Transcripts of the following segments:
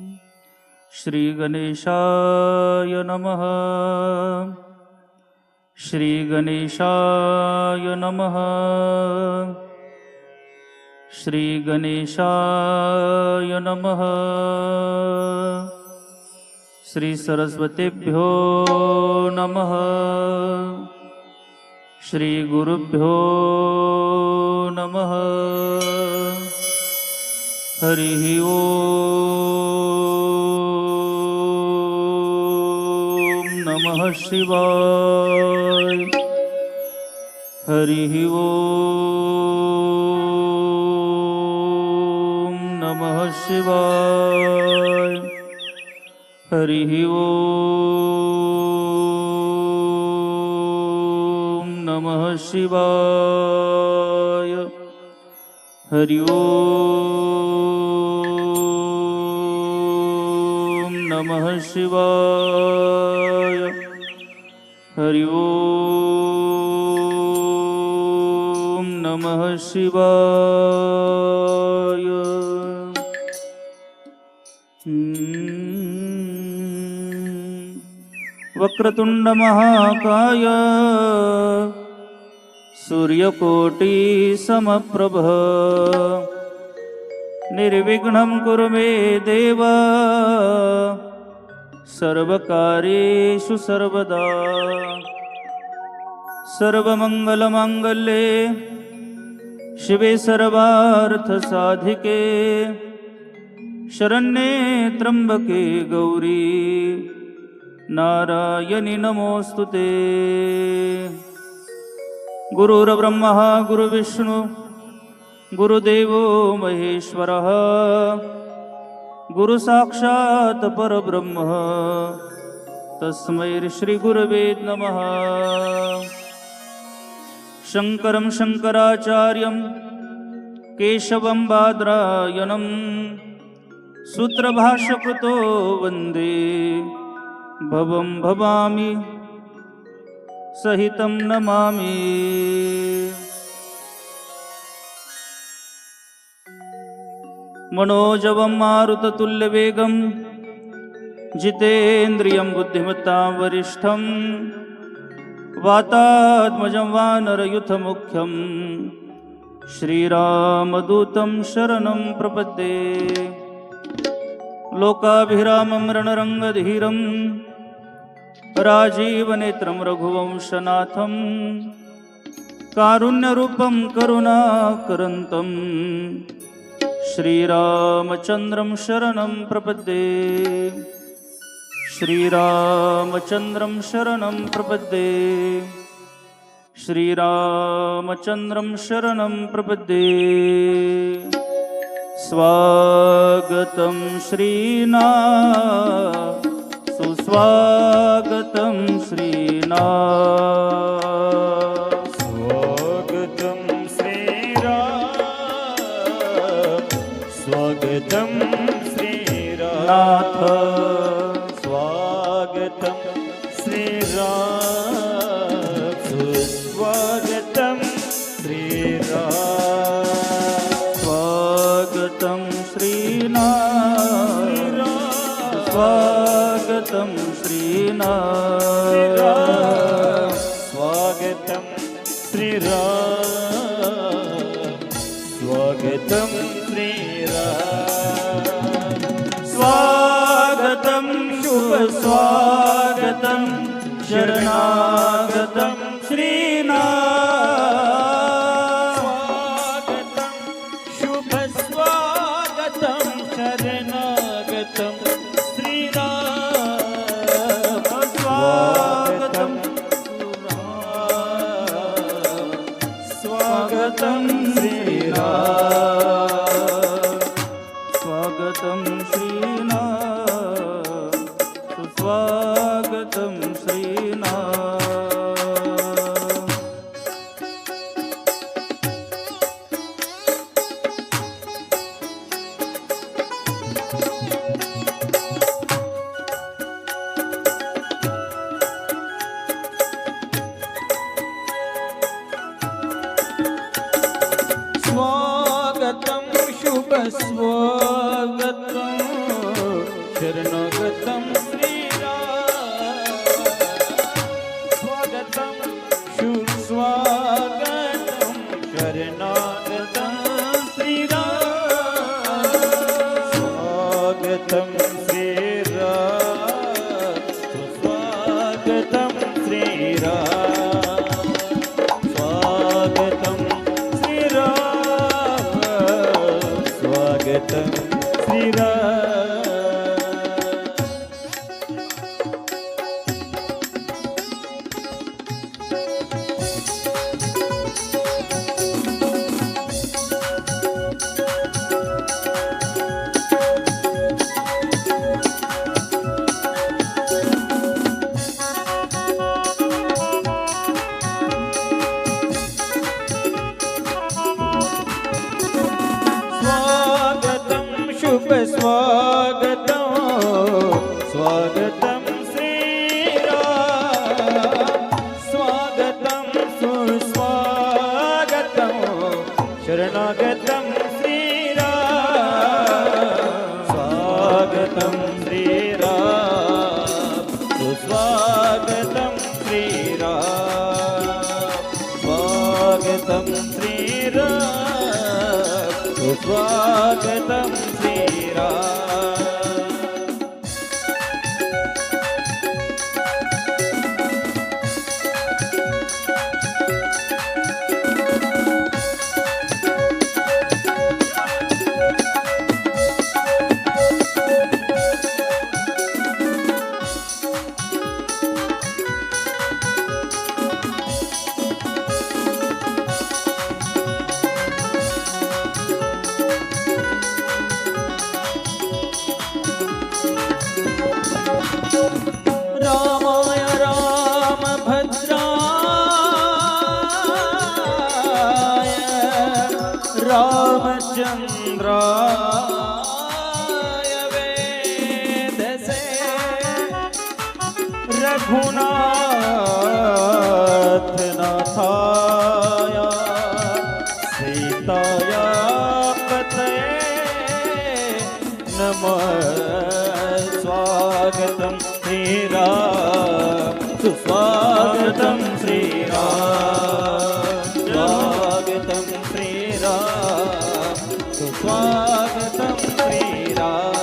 श्री गणेशाय नमः। श्री गणेशाय नमः। श्री गणेशाय नमः। श्री सरस्वतीभ्यो नमः। श्री गुरुभ्यो नमः। हरि ओम नमः शिवाय। हरि ओम नमः शिवाय। हरि ओम नमः शिवाय। हरि ओम नमः शिवाय। हरि ओम नमः शिवाय। वक्रतुंड महाकाय सूर्यकोटि समप्रभ निर्विघ्नं कुरु मे देव सर्वकार्येषु सर्वदा। सर्वमंगलमांगल्ये शिवे सर्वार्थसाधिके शरण्ये त्र्यंबके गौरी नारायणि नमोस्तुते। गुरुर्ब्रह्मा गुरुर्विष्णु गुरुदेवो महेश्वरः गुरु साक्षात् परब्रह्म तस्मै श्री गुरवे नमः। शंकरं शंकराचार्यं केशवं बादरायणं सूत्रभाष्यकृतो वन्दे भवं भवामि सहितं नमामि। मनोजवं मारुततुल्यवेगं जितेन्द्रियं बुद्धिमतां वरिष्ठं वातात्मजं वानरयूथमुख्यं श्रीरामदूतं शरणं प्रपद्ये। लोकाभिरामं रणरङ्गधीरं राजीवनेत्रं रघुवंशनाथं कारुण्यरूपं करुणाकरन्तं श्रीरामचन्द्रं शरणं प्रपद्ये। श्रीरामचन्द्रं शरणं प्रपद्ये। श्रीरामचन्द्रं शरणं प्रपद्ये। स्वागतं श्रीनाथ सुस्वागतं श्रीनाथ। स्वागतं श्रीराम स्वागतं श्रीनाथ। स्वागतं श्रीराम सुस्वागतं श्रीराम। स्वागतं श्रीनाथ स्वागतं श्रीनाथ। स्वागतं श्रीराम स्वागतं श्रीराम। स्वागतं शुभ स्वागतं शरणागतं श्रीनाथ। स्वागतं शुभ स्वागतं शरणागतं श्रीराम। स्वागतं स्वागतं श्रीनाथ। स्वागतं श्रीनाथ सुस्वागतं श्रीनाथ। स्वागतं शुभ स्वागतं शरणगतं श्रीराम स्वागतं सुस्वागतं शरणागतं श्रीराम स्वागतं श्रीराम सुस्वागतं श्रीराम स्वागतं श्रीराम स्वागतं श्रीराम स्वागतं शुभ स्वागतं स्वागतं श्रीराम स्वागतं सुस्वागतं शरणागतं श्रीराम स्वागतं श्रीराम सुस्वागतं श्रीराम स्वागतं श्रीराम स्वागतं श्रीराम रामाय रामभद्राय रामचन्द्राय वेदसे रघुनाथनाथाय सीताया पतये नमः स्वागतं श्रीराम सुस्वागतं श्रीराम स्वागतं श्रीराम सुस्वागतं श्रीराम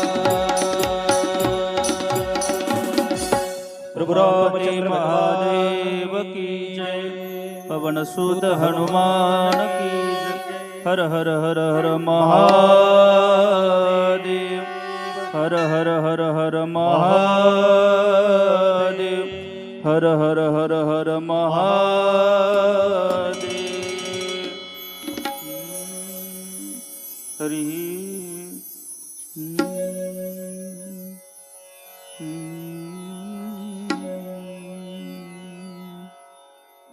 प्रभु रामचंद्र महादेव की जय पवन सुत हनुमान की जय हर हर हर हर महादेव हर हर हर हर महादेव हर हर हर हर महादेव हरि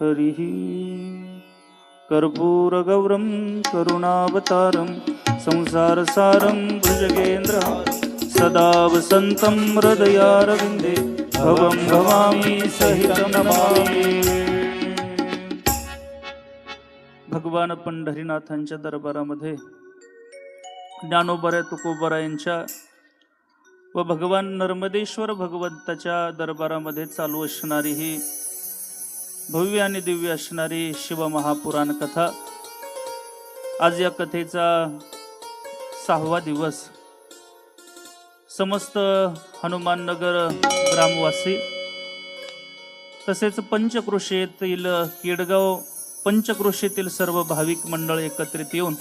हरि कर्पूरगौरं करुणावतारं संसारसारं भुजगेन्द्रहारं सदा वसन्तं हृदयारविन्दे भवं भवामि सहितं नमामि. भगवान पंढरीनाथांच्या दरबारामध्ये ज्ञानोबा तुकोबा यांच्या व भगवान नर्मदेश्वर भगवंताच्या दरबारामध्ये चालू असणारी ही भव्य आणि दिव्य असणारी शिवमहापुराण कथा. आज या कथेचा 6वा दिवस. समस्त हनुमाननगर ग्रामवासी तसेच पंचक्रोशीतील केडगाव पंचक्रोशीतील सर्व भाविक मंडळ एकत्रित येऊन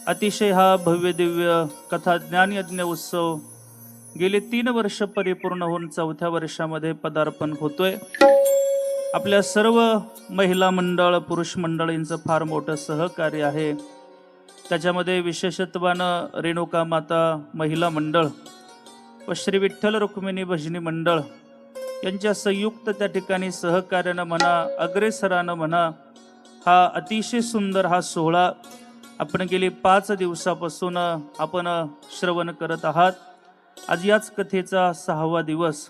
अतिशय हा भव्य दिव्य कथा ज्ञान यज्ञ उत्सव गेले 3 वर्ष परिपूर्ण होऊन 4थ्या वर्षामध्ये पदार्पण होतोय. आपल्या सर्व महिला मंडळ पुरुष मंडळींचं फार मोठं सहकार्य आहे. त्याच्यामध्ये विशेषत्वानं रेणुका माता महिला मंडळ व श्री विठ्ठल रुक्मिणी भजनी मंडळ यांच्या संयुक्त त्या ठिकाणी सहकार्यानं म्हणा अग्रेसरानं म्हणा हा अतिशय सुंदर हा सोहळा आपण गेली 5 दिवसापासून आपण श्रवण करत आहात. आज याच कथेचा 6वा दिवस.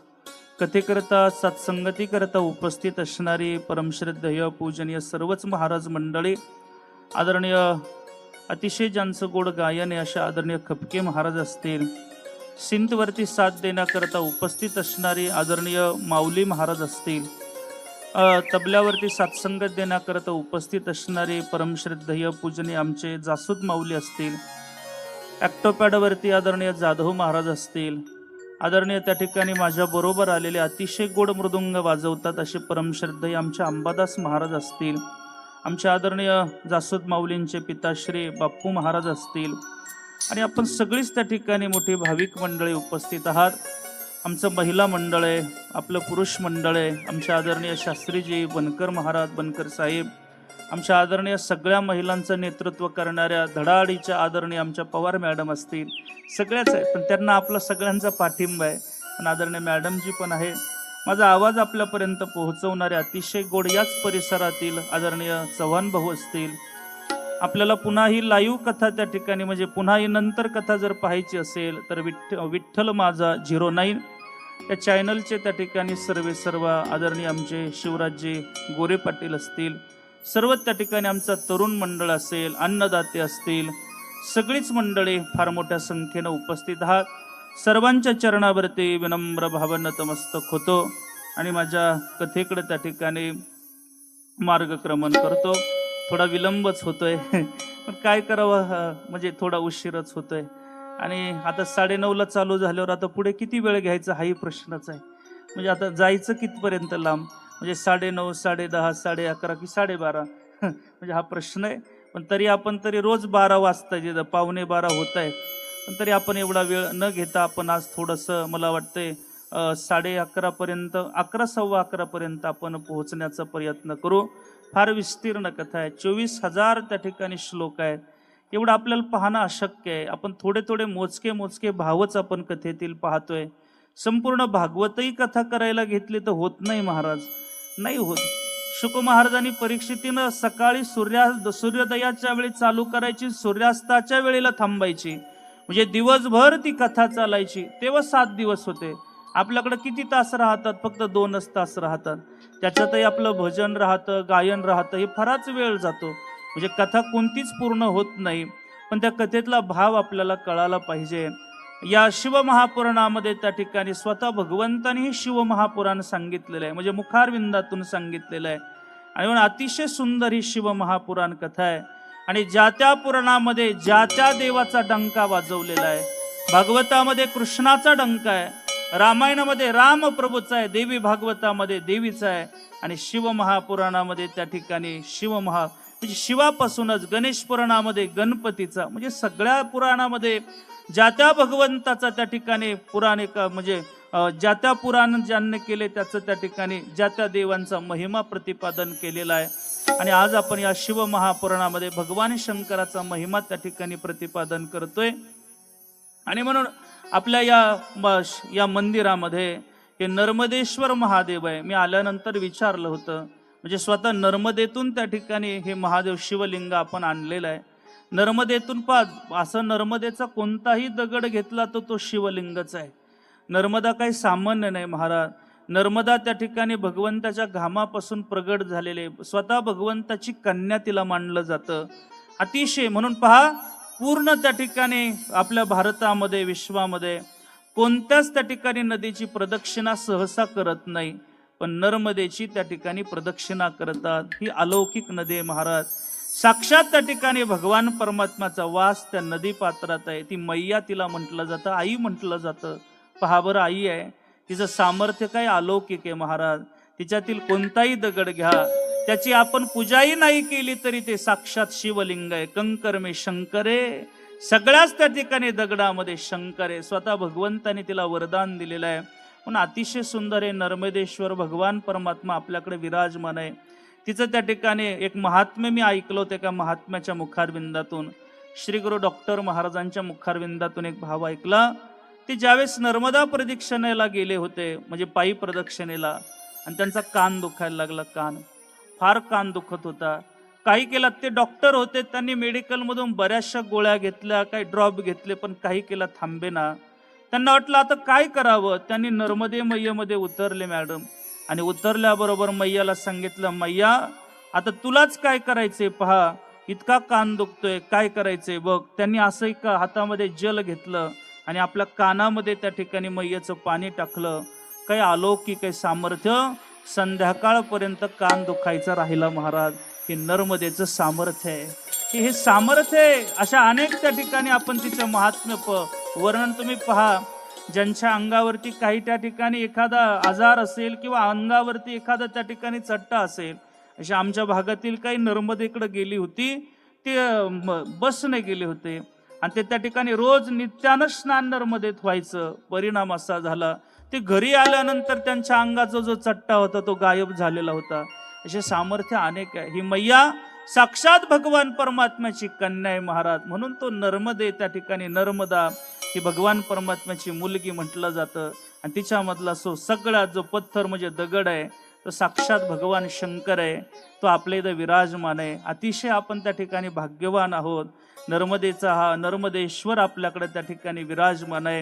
कथेकरता सत्संगतीकरता उपस्थित असणारी परमश्रद्धेय पूजनीय सर्वच महाराज मंडळी, आदरणीय अतिशय ज्यांचं गोड गायन आहे अशा आदरणीय खपके महाराज असतील, सिंथवरती साथ देण्याकरता उपस्थित असणारे आदरणीय माऊली महाराज असतील, तबल्यावरती साथसंगत देण्याकरता उपस्थित असणारे परमश्रद्धेय पूजनीय आमचे जासूद माऊली असतील, ॲक्टोपॅडवरती आदरणीय जाधव महाराज असतील, आदरणीय त्या ठिकाणी माझ्या बरोबर आलेले अतिशय गोड मृदुंग वाजवतात असे परमश्रद्धेय आमचे अंबादास महाराज असतील, आमचे आदरणीय जासूद माऊलींचे पिताश्री बाप्पू महाराज असतील, आणि आपण सगळीच त्या ठिकाणी मोठी भाविक मंडळी उपस्थित आहात. आमचं महिला मंडळ आहे, आपलं पुरुष मंडळ आहे, आमच्या आदरणीय शास्त्रीजी बनकर महाराज, बनकर साहेब, आमच्या आदरणीय सगळ्या महिलांचं नेतृत्व करणाऱ्या धडाडीच्या आदरणीय आमच्या पवार मॅडम असतील, सगळ्याच आहे. पण त्यांना आपला सगळ्यांचा पाठिंबा आहे. पण आदरणीय मॅडमजी पण आहे. माझा आवाज आपल्यापर्यंत पोहोचवणारे अतिशय गोड याच परिसरातील आदरणीय चव्हाण भाऊ असतील. आपल्याला पुन्हा ही लाईव्ह कथा त्या ठिकाणी म्हणजे पुन्हा ही नंतर कथा जर पाहायची असेल तर विठ्ठल माझा 09 या चॅनलचे त्या ठिकाणी सर्व आदरणीय आमचे शिवराजजी गोरे पाटील असतील, सर्व त्या ठिकाणी आमचा तरुण मंडळ असेल, अन्नदाते असतील, सगळीच मंडळी फार मोठ्या संख्येनं उपस्थित आहात. सर्वांच्या चरणावरती विनम्र भावानं नतमस्तक होतो आणि माझ्या कथेकडे त्या ठिकाणी मार्गक्रमण करतो. थोडा विलंबच होतोय पण काय करावं, म्हणजे थोडा उशीरच होतोय. आणि आता 9:30ला चालू झाल्यावर आता पुढे किती वेळ घ्यायचा हाही प्रश्नच आहे. म्हणजे आता जायचं कितपर्यंत लांब, म्हणजे 9:30, 10:30, 11:30 की 12:30 म्हणजे हा प्रश्न आहे. पण तरी आपण रोज 12 वाजता जे 11:15 होत आहे, पण तरी आपण एवढा वेळ न घेता आपण आज थोडंसं मला वाटतंय 11:30पर्यंत 11, 11:15पर्यंत आपण पोहोचण्याचा प्रयत्न करू. फार विस्तीर्ण कथा आहे, 24,000 त्या ठिकाणी श्लोक आहेत. एवढं आपल्याला पाहणं अशक्य आहे. आपण थोडे मोजके भावच आपण कथेतील पाहतोय. संपूर्ण भागवतही कथा करायला घेतली तर होत नाही महाराज, नाही होत. शुक महाराजांनी परीक्षितीनं सकाळी सूर्योदयाच्या वेळी चालू करायची, सूर्यास्ताच्या वेळेला थांबायची, म्हणजे दिवसभर ती कथा चालायची. तेव्हा 7 दिवस होते. आपल्याकडे किती तास राहतात? फक्त 2च तास राहतात. त्याच्यातही आपलं भजन राहतं, गायन राहतं, हे फारच वेळ जातो. म्हणजे कथा कोणतीच पूर्ण होत नाही. पण त्या कथेतला भाव आपल्याला कळायला पाहिजे. या शिवमहापुराणामध्ये त्या ठिकाणी स्वतः भगवंतांनी शिवमहापुराण सांगितलेलं आहे, म्हणजे मुखारविंदातून सांगितलेलं आहे. आणि म्हणून अतिशय सुंदर ही शिवमहापुराण कथा आहे. आणि ज्या त्या पुराणामध्ये ज्या त्या देवाचा डंका वाजवलेला आहे. भागवतामध्ये कृष्णाचा डंका आहे, रामायणामध्ये रामप्रभूचा आहे, देवी भागवतामध्ये देवीचा आहे, आणि शिवमहापुराणामध्ये त्या ठिकाणी म्हणजे शिवापासूनच, गणेश पुराणामध्ये गणपतीचा, म्हणजे सगळ्या पुराणामध्ये ज्या त्या भगवंताचा त्या ठिकाणी म्हणजे ज्या त्या पुराण ज्यांनी केले त्याचं त्या ठिकाणी ज्या त्या देवांचा महिमा प्रतिपादन केलेला आहे. आणि आज आपण या शिवमहापुराणामध्ये भगवान शंकराचा महिमा त्या ठिकाणी प्रतिपादन करतोय. आणि म्हणून आपल्या या मंदिरामध्ये हे नर्मदेश्वर महादेव आहे. मी आल्यानंतर विचारलं होतं, म्हणजे स्वतः नर्मदेतून त्या ठिकाणी हे महादेव शिवलिंग आपण आणलेलं आहे. नर्मदेतून असं नर्मदेचा कोणताही दगड घेतला तर तो शिवलिंगच आहे. नर्मदा काही सामान्य नाही महाराज. नर्मदा त्या ठिकाणी भगवंताच्या घामापासून प्रगट झालेले, स्वतः भगवंताची कन्या तिला मानलं जातं. अतिशय म्हणून पहा, पूर्ण त्या ठिकाणी आपल्या भारतामध्ये, विश्वामध्ये कोणत्याच त्या ठिकाणी नदीची प्रदक्षिणा सहसा करत नाही, पण नर्मदेची त्या ठिकाणी प्रदक्षिणा करतात. ही अलौकिक नदी आहे महाराज. साक्षात त्या ठिकाणी भगवान परमात्माचा वास त्या नदी पात्रात आहे. ती मैया तिला म्हटलं जातं, आई म्हटलं जातं. पहा बरं, आई आहे, तिचं सामर्थ्य काय अलौकिक आहे महाराज. तिच्यातील कोणताही दगड घ्या, त्याची आपण पूजाही नाही केली तरी ते साक्षात शिवलिंग आहे. कंकर में शंकरे, सगळ्याच त्या ठिकाणी दगडामध्ये शंकर आहे. स्वतः भगवंताने तिला वरदान दिलेलं आहे. म्हणून अतिशय सुंदर आहे नर्मदेश्वर भगवान परमात्मा आपल्याकडे विराजमान आहे. तिचं त्या ठिकाणी एक महात्म्य मी ऐकलं होतं. एका महात्म्याच्या मुखारविंदातून, श्री गुरु डॉक्टर महाराजांच्या मुखारविंदातून एक भाव ऐकला. ते ज्यावेळेस नर्मदा प्रदक्षिणेला गेले होते, म्हणजे पायी प्रदक्षिणेला, आणि त्यांचा कान दुखायला लागला. फार कान दुखत होता. काही केला, ते डॉक्टर होते, त्यांनी मेडिकलमधून बऱ्याचशा गोळ्या घेतल्या, काही ड्रॉप घेतले, पण काही केला थांबेना. त्यांना वाटलं आता काय करावं. त्यांनी नर्मदे मैयेमध्ये उतरले मॅडम, आणि उतरल्याबरोबर मैयाला सांगितलं, मैया आता तुलाच काय करायचंय, पहा इतका कान दुखतोय, काय करायचंय बघ. त्यांनी असं एका हातामध्ये जल घेतलं, आणि आपल्या कानामध्ये त्या ठिकाणी मैयाचं पाणी टाकलं. काही अलौकिक काही सामर्थ्य, संध्याकाळपर्यंत कान दुखायचा राहिला महाराज. हे नर्मदेचं सामर्थ्य आहे. हे सामर्थ्य आहे. अशा अनेक त्या ठिकाणी आपण तिचं महात्म्य वर्णन तुम्ही पहा. ज्यांच्या अंगावरती काही त्या ठिकाणी एखादा आजार असेल किंवा अंगावरती एखादा त्या ठिकाणी चट्टा असेल, अशा आमच्या भागातील काही नर्मदेकडे गेली होती. ते बसने गेले होते आणि ते त्या ठिकाणी रोज नित्यानं स्नान नर्मदेत व्हायचं. परिणाम असा झाला, ते घरी आल्यानंतर त्यांच्या अंगाचा जो चट्टा होता तो गायब झालेला होता. असे सामर्थ्य अनेक आहे. ही मैया साक्षात भगवान परमात्म्याची कन्या आहे महाराज. म्हणून तो नर्मदे त्या ठिकाणी नर्मदा ही भगवान परमात्म्याची मुलगी म्हटलं जातं. आणि तिच्यामधला सगळ्यात जो पत्थर म्हणजे दगड आहे तो साक्षात भगवान शंकर आहे. तो आपल्या इथं विराजमान आहे. अतिशय आपण त्या ठिकाणी भाग्यवान आहोत. नर्मदेचा हा नर्मदेश्वर आपल्याकडे त्या ठिकाणी विराजमान आहे.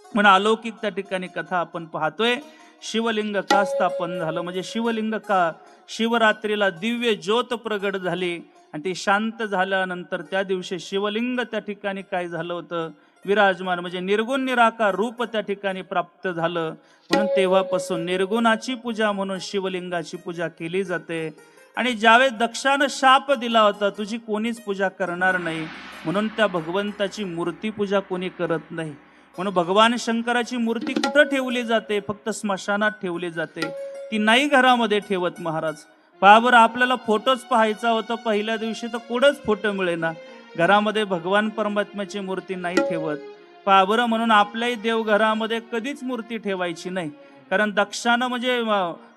म्हणून अलौकिक त्या ठिकाणी कथा आपण पाहतोय. शिवलिंग का स्थापन झालं म्हणजे शिवलिंग का, शिवरात्रीला दिव्य ज्योत प्रगट झाली आणि ती शांत झाल्यानंतर त्या दिवशी शिवलिंग त्या ठिकाणी काय झालं होतं, विराजमान म्हणजे निर्गुण निराकार रूप त्या ठिकाणी प्राप्त झालं. म्हणून तेव्हापासून निर्गुणाची पूजा म्हणून शिवलिंगाची पूजा केली जाते. आणि ज्यावेळेस दक्षानं शाप दिला होता तुझी कोणीच पूजा करणार नाही, म्हणून त्या भगवंताची मूर्ती पूजा कोणी करत नाही. म्हणून भगवान शंकराची मूर्ती कुठं ठेवली जाते, फक्त स्मशानात ठेवली जाते. ती नाही घरामध्ये ठेवत महाराज. पहा बरं, आपल्याला फोटोच पाहायचा होता पहिल्या दिवशी तर कुठंच फोटो मिळेना. घरामध्ये भगवान परमात्म्याची मूर्ती नाही ठेवत. पहा बरं, म्हणून आपल्याही देवघरामध्ये कधीच मूर्ती ठेवायची नाही. कारण दक्षानं म्हणजे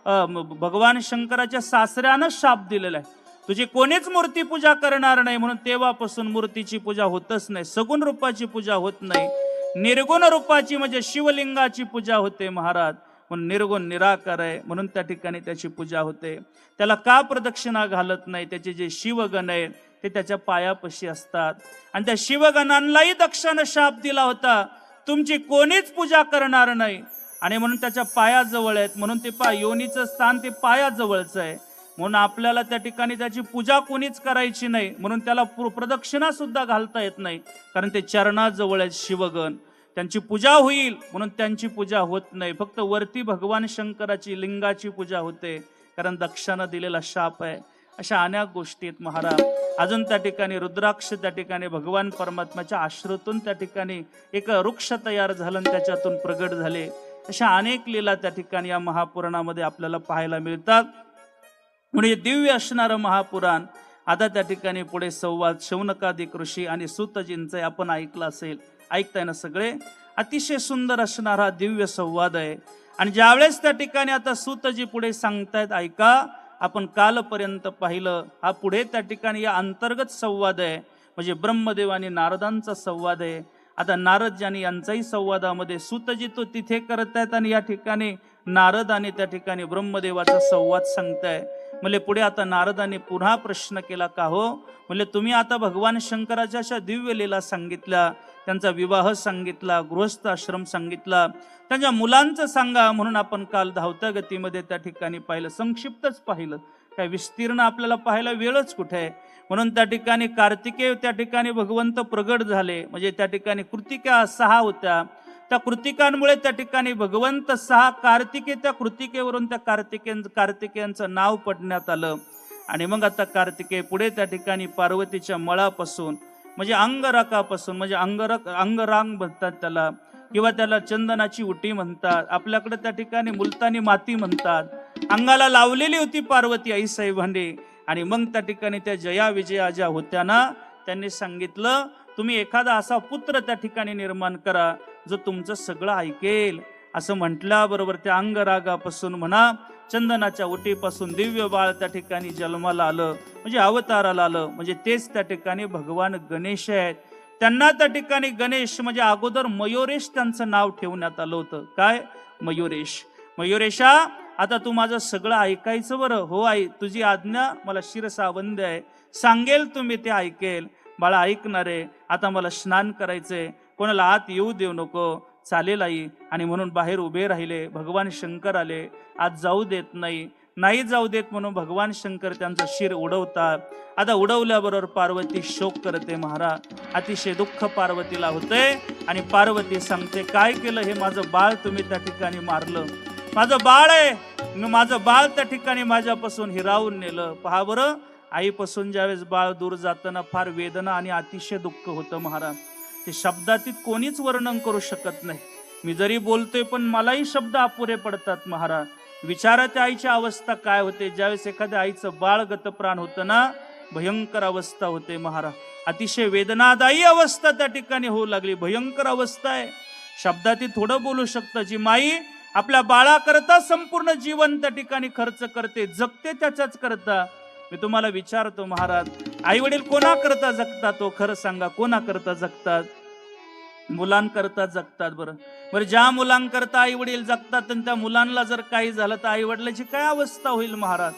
भगवान शंकराच्या सासऱ्यानं शाप दिलेला आहे, तुझी कोणीच मूर्ती पूजा करणार नाही. म्हणून तेव्हापासून मूर्तीची पूजा होतच नाही. सगुण रूपाची पूजा होत नाही. निर्गुण रूपाची म्हणजे शिवलिंगाची पूजा होते महाराज. म्हणून निर्गुण निराकार आहे म्हणून त्या ठिकाणी त्याची पूजा होते. त्याला का प्रदक्षिणा घालत नाही, त्याचे जे शिवगण आहेत ते त्याच्या पायापाशी असतात. आणि त्या शिवगणांनाही दक्षानं शाप दिला होता, तुमची कोणीच पूजा करणार नाही. आणि म्हणून त्याच्या पायाजवळ आहेत. म्हणून ते योनीचं स्थान ते पायाजवळचं आहे. म्हणून आपल्याला त्या ठिकाणी त्याची पूजा कोणीच करायची नाही. म्हणून त्याला प्रदक्षिणा सुद्धा घालता येत नाही, कारण ते चरणाजवळ आहेत शिवगण. त्यांची पूजा होईल म्हणून त्यांची पूजा होत नाही. फक्त वरती भगवान शंकराची लिंगाची पूजा होते, कारण दक्षानं दिलेला शाप आहे. अशा अनेक गोष्टी आहेत महाराज. अजून त्या ठिकाणी रुद्राक्ष त्या ठिकाणी भगवान परमात्म्याच्या आश्रतून त्या ठिकाणी एक वृक्ष तयार झालं आणि त्याच्यातून प्रगट झाले. अशा अनेक लीला त्या ठिकाणी या महापुराणामध्ये आपल्याला पाहायला मिळतात. म्हणजे दिव्य असणारं महापुराण. आता त्या ठिकाणी पुढे संवाद शौनकादिक ऋषी आणि सूतजींचा आपण ऐकला असेल, ऐकताय ना सगळे. अतिशय सुंदर असणारा दिव्य संवाद आहे. आणि ज्यावेळेस त्या ठिकाणी आता सूतजी पुढे सांगतायत ऐका. आपण कालपर्यंत पाहिलं, हा पुढे त्या ठिकाणी या अंतर्गत संवाद आहे, म्हणजे ब्रह्मदेव आणि नारदांचा संवाद आहे. आता नारद आणि यांचाही संवादामध्ये सूतजी तो तिथे करत आहेत आणि या ठिकाणी नारद आणि त्या ठिकाणी ब्रह्मदेवाचा संवाद सांगताय. म्हणजे पुढे आता नारदाने पुन्हा प्रश्न केला, का हो, म्हणजे तुम्ही आता भगवान शंकराच्या अशा दिव्य लीला सांगितल्या, त्यांचा विवाह सांगितला, गृहस्थ आश्रम सांगितला, त्यांच्या मुलांचं सांगा. म्हणून आपण काल धावत्या गतीमध्ये त्या ठिकाणी पाहिलं, संक्षिप्तच पाहिलं, काय विस्तीर्ण आपल्याला पाहायला वेळच कुठे आहे. म्हणून त्या ठिकाणी कार्तिकेय त्या ठिकाणी भगवंत प्रगट झाले. म्हणजे त्या ठिकाणी कृतिका 6 होत्या. त्या कृतिकांमुळे त्या ठिकाणी भगवंत 6 कार्तिके, त्या कृतिकेवरून त्या कार्तिकेयांचं नाव पडण्यात आलं. आणि मग आता कार्तिकेय पुढे त्या ठिकाणी पार्वतीच्या मळापासून म्हणजे अंगरकापासून म्हणजे अंगरांग म्हणतात त्याला, किंवा त्याला चंदनाची उटी म्हणतात. आपल्याकडे त्या ठिकाणी मुलतानी माती म्हणतात. अंगाला लावलेली होती पार्वती आई साहेबांनी. आणि मग त्या ठिकाणी त्या जया विजया ज्या होत्या ना, त्यांनी सांगितलं तुम्ही एखादा असा पुत्र त्या ठिकाणी निर्माण करा जो तुमचं सगळं ऐकेल. असं म्हटल्याबरोबर त्या अंगरागापासून म्हणा चंदनाच्या उटीपासून दिव्य बाळ त्या ठिकाणी जन्माला आलं, म्हणजे अवताराला आलं. म्हणजे तेच त्या ठिकाणी भगवान गणेश आहेत. त्यांना त्या ठिकाणी गणेश म्हणजे अगोदर मयुरेश त्यांचं नाव ठेवण्यात आलं होतं. काय, मयुरेश. मयुरेशा, आता तू माझं सगळं ऐकायचं बरं. हो आई, तुझी आज्ञा मला शिरसावंद आहे, सांगेल तुम्ही ते ऐकेल. बाळा ऐकणारे, आता मला स्नान करायचंय, कोणाला आत येऊ देऊ नको. चालेल आई. आणि म्हणून बाहेर उभे राहिले. भगवान शंकर आले, आत जाऊ देत नाही. नाही जाऊ देत म्हणून भगवान शंकर त्यांचं शिर उडवतात. आता उडवल्याबरोबर पार्वती शोक करते महाराज. अतिशय दुःख पार्वतीला होते आणि पार्वती सांगते, काय केलं हे माझं बाळ तुम्ही त्या ठिकाणी मारलं. माझं बाळ आहे, माझं बाळ त्या ठिकाणी माझ्यापासून हिरावून नेलं. पहा बरं, आईपासून ज्यावेळेस बाळ दूर जाताना फार वेदना आणि अतिशय दुःख होतं महाराज. ते शब्दातीत कोणीच वर्णन करू शकत नाही. मी जरी बोलतोय पण मलाही शब्द अपुरे पडतात महाराज. विचारा त्या आईची अवस्था काय होते ज्यावेळेस एखाद्या आईचं बाळ गतप्राण होतं ना, भयंकर अवस्था होते महाराज. अतिशय वेदनादायी अवस्था त्या ठिकाणी होऊ लागली. भयंकर अवस्था आहे. शब्दाती थोडं बोलू शकतं. जी माई आपल्या बाळाकरता संपूर्ण जीवन त्या ठिकाणी खर्च करते, जगते त्याच्याच करता. मी तुम्हाला विचारतो महाराज, आई वडील कोणा करता जगतात? तो खरं सांगा, कोणा करता जगतात? मुलांकरता जगतात. बरं, ज्या मुलांकरता आई वडील जगतात आणि त्या मुलांना जर काही झालं तर आई वडिलांची काय अवस्था होईल महाराज.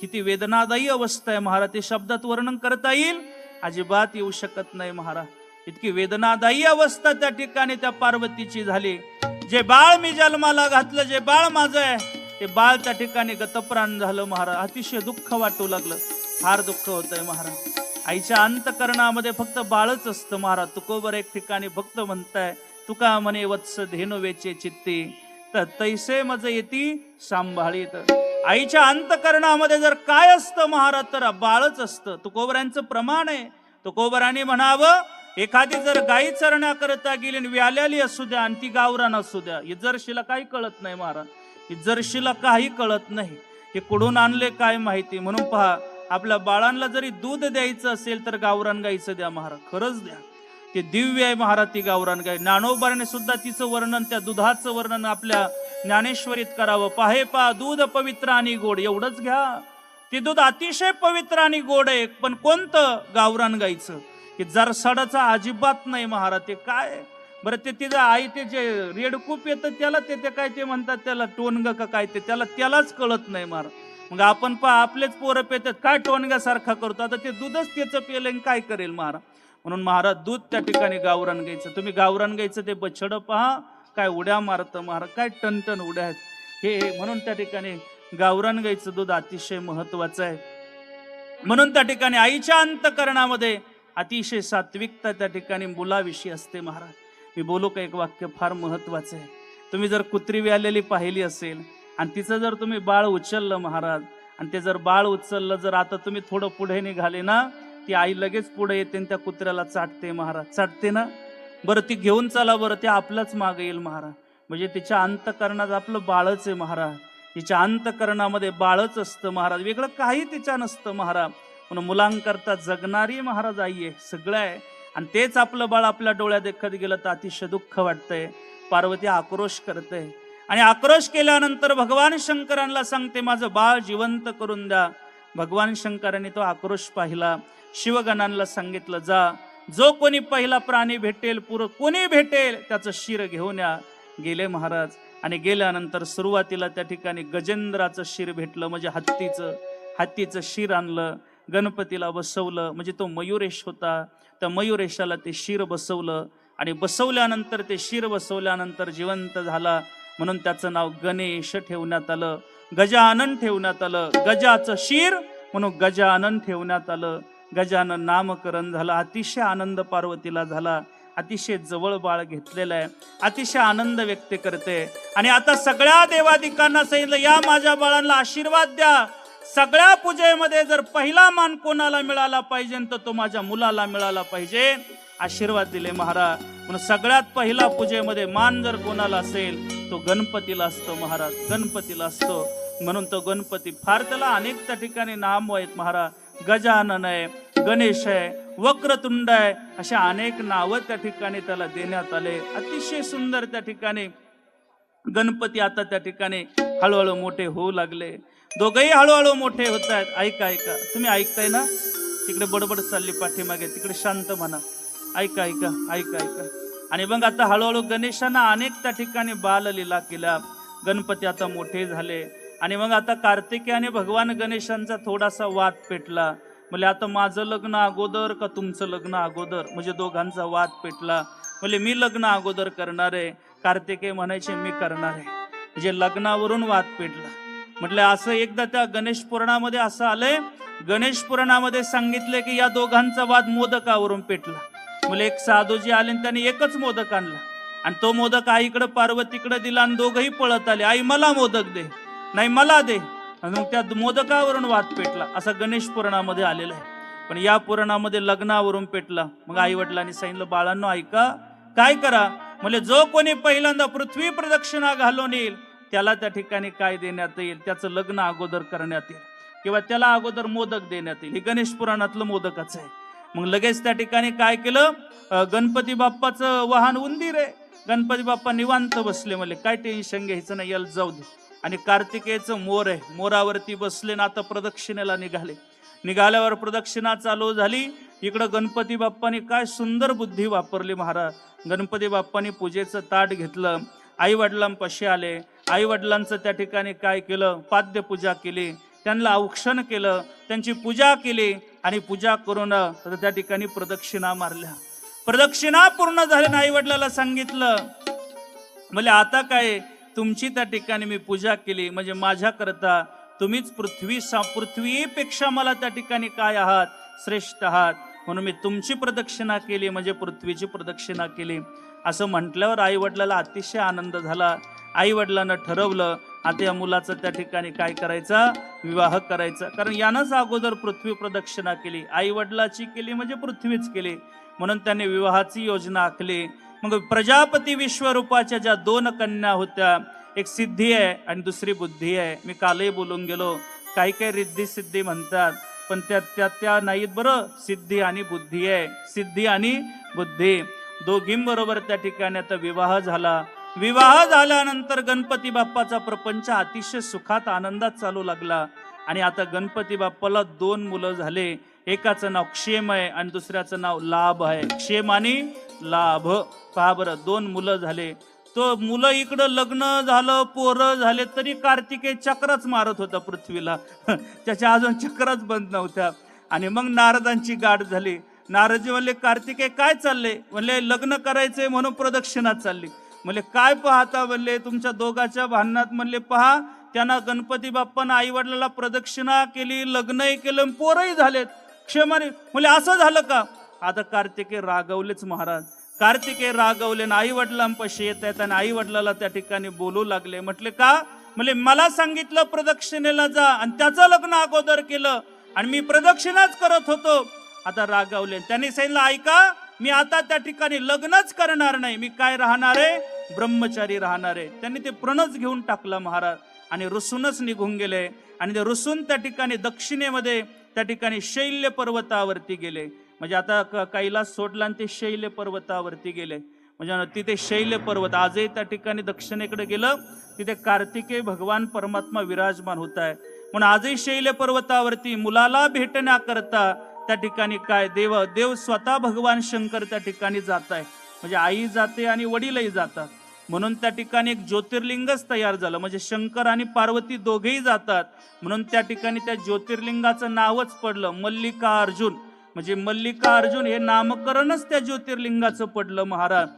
किती वेदनादायी अवस्था आहे महाराज. ते शब्दात वर्णन करता येईल? अजिबात येऊ शकत नाही महाराज. इतकी वेदनादायी अवस्था त्या ठिकाणी त्या पार्वतीची झाली. जे बाळ मी जन्माला घातलं, जे बाळ माझं आहे, ते बाळ त्या ठिकाणी गतप्राण झालं महाराज. अतिशय दुःख वाटू लागलं. फार दुःख होतंय महाराज. आईच्या अंतकरणामध्ये फक्त बाळच असतं महाराज. तुकोबर एक ठिकाणी भक्त म्हणताय, तुका म्हणे वत्स धेनु वेचे चित्ती, तर तैसे मज येती सांभाळीत. आईच्या अंतकरणामध्ये जर काय असतं महाराज, तर बाळच असतं. तुकोबरांचं प्रमाण आहे. तुकोबरांनी म्हणावं, एखादी जर गाई चरण्याकरता गेली, व्याल्याली असू द्या आणि ती गावरान असू द्या, ही जर्शीला काही कळत नाही महाराज. ही जर्शीला काही कळत नाही. हे कुठून आणले काय माहिती. म्हणून पहा, आपल्या बाळांना जरी दूध द्यायचं असेल तर गावरान गाईचं द्या महाराज. खरंच द्या. ते दिव्य आहे महाराज ती गावरान गाय. ज्ञानोबाने सुद्धा तिचं वर्णन, त्या दुधाचं वर्णन आपल्या ज्ञानेश्वरीत करावं. पाहे पा दूध पवित्र आणि गोड, एवढंच घ्या. ते दूध अतिशय पवित्र आणि गोड आहे. पण कोणतं? गावरान गाईचं. हे जरसाडाचा अजिबात नाही महाराज. ते काय बरं, ते तिचं आई ते जे रेडकूप येतं त्याला ते काय ते म्हणतात, त्याला टोनग का काय ते, त्यालाच कळत नाही महाराज. मग आपण आपलेच पोरं पेतात, काय टोनग्यासारखा करतो. आता ते दूधच त्याचं पेलं काय करेल महाराज. म्हणून महाराज दूध त्या ठिकाणी गावरान गायचं. तुम्ही गावरान गायचं ते बछड पहा, काय उड्या मारतं महाराज, काय टनटन उड्या आहेत. हे म्हणून त्या ठिकाणी गावरान गायचं दूध अतिशय महत्वाचं आहे. म्हणून त्या ठिकाणी आईच्या अंतकरणामध्ये अतिशय सात्विकता त्या ठिकाणी मुलाविषयी असते महाराज. मी बोलू का एक वाक्य फार महत्वाचं आहे. तुम्ही जर कुत्री व्यालेली पाहिली असेल आणि तिचं जर तुम्ही बाळ उचललं महाराज, आणि ते जर बाळ उचललं, जर आता तुम्ही थोडं पुढे निघाले ना, ती आई लगेच पुढे येते आणि त्या कुत्र्याला चाटते महाराज. चाटते ना. बरं, ती घेऊन चला बरं, ते आपलंच मागे येईल महाराज. म्हणजे तिच्या अंतकरणात आपलं बाळच आहे महाराज. तिच्या अंतकरणामध्ये बाळच असतं महाराज. वेगळं काही तिच्या नसतं महाराज. म्हणून मुलांकरता जगणारी महाराज आई आहे, सगळं आहे. आणि तेच आपलं बाळ आपल्या डोळ्यात देखत गेलं तर अतिशय दुःख वाटतंय. पार्वती आक्रोश करते आणि आक्रोश केल्यानंतर भगवान शंकरांना सांगते, माझं बाळ जिवंत करून द्या. भगवान शंकरांनी तो आक्रोश पाहिला. शिवगणांना सांगितलं, जा, जो कोणी पहिला प्राणी भेटेल, कोणी भेटेल, त्याचं शिर घेऊन या. गेले महाराज. आणि गेल्यानंतर सुरुवातीला त्या ठिकाणी गजेंद्राचं शिर भेटलं, म्हणजे हत्तीचं शिर आणलं. गणपतीला बसवलं, म्हणजे तो मयुरेश होता. त्या मयुरेशाला ते शिर बसवलं आणि बसवल्यानंतर ते शिर बसवल्यानंतर जिवंत झाला. म्हणून त्याचं नाव गणेश ठेवण्यात आलं. गजानन ठेवण्यात आलं. गजाचं शिर म्हणून गजानन ठेवण्यात आलं. गजानन नामकरण झालं. अतिशय आनंद पार्वतीला झाला. अतिशय जवळ बाळ घेतलेलं आहे. अतिशय आनंद व्यक्त करते. आणि आता सगळ्या देवादिकांना सांगितलं, या माझ्या बाळांना आशीर्वाद द्या. सगळ्या पूजेमध्ये जर पहिला मान कोणाला मिळाला पाहिजे तर तो माझ्या मुलाला मिळाला पाहिजे. आशीर्वाद दिले महाराज. म्हणून सगळ्यात पहिला पूजेमध्ये मान जर कोणाला असेल तो गणपतीला असतो महाराज. गणपतीला असतो. म्हणून तो गणपती फार, त्याला अनेक त्या ठिकाणी नाम आहेत महाराज. गजानन आहे, गणेश आहे, वक्रतुंड आहे, अशा अनेक नावं त्या ठिकाणी त्याला देण्यात आले. अतिशय सुंदर त्या ठिकाणी गणपती आता त्या ठिकाणी हळूहळू मोठे होऊ लागले. दोघेही हळूहळू मोठे होत आहेत. ऐका, तुम्ही ऐकताय ना? तिकडे बडबड चालली पाठीमागे, तिकडे शांत म्हणा. ऐका. आणि मग आता हळूहळू गणेशांना अनेक त्या ठिकाणी बाललीला केल्या. गणपती आता मोठे झाले. आणि मग आता कार्तिकी आणि भगवान गणेशांचा थोडासा वाद पेटला. म्हणजे आता माझं लग्न अगोदर का तुमचं लग्न अगोदर, म्हणजे दोघांचा वाद पेटला. म्हणजे मी लग्न अगोदर करणार आहे, कार्तिकेय म्हणायचे मी करणार आहे. म्हणजे लग्नावरून वाद पेटला. म्हटलं असं एकदा त्या गणेश पुराणामध्ये असं आलंय, गणेश पुराणामध्ये सांगितले की या दोघांचा वाद मोदकावरून पेटला. म्हणजे एक साधूजी आले आणि त्यांनी एकच मोदक आणला आणि तो मोदक आईकडे पार्वतीकडे दिला आणि दोघही पळत आले, आई मला मोदक दे, नाही मला दे. आणि मग त्या मोदकावरून वाद पेटला, असा गणेश पुराणामध्ये आलेला आहे. पण या पुराणामध्ये लग्नावरून पेटला. मग आई वडिलांनी सांगितलं, बाळांनो ऐका, काय करा, म्हणजे जो कोणी पहिल्यांदा पृथ्वी प्रदक्षिणा घालून येईल त्याला त्या ठिकाणी काय देण्यात येईल, त्याचं लग्न अगोदर करण्यात येईल किंवा त्याला अगोदर मोदक देण्यात येईल. हे गणेश पुराणातलं मोदकाचं आहे. मग लगेच त्या ठिकाणी काय केलं, गणपती बाप्पाचं वाहन उंदीर आहे. गणपती बाप्पा निवांत बसले, म्हणले काय टेन्शन घ्यायचं नाही, याला जाऊ दे. आणि कार्तिकेयचं मोर आहे, मोरावरती बसले ना आता प्रदक्षिणेला निघाले. निघाल्यावर प्रदक्षिणा चालू झाली. इकडं गणपती बाप्पाने काय सुंदर बुद्धी वापरली महाराज. गणपती बाप्पाने पूजेचं ताट घेतलं, आई वडिलांपाशी आले, आई वडिलांचं त्या ठिकाणी काय केलं, पाद्य पूजा केली, त्यांना औक्षण केलं, त्यांची पूजा केली आणि पूजा करून त्या ठिकाणी प्रदक्षिणा मारल्या. प्रदक्षिणा पूर्ण झाली. आई वडिलाला सांगितलं, म्हणजे आता काय, तुमची त्या ठिकाणी मी पूजा केली, म्हणजे माझ्या करता तुम्हीच पृथ्वीपेक्षा मला त्या ठिकाणी काय आहात, श्रेष्ठ आहात, म्हणून मी तुमची प्रदक्षिणा केली, म्हणजे पृथ्वीची प्रदक्षिणा केली. असं म्हटल्यावर आई वडिलाला अतिशय आनंद झाला. आई वडिलांना ठरवलं आता या मुलाचं त्या ठिकाणी काय करायचा, विवाह करायचा. कारण यानंच अगोदर पृथ्वी प्रदक्षिणा केली, आई वडिलाची केली म्हणजे पृथ्वीच केली, म्हणून त्याने विवाहाची योजना आखली. मग प्रजापती विश्वरूपाच्या ज्या 2 कन्या होत्या, एक सिद्धी आहे आणि दुसरी बुद्धी आहे. मी कालही बोलून गेलो, काही काही रिद्धी सिद्धी म्हणतात, पण त्या नाहीत बरं, सिद्धी आणि बुद्धी आहे. सिद्धी आणि बुद्धी दोघींबरोबर त्या ठिकाणी आता विवाह झाला. विवाह झाल्यानंतर गणपती बाप्पाचा प्रपंच अतिशय सुखात आनंदात चालू लागला. आणि आता गणपती बाप्पाला 2 मुलं झाले. एकाचं नाव क्षेम आहे आणि दुसऱ्याचं नाव लाभ आहे. क्षेम आणि लाभ, पहा बरं, 2 मुलं झाले. तो मुलं इकडं लग्न झालं, पोरं झाले, तरी कार्तिकेय चक्रच मारत होता पृथ्वीला. त्याच्या अजून चक्रच बंद नव्हत्या. आणि मग नारदांची गाठ झाली. नारदजी म्हणले, कार्तिकेय काय चालले, म्हणले लग्न करायचंय म्हणून प्रदक्षिणा चालली. म्हणले काय पाहता, म्हणले तुमच्या दोघाच्या भांडणात, म्हणले पहा त्यांना गणपती बाप्पानं आई वडिलाला प्रदक्षिणा केली, लग्नही केलं, पोरही झालेत, क्षेमाने. म्हणले असं झालं का. आता कार्तिकेय रागवलेच महाराज. कार्तिकेय रागवले, आई वडिलांपाशी येत आहेत आणि आई वडिलाला त्या ठिकाणी बोलू लागले. म्हटले का, म्हणले मला सांगितलं प्रदक्षिणेला जा आणि त्याचं लग्न अगोदर केलं आणि मी प्रदक्षिणाच करत होतो. आता रागावले. त्यांनी सांगितलं, ऐका मी आता त्या ठिकाणी लग्नच करणार नाही, मी काय राहणार आहे, ब्रह्मचारी राहणार आहे. त्यांनी ते प्रणच घेऊन टाकला महाराज आणि रुसूनच निघून गेले. आणि ते रुसून त्या ठिकाणी दक्षिणेमध्ये त्या ठिकाणी शैल्य पर्वतावरती गेले. म्हणजे आता कैलास सोडला आणि ते शैल्य पर्वतावरती गेले. म्हणजे तिथे शैल्य पर्वत आजही त्या ठिकाणी दक्षिणेकडे गेलं, तिथे कार्तिकेय भगवान परमात्मा विराजमान होत आहे. म्हणून आजही शैल्य पर्वतावरती मुलाला भेटण्याकरता त्या ठिकाणी काय देव स्वतः भगवान शंकर त्या ठिकाणी जात आहे. म्हणजे आई जाते आणि वडीलही जातात, म्हणून त्या ठिकाणी एक ज्योतिर्लिंगच तयार झालं. म्हणजे शंकर आणि पार्वती दोघेही जातात, म्हणून त्या ठिकाणी त्या ज्योतिर्लिंगाचं नावच पडलं मल्लिकार्जुन. म्हणजे मल्लिकार्जुन हे नामकरणच त्या ज्योतिर्लिंगाचं पडलं महाराज.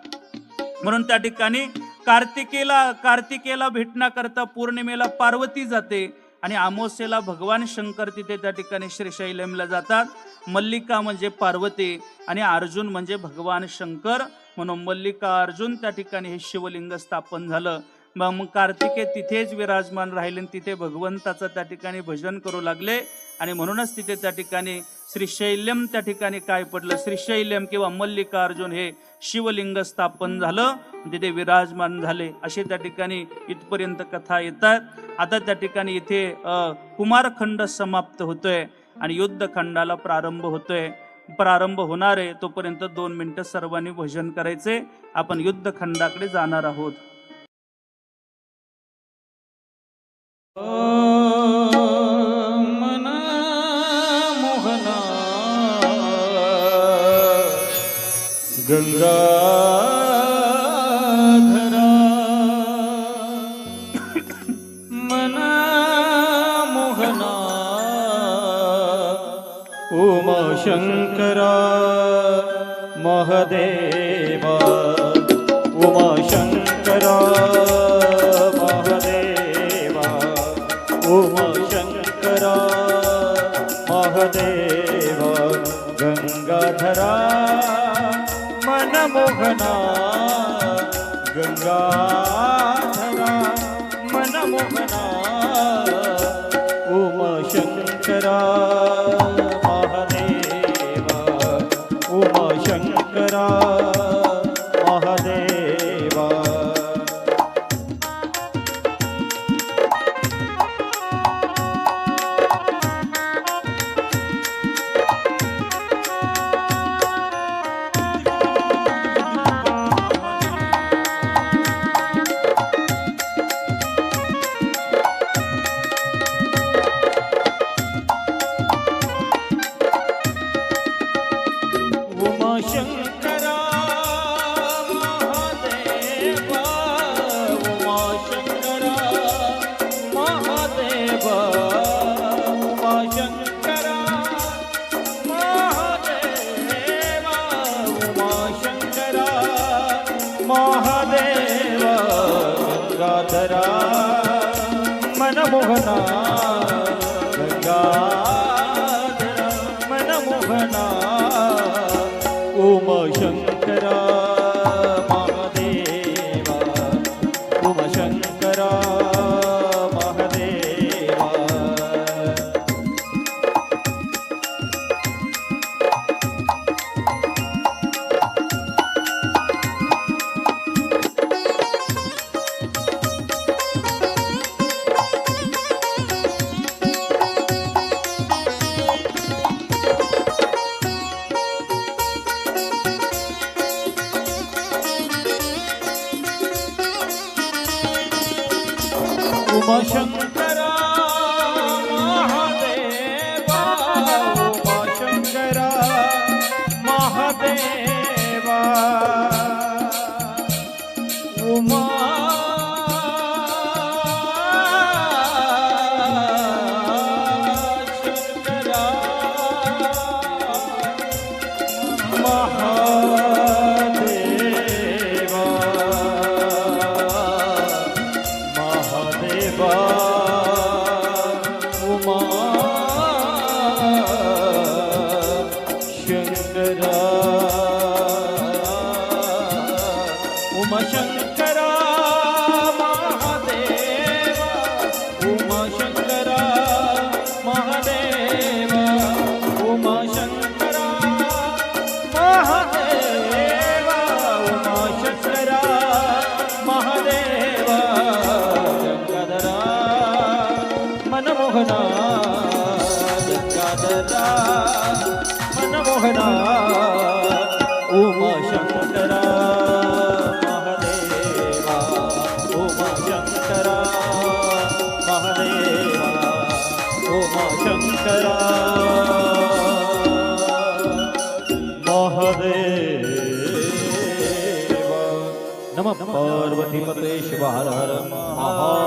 म्हणून त्या ठिकाणी कार्तिकेला भेटण्याकरता पौर्णिमेला पार्वती जाते आणि अमावस्येला भगवान शंकर तिथे त्या ठिकाणी श्रीशैलमला जातात. मल्लिका म्हणजे पार्वती आणि अर्जुन म्हणजे भगवान शंकर, म्हणून मल्लिकार्जुन त्या ठिकाणी हे शिवलिंग स्थापन झालं. मग कार्तिकेय तिथेच विराजमान राहिले, तिथे भगवंताचं त्या ठिकाणी भजन करू लागले. आणि म्हणूनच तिथे त्या ठिकाणी श्रीशैल्यम त्या ठिकाणी काय पडलं, श्रीशैल्यम किंवा मल्लिकार्जुन हे शिवलिंग स्थापन झालं, तिथे विराजमान झाले. असे त्या ठिकाणी इथपर्यंत कथा येतात. आता त्या ठिकाणी इथे कुमारखंड समाप्त होतोय आणि युद्धखंडाला प्रारंभ होतोय. प्रारंभ होणार आहे तोपर्यंत 2 मिनिटं सर्वांनी भजन करायचे. आपण युद्धखंडाकडे जाणार आहोत. मना मोहना गंगाधरा मना मोहना उमा शंकरा महादेवा उमा शंकरा महादेवा गंगाधरा मनमोहना उमाशंकरा महादेवा उमाशंकरा महादेवा उमाशंकरा महादेवा उमाशंकरा महादेवा उमाशंकरा महादेवा उमाशंकरा महादेवा गंगाधरा मनमोहना गंगाधरा मनमोहना उमाशंकरा महादेवा उमाशंकरा महादेवा उमाशंकरा महादेवा उमाशंकरा महादेवा उमा शंकरा महादेवा महादेवा उमा शंकरा उमा शंकरा महादेवा उमा शंकरा महादेवा उमा शंकरा महादेवा उमा शंकरा महादेवा गंगाधरा मनमोहना गंगाधरा मनमोहना उमाशंकरा महादेवा उमाशंकरा महादेवा उमाशंकरा महादेवा नमः पार्वतीपते शिव हर हर महादेव.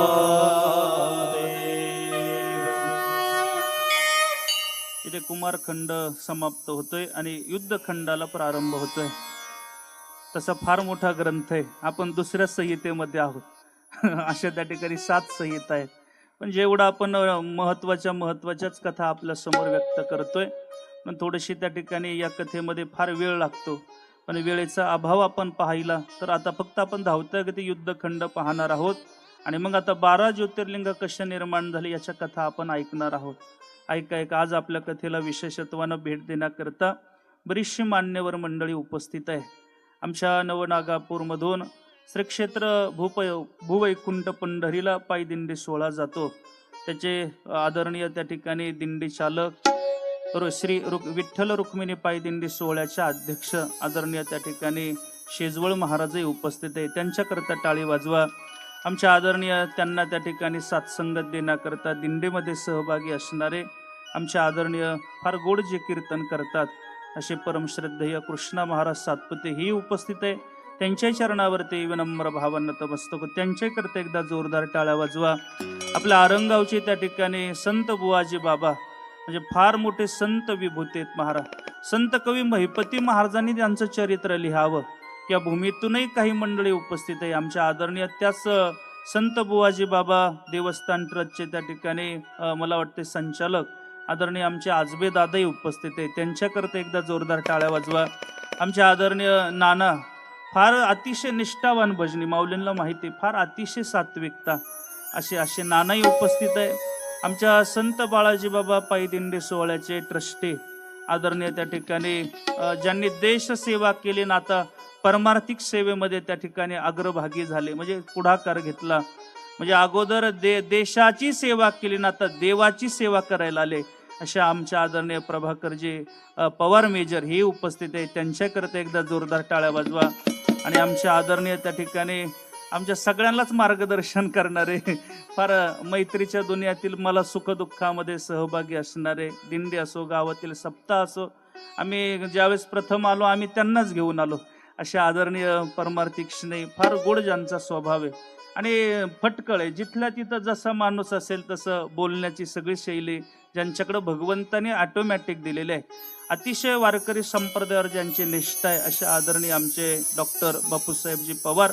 इथे कुमारखंड समाप्त होतोय आणि युद्धखंडाला प्रारंभ होतोय. तसा फार मोठा ग्रंथ आहे. आपण दुसऱ्या संहितेमध्ये आहोत. अशा त्या ठिकाणी 7 संहिता आहेत. पण जेवढा आपण महत्वाच्याच कथा आपल्या समोर व्यक्त करतोय, पण थोडीशी त्या ठिकाणी या कथेमध्ये फार वेळ लागतो. पण वेळेचा अभाव आपण पाहिला तर आता फक्त आपण धावत्या गती युद्धखंड पाहणार आहोत आणि मग आता 12 ज्योतिर्लिंग कशा निर्माण झाली याच्या कथा आपण ऐकणार आहोत. ऐका आज आपल्या कथेला विशेषत्वानं भेट देण्याकरता बरीचशी मान्यवर मंडळी उपस्थित आहे. आमच्या नवनागापूरमधून श्री क्षेत्र भूवैकुंठ पंढरीला पायी दिंडी सोहळा जातो. त्याचे आदरणीय त्या ठिकाणी दिंडी चालक श्री विठ्ठल रुक्मिणी पायी दिंडी सोहळ्याचे अध्यक्ष आदरणीय त्या ठिकाणी शेजवळ महाराजही उपस्थित आहे. त्यांच्याकरता टाळी वाजवा. आमच्या आदरणीय त्यांना त्या ठिकाणी साथसंगत देण्याकरता दिंडीमध्ये सहभागी असणारे आमचे आदरणीय फार गोड जे कीर्तन करतात असे परमश्रद्धेय कृष्णा महाराज सातपुते ही उपस्थित आहे. त्यांच्या चरणावरती विनम्र भावानं नतमस्तक. त्यांच्याकरता एकदा जोरदार टाळ्या वाजवा. आपल्या आरंगावचे त्या ठिकाणी संत बुवाजी बाबा म्हणजे फार मोठे संत विभूतेत महाराज. संत कवी महिपती महाराजांनी त्यांचं चरित्र लिहावं या भूमीतूनही काही मंडळी उपस्थित आहे. आमच्या आदरणीय त्याच संत बुवाजी बाबा देवस्थान ट्रस्टचे त्या ठिकाणी मला वाटते संचालक आदरणीय आमचे आजबे दादाही उपस्थित आहे. त्यांच्याकरता एकदा जोरदार टाळ्या वाजवा. आमचे आदरणीय नाना फार अतिशय निष्ठावान भजनी, माऊलींना माहिती आहे, फार अतिशय सात्विकता असे असे नानाही उपस्थित आहे. आमच्या संत बाळाजी बाबा पायी दिंडी सोहळ्याचे ट्रस्टी आदरणीय त्या ठिकाणी ज्यांनी देश सेवा केली ना आता परमार्थिक सेवेमध्ये त्या ठिकाणी अग्रभागी झाले, म्हणजे पुढाकार घेतला, म्हणजे अगोदर देशाची सेवा केली ना आता देवाची सेवा करायला आले, अशा आमच्या आदरणीय प्रभाकरजी पवार मेजर हे उपस्थित आहे. त्यांच्याकरता एकदा जोरदार टाळ्या वाजवा. आणि आमच्या आदरणीय त्या ठिकाणी आमच्या सगळ्यांनाच मार्गदर्शन करणारे, फार मैत्रीच्या दुनियातील मला सुखदुःखामध्ये सहभागी असणारे, दिंडी असो गावातील सप्ताह असो, आम्ही ज्यावेळेस प्रथम आलो आम्ही त्यांनाच घेऊन आलो, अशा आदरणीय परमार्थिक स्नेही, फार गोड ज्यांचा स्वभाव आहे आणि फटकळ आहे. जिथल्या तिथं जसा माणूस असेल तसं बोलण्याची सगळी शैली ज्यांच्याकडे भगवंताने ऑटोमॅटिक दिलेले आहे. अतिशय वारकरी संप्रदायावर ज्यांची निष्ठा आहे असे आदरणीय आमचे डॉक्टर बापूसाहेबजी पवार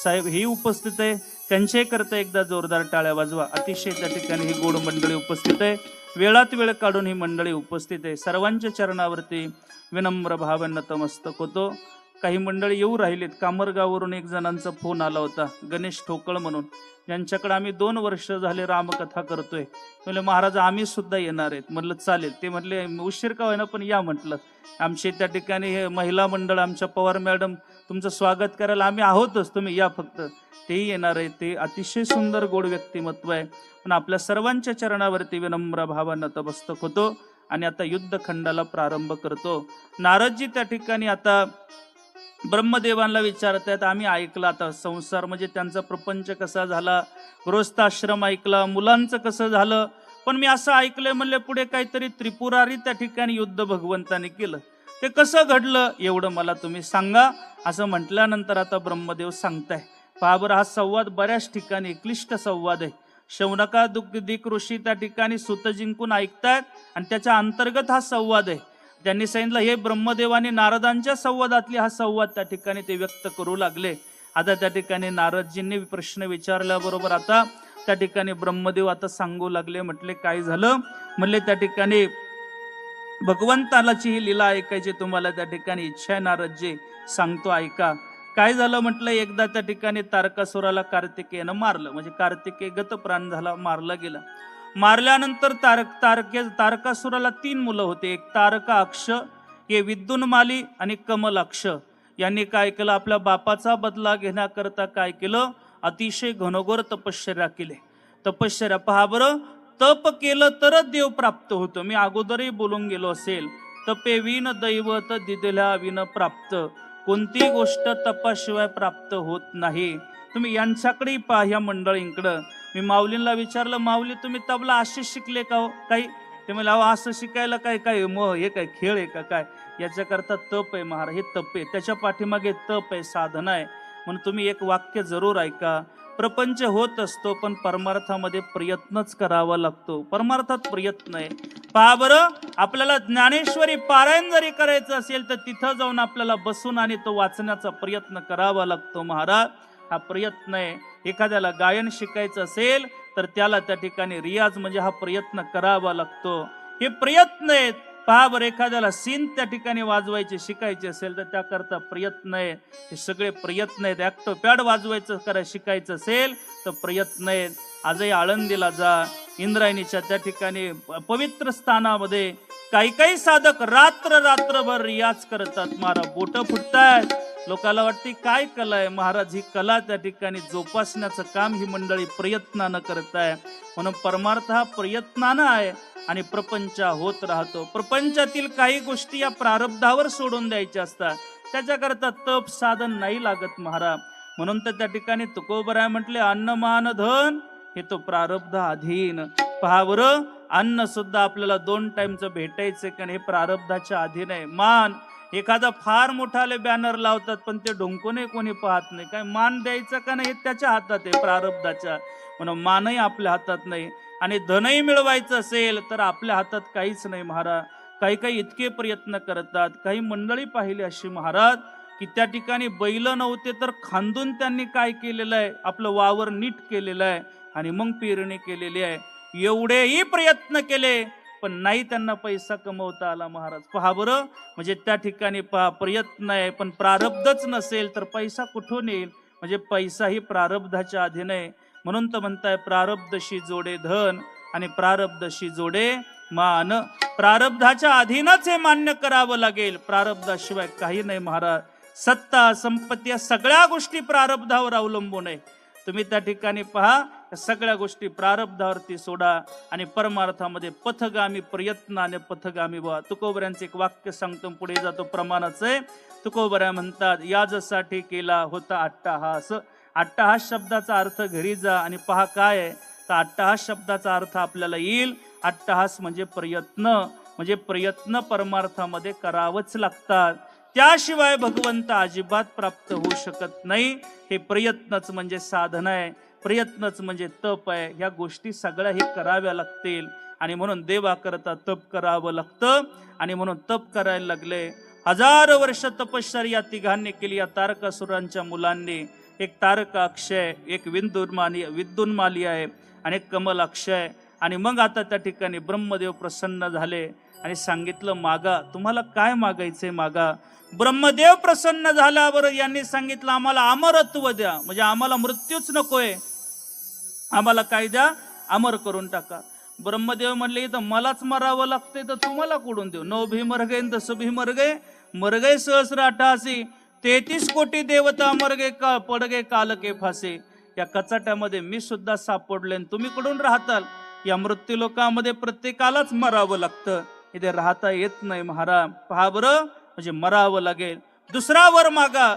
साहेब ही उपस्थित आहे. त्यांच्याकरता एकदा जोरदार टाळ्या वाजवा. अतिशय त्या ठिकाणी ही गोड मंडळी उपस्थित आहे. वेळात वेळ काढून ही मंडळी उपस्थित आहे. सर्वांच्या चरणावरती विनम्र भाव नतमस्तक होतो. काही मंडळी येऊ राहिलेत. कामरगाववरून एक जणांचा फोन आला होता, गणेश ठोकळ म्हणून, ज्यांच्याकडे आम्ही 2 वर्ष झाले रामकथा करतोय. म्हणले महाराज आम्ही सुद्धा येणार आहेत. म्हटलं चालेल. ते म्हटले उशीर का होईना पण या म्हटलं. आमचे त्या ठिकाणी हे महिला मंडळ आमच्या पवार मॅडम तुमचं स्वागत करायला आम्ही आहोतच, तुम्ही या फक्त. तेही येणार आहे. ते अतिशय सुंदर गोड व्यक्तिमत्व आहे. पण आपल्या सर्वांच्या चरणावरती विनम्र भावानं नतमस्तक होतो आणि आता युद्धखंडाला प्रारंभ करतो. नारदजी त्या ठिकाणी आता ब्रह्मदेवांना विचारत आहेत. आम्ही ऐकलं आता संसार म्हणजे त्यांचा प्रपंच कसा झाला, गृहस्थाश्रम ऐकला, मुलांचं कसं झालं, पण मी असं ऐकलंय म्हणले पुढे काहीतरी त्रिपुरारी त्या ठिकाणी युद्ध भगवंताने केलं, ते कसं घडलं एवढं मला तुम्ही सांगा. असं म्हटल्यानंतर आता ब्रह्मदेव सांगताय. पहा बरं, हा संवाद बऱ्याच ठिकाणी क्लिष्ट संवाद आहे. शौनकादिक ऋषी त्या ठिकाणी सुत जिंकून ऐकतायत आणि त्याच्या अंतर्गत हा संवाद आहे. त्यांनी सांगितलं हे ब्रह्मदेवाने नारदांच्या संवादातली हा संवाद त्या ठिकाणी ते व्यक्त करू लागले. आता त्या ठिकाणी नारदजींनी प्रश्न विचारल्याबरोबर आता त्या ठिकाणी ब्रह्मदेव आता सांगू लागले. म्हटले काय झालं? म्हणले त्या ठिकाणी भगवंतालाची ही लीला ऐकायची तुम्हाला त्या ठिकाणी इच्छा आहे नारदजी, सांगतो ऐका. काय झालं म्हटलं, एकदा त्या ठिकाणी तारकासुराला कार्तिकेयनं मारलं, म्हणजे कार्तिकेय गतप्राण झाला, मारला गेला. मारल्यानंतर तारकासुराला 3 मुलं होते. एक तारकाक्ष, हे विद्युन्माली आणि कमलाक्ष. यांनी काय केलं, आपल्या बापाचा बदला घेण्याकरता काय केलं, अतिशय घनघोर तपश्चर्या केली. तपश्चर्या पहा बरं, तप केलं तरच देव प्राप्त होतो. मी अगोदरही बोलून गेलो असेल, तपे विन दैवत दिदल्या विन प्राप्त. कोणती गोष्ट तपाशिवाय प्राप्त होत नाही. तुम्ही यांच्याकडेही पहा, ह्या मंडळींकडं. मी माऊलींना विचारलं, माऊली तुम्ही तबला असे शिकले का हो काही? ते मला असं शिकायला काय काय हे काय खेळ आहे का काय? याच्याकरता तप आहे महाराज, हे तप आहे, त्याच्या पाठीमागे तप आहे, साधना आहे. म्हणून तुम्ही एक वाक्य जरूर ऐका, प्रपंच होत असतो पण परमार्थामध्ये प्रयत्नच करावा लागतो. परमार्थात प्रयत्न आहे. पहा बरं, आपल्याला ज्ञानेश्वरी पारायण जरी करायचं असेल तर तिथं जाऊन आपल्याला बसून आणि तो वाचण्याचा प्रयत्न करावा लागतो महाराज. हा प्रयत्न आहे. एखाद्याला गायन शिकायचं असेल तर त्याला त्या ठिकाणी रियाज म्हणजे हा प्रयत्न करावा लागतो. हे प्रयत्न आहेत. पहा बरं, एखाद्याला सीन त्या ठिकाणी वाजवायचे शिकायचे असेल तर त्याकरता प्रयत्न आहे. हे सगळे प्रयत्न आहेत. ॲक्टो पॅड वाजवायचं शिकायचं असेल तर प्रयत्न आहेत. आजही आळंदीला जा, इंद्रायणीच्या त्या ठिकाणी पवित्र स्थानामध्ये काही साधक रात्रभर रियाज करतात. महाराज बोटं फुटतात. लोकांना वाटते काय कला आहे महाराज, ही कला त्या ठिकाणी जोपासण्याचं काम ही मंडळी प्रयत्नानं करत आहे. म्हणून परमार्थ हा प्रयत्नानं आहे आणि प्रपंच होत राहतो. प्रपंचातील काही गोष्टी या प्रारब्धावर सोडून द्यायच्या असतात. त्याच्याकरता तप साधन नाही लागत महाराज. म्हणून तर त्या ठिकाणी तुकोबराय म्हटले, अन्न मान धन हे तो प्रारब्ध अधीन. पहा बरं, अन्न सुद्धा आपल्याला 2 टाइमचं भेटायचं कारण हे प्रारब्धाच्या अधीन आहे. मान, एखादा फार मोठाले बॅनर लावतात पण ते ढोंकूनही कोणी पाहत नाही. काय मान द्यायचं का नाही हे त्याच्या हातात आहे, प्रारब्धाच्या. म्हणून मानही आपल्या हातात नाही आणि धनही मिळवायचं असेल तर आपल्या हातात काहीच नाही महाराज. काही इतके प्रयत्न करतात. काही मंडळी पाहिली अशी महाराज की त्या ठिकाणी बैल नव्हते तर खांदून त्यांनी काय केलेलं आहे, आपलं वावर नीट केलेलं आहे आणि मग पेरणी केलेली आहे. एवढेही प्रयत्न केले पण नाही त्यांना पैसा कमवता आला महाराज. पहा बरं, म्हणजे त्या ठिकाणी पहा प्रयत्न आहे पण प्रारब्धच नसेल तर पैसा कुठून येईल? म्हणजे पैसा ही प्रारब्धाच्या अधीन आहे. म्हणून तर म्हणताय प्रारब्धशी जोडे धन आणि प्रारब्धशी जोडे मान. प्रारब्धाच्या अधीनच हे मान्य करावं लागेल, प्रारब्धाशिवाय काही नाही महाराज. सत्ता संपत्ती या सगळ्या गोष्टी प्रारब्धावर अवलंबून आहे. तुम्ही त्या ठिकाणी पहा, सगळ्या गोष्टी प्रारब्धावरती सोडा आणि परमार्थामध्ये पथगामी प्रयत्नाने पथगामी व्हा. तुकोबऱ्यांचे एक वाक्य सांगतो, पुढे जातो प्रमाणाचं आहे. तुकोबऱ्या म्हणतात, याजसाठी केला होता अट्टाहास. अट्टाहास शब्दाचा अर्थ घरी जा आणि पहा काय आहे. तर अट्टाहास शब्दाचा अर्थ आपल्याला येईल. अट्टाहास म्हणजे प्रयत्न, म्हणजे प्रयत्न परमार्थामध्ये करावंच लागतात, त्याशिवाय भगवंत अजिबात प्राप्त होऊ शकत नाही. हे प्रयत्नच म्हणजे साधना आहे, प्रयत्नच म्हणजे तप आहे. ह्या गोष्टी सगळ्या हे कराव्या लागतील आणि म्हणून देवाकरता तप करावं लागतं आणि म्हणून तप करायला लागले. 1000 वर्ष तपश्चर्या तिघांनी केली या तारकासुरांच्या मुलांनी. एक तारका अक्षय, एक विद्युन्माली आहे आणि एक कमल अक्षय. आणि मग आता त्या ठिकाणी ब्रह्मदेव प्रसन्न झाले आणि सांगितलं, मागा, तुम्हाला काय मागायचंय मागा. ब्रह्मदेव प्रसन्न झाल्यावर यांनी सांगितलं, आम्हाला अमरत्व द्या, म्हणजे आम्हाला मृत्यूच नकोय, आम्हाला काय द्या, अमर करून टाका. ब्रह्मदेव म्हणले, इथं मलाच मरावं लागतंय तर तुम्हाला कुठून देऊ. 9 भी मर गए 10 भी मर गए सहस्र 88, 33 कोटी देवता मर गए पड गए काल के फासे. या कचाट्यामध्ये मी सुद्धा सापडले, तुम्ही कुठून राहताल. या मृत्यू लोकांमध्ये प्रत्येकालाच मरावं लागतं, इथे राहता येत नाही महाराज. पहा बरं, म्हणजे मरावं लागेल. दुसरा वर मागा.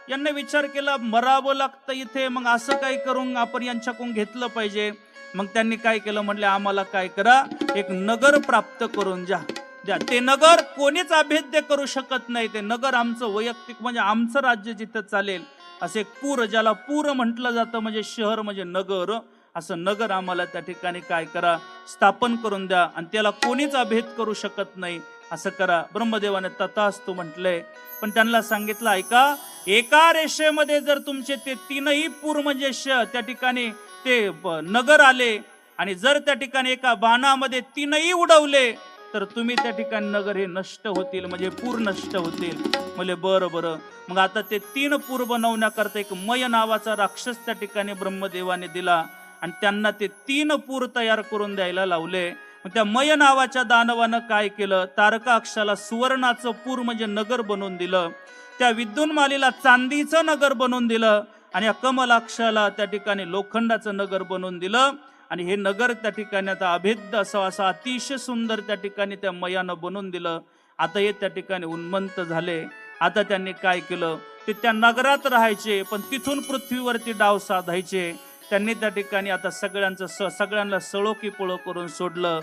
यांनी विचार केला, मरावं लागतं इथे, मग असं काय करून आपण यांच्याकडून घेतलं पाहिजे. मग त्यांनी काय केलं, म्हणले आम्हाला काय करा, एक नगर प्राप्त करून द्या. ते नगर कोणीच अभेद्य करू शकत नाही. ते नगर आमचं वैयक्तिक, म्हणजे आमचं राज्य जिथं चालेल. असे पूर, ज्याला पूर म्हटलं जातं, म्हणजे शहर म्हणजे नगर, असं नगर आम्हाला त्या ठिकाणी काय करा, स्थापन करून द्या आणि त्याला कोणीच अभेद करू शकत नाही, असं करा. ब्रह्मदेवाने तथास्तु म्हटलंय. पण त्यांना सांगितलं, ऐका, एका रेषेमध्ये जर तुमचे ते 3ही पूर म्हणजे त्या ठिकाणी ते नगर आले आणि जर त्या ठिकाणी एका बाणामध्ये 3ही उडवले तर तुम्ही त्या ठिकाणी नगर हे नष्ट होतील, म्हणजे पूर नष्ट होतील. म्हणजे बरं. मग आता ते 3 पूर बनवण्याकरता एक मय नावाचा राक्षस त्या ठिकाणी ब्रह्मदेवाने दिला आणि त्यांना ते 3 पूर तयार करून द्यायला लावले. मग त्या मय नावाच्या दानवानं काय केलं, तारका अक्षाला सुवर्णाचं पूर म्हणजे नगर बनवून दिलं. त्या विद्युन्मालीला चांदीचं नगर बनवून दिलं आणि या कमलाक्षाला त्या ठिकाणी लोखंडाचं नगर बनवून दिलं. आणि हे नगर त्या ठिकाणी आता अभेद्य असं अतिशय सुंदर त्या ठिकाणी त्या मयानं बनवून दिलं. आता हे त्या ठिकाणी उन्मंत झाले. आता त्यांनी काय केलं, ते त्या नगरात राहायचे पण तिथून पृथ्वीवरती डाव साधायचे. त्यांनी त्या ठिकाणी आता सगळ्यांना सळोकी पळो करून सोडलं.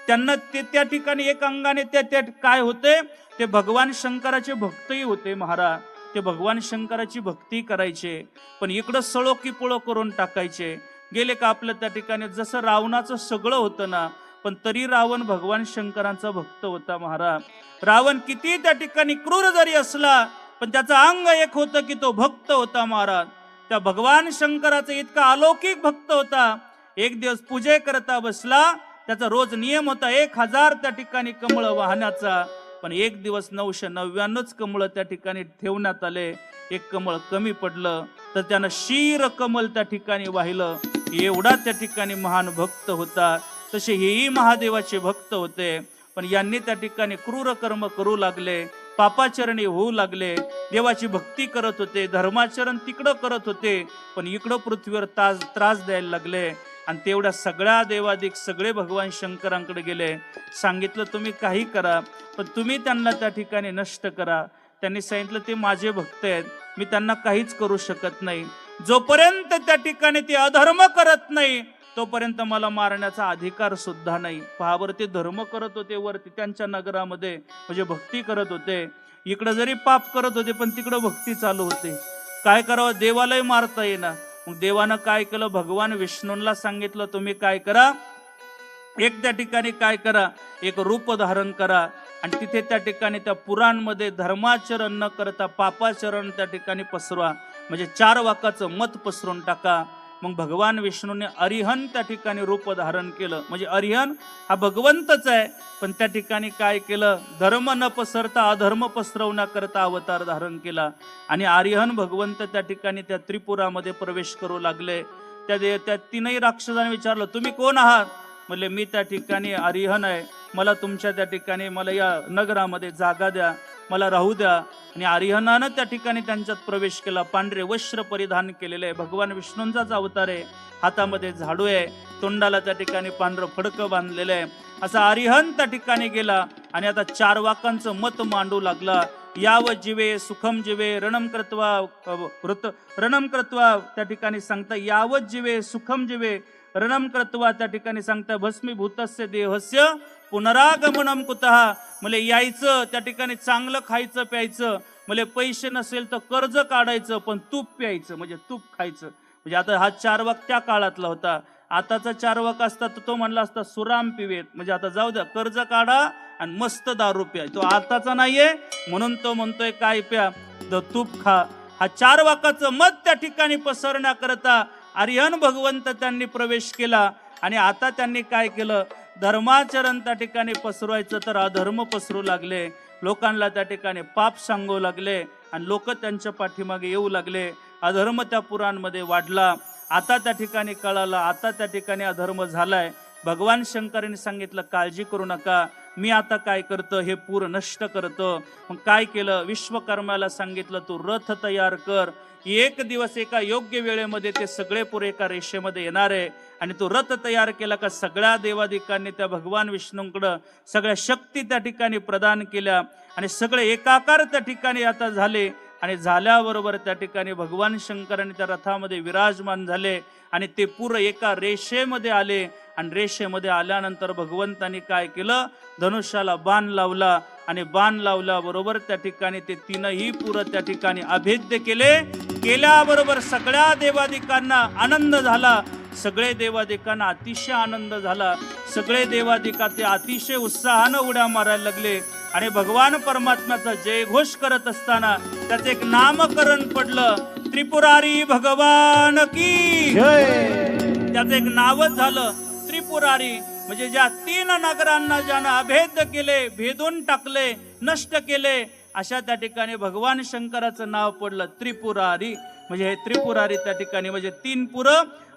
त्यांना ते त्या ठिकाणी एक अंगाने त्या काय होते, ते भगवान शंकराचे भक्तही होते महाराज. ते भगवान शंकराची भक्ती करायचे पण इकडं सळोकी पळो करून टाकायचे. गेले का आपलं त्या ठिकाणी जसं रावणाचं सगळं होतं ना, पण तरी रावण भगवान शंकरांचा भक्त होता महाराज. रावण किती त्या ठिकाणी क्रूर जरी असला पण त्याचं अंग एक होतं की तो भक्त होता महाराज. त्या भगवान शंकराचा इतका अलौकिक भक्त होता. एक दिवस पूजे करता बसला, त्याचा रोज नियम होता 1000 त्या ठिकाणी कमळ वाहण्याचा, पण एक दिवस 999 कमळ त्या ठिकाणी ठेवण्यात आले. एक कमळ कमी पडलं तर त्यानं शीर कमल त्या ठिकाणी वाहिलं. एवढा त्या ठिकाणी महान भक्त होता. तसे हेही महादेवाचे भक्त होते, पण यांनी त्या ठिकाणी क्रूर कर्म करू लागले, पापाचरणी होऊ लागले. देवाची भक्ती करत होते, धर्माचरण तिकडं करत होते, पण इकडं पृथ्वीवर त्रास द्यायला लागले. आणि तेवढ्या सगळ्या देवादिक सगळे भगवान शंकरांकडे गेले. सांगितलं तुम्ही काही करा पण तुम्ही त्यांना त्या ठिकाणी नष्ट करा. त्यांनी सांगितलं ते माझे भक्त आहेत, मी त्यांना काहीच करू शकत नाही. जोपर्यंत त्या ठिकाणी ते अधर्म करत नाही तोपर्यंत मला मारण्याचा अधिकार सुद्धा नाही. पहावर ते धर्म करत होते वरती त्यांच्या नगरामध्ये, म्हणजे भक्ती करत होते. इकडं जरी पाप करत होते पण तिकडं भक्ती चालू होते. काय करावं, देवालाही मारता येईना. मग देवानं काय केलं, भगवान विष्णूंना सांगितलं तुम्ही काय करा, एक त्या ठिकाणी काय करा, एक रूप धारण करा आणि तिथे त्या ठिकाणी त्या पुराणमध्ये धर्माचरण न करता पापाचरण त्या ठिकाणी पसरवा, म्हणजे 4 वाकाचं मत पसरून टाका. मग भगवान विष्णूने अरिहन त्या ठिकाणी रूप धारण केलं. म्हणजे अरिहन हा भगवंतच आहे, पण त्या ठिकाणी काय केलं, धर्म न पसरता अधर्म पसरवण्याकरता अवतार धारण केला. आणि अरिहन भगवंत त्या ठिकाणी त्या त्रिपुरामध्ये प्रवेश करू लागले. त्या तीनही राक्षसांनी विचारलं, तुम्ही कोण आहात? म्हणले, मी त्या ठिकाणी अरिहन आहे, मला तुमच्या त्या ठिकाणी मला या नगरामध्ये जागा द्या, मला राहू द्या. आणि अरिहनानं त्या ठिकाणी त्यांच्यात प्रवेश केला. पांढरे वस्त्र परिधान केलेले आहे, भगवान विष्णूंचाच अवतार आहे, हातामध्ये झाडू आहे, तोंडाला त्या ठिकाणी पांढरं फडकं बांधलेलं आहे. असा अरिहन त्या ठिकाणी गेला आणि आता 4 वाकांचं मत मांडू लागला. याव जीवे सुखम जीवे रणम कृत्वा त्या ठिकाणी सांगता, यावत जीवे सुखम जीवे रणम कृत्वा त्या ठिकाणी सांगता, भस्मीभूतस्य देहस्य पुनरागमनम कुतः. म्हणजे यायचं त्या ठिकाणी, चांगलं खायचं प्यायचं, म्हणजे पैसे नसेल तर कर्ज काढायचं, पण तूप प्यायचं म्हणजे तूप खायचं. म्हणजे आता हा 4 वाक त्या काळातला होता. आताचा 4 वाक असता तर तो म्हणला असता सुराम पिवेत, म्हणजे आता जाऊ द्या, कर्ज काढा आणि मस्त दारू प्या. तो आताचा नाहीये, म्हणून तो म्हणतोय काय प्या, तूप खा. हा 4 वाकाचं मत त्या ठिकाणी पसरण्याकरता अरिहन भगवंत त्यांनी प्रवेश केला. आणि आता त्यांनी काय केलं, धर्माचरण त्या ठिकाणी पसरवायचं तर अधर्म पसरू लागले, लोकांना त्या ठिकाणी पाप सांगू लागले आणि लोक त्यांच्या पाठीमागे येऊ लागले. अधर्म त्या पुराणमध्ये वाढला. आता त्या ठिकाणी कळालं, आता त्या ठिकाणी अधर्म झालाय. भगवान शंकरांनी सांगितलं, काळजी करू नका, मी आता काय करतो, हे पूर नष्ट करतो. मग काय केलं, विश्वकर्माला सांगितलं, तू रथ तयार कर, 1 दिवस एका योग्य वेळेमध्ये ते सगळे पुरे एका रेषेमध्ये येणार आहे. आणि तो रथ तयार केला का सगळ्या देवादिकांनी त्या भगवान विष्णूंकडं सगळ्या शक्ती त्या ठिकाणी प्रदान केल्या आणि सगळे एकाकार त्या ठिकाणी आता झाले. आणि झाल्याबरोबर त्या ठिकाणी भगवान शंकरांनी त्या रथामध्ये विराजमान झाले आणि ते पूर्ण एका रेषेमध्ये आले. आणि रेषेमध्ये आल्यानंतर भगवंतांनी काय केलं, धनुष्याला बाण लावला आणि बाण लावल्याबरोबर त्या ठिकाणी ते 3ही पुर त्या ठिकाणी अभेद्य केल्याबरोबर सगळ्या देवादिकांना आनंद झाला. सगळे देवादिकांना अतिशय आनंद झाला. सगळे देवादिका ते अतिशय उत्साहानं उड्या मारायला लागले आणि भगवान परमात्म्याचा जयघोष करत असताना त्याचं एक नामकरण पडलं, त्रिपुरारी भगवान की जय. त्याचं एक नावच झालं त्रिपुरारी. म्हणजे ज्या 3 नगरांना ज्यानं अभेद्य केले, भेदून टाकले, नष्ट केले, अशा त्या ठिकाणी भगवान शंकराचं नाव पडलं त्रिपुरारी. म्हणजे हे त्रिपुरारी त्या ठिकाणी म्हणजे 3 पुर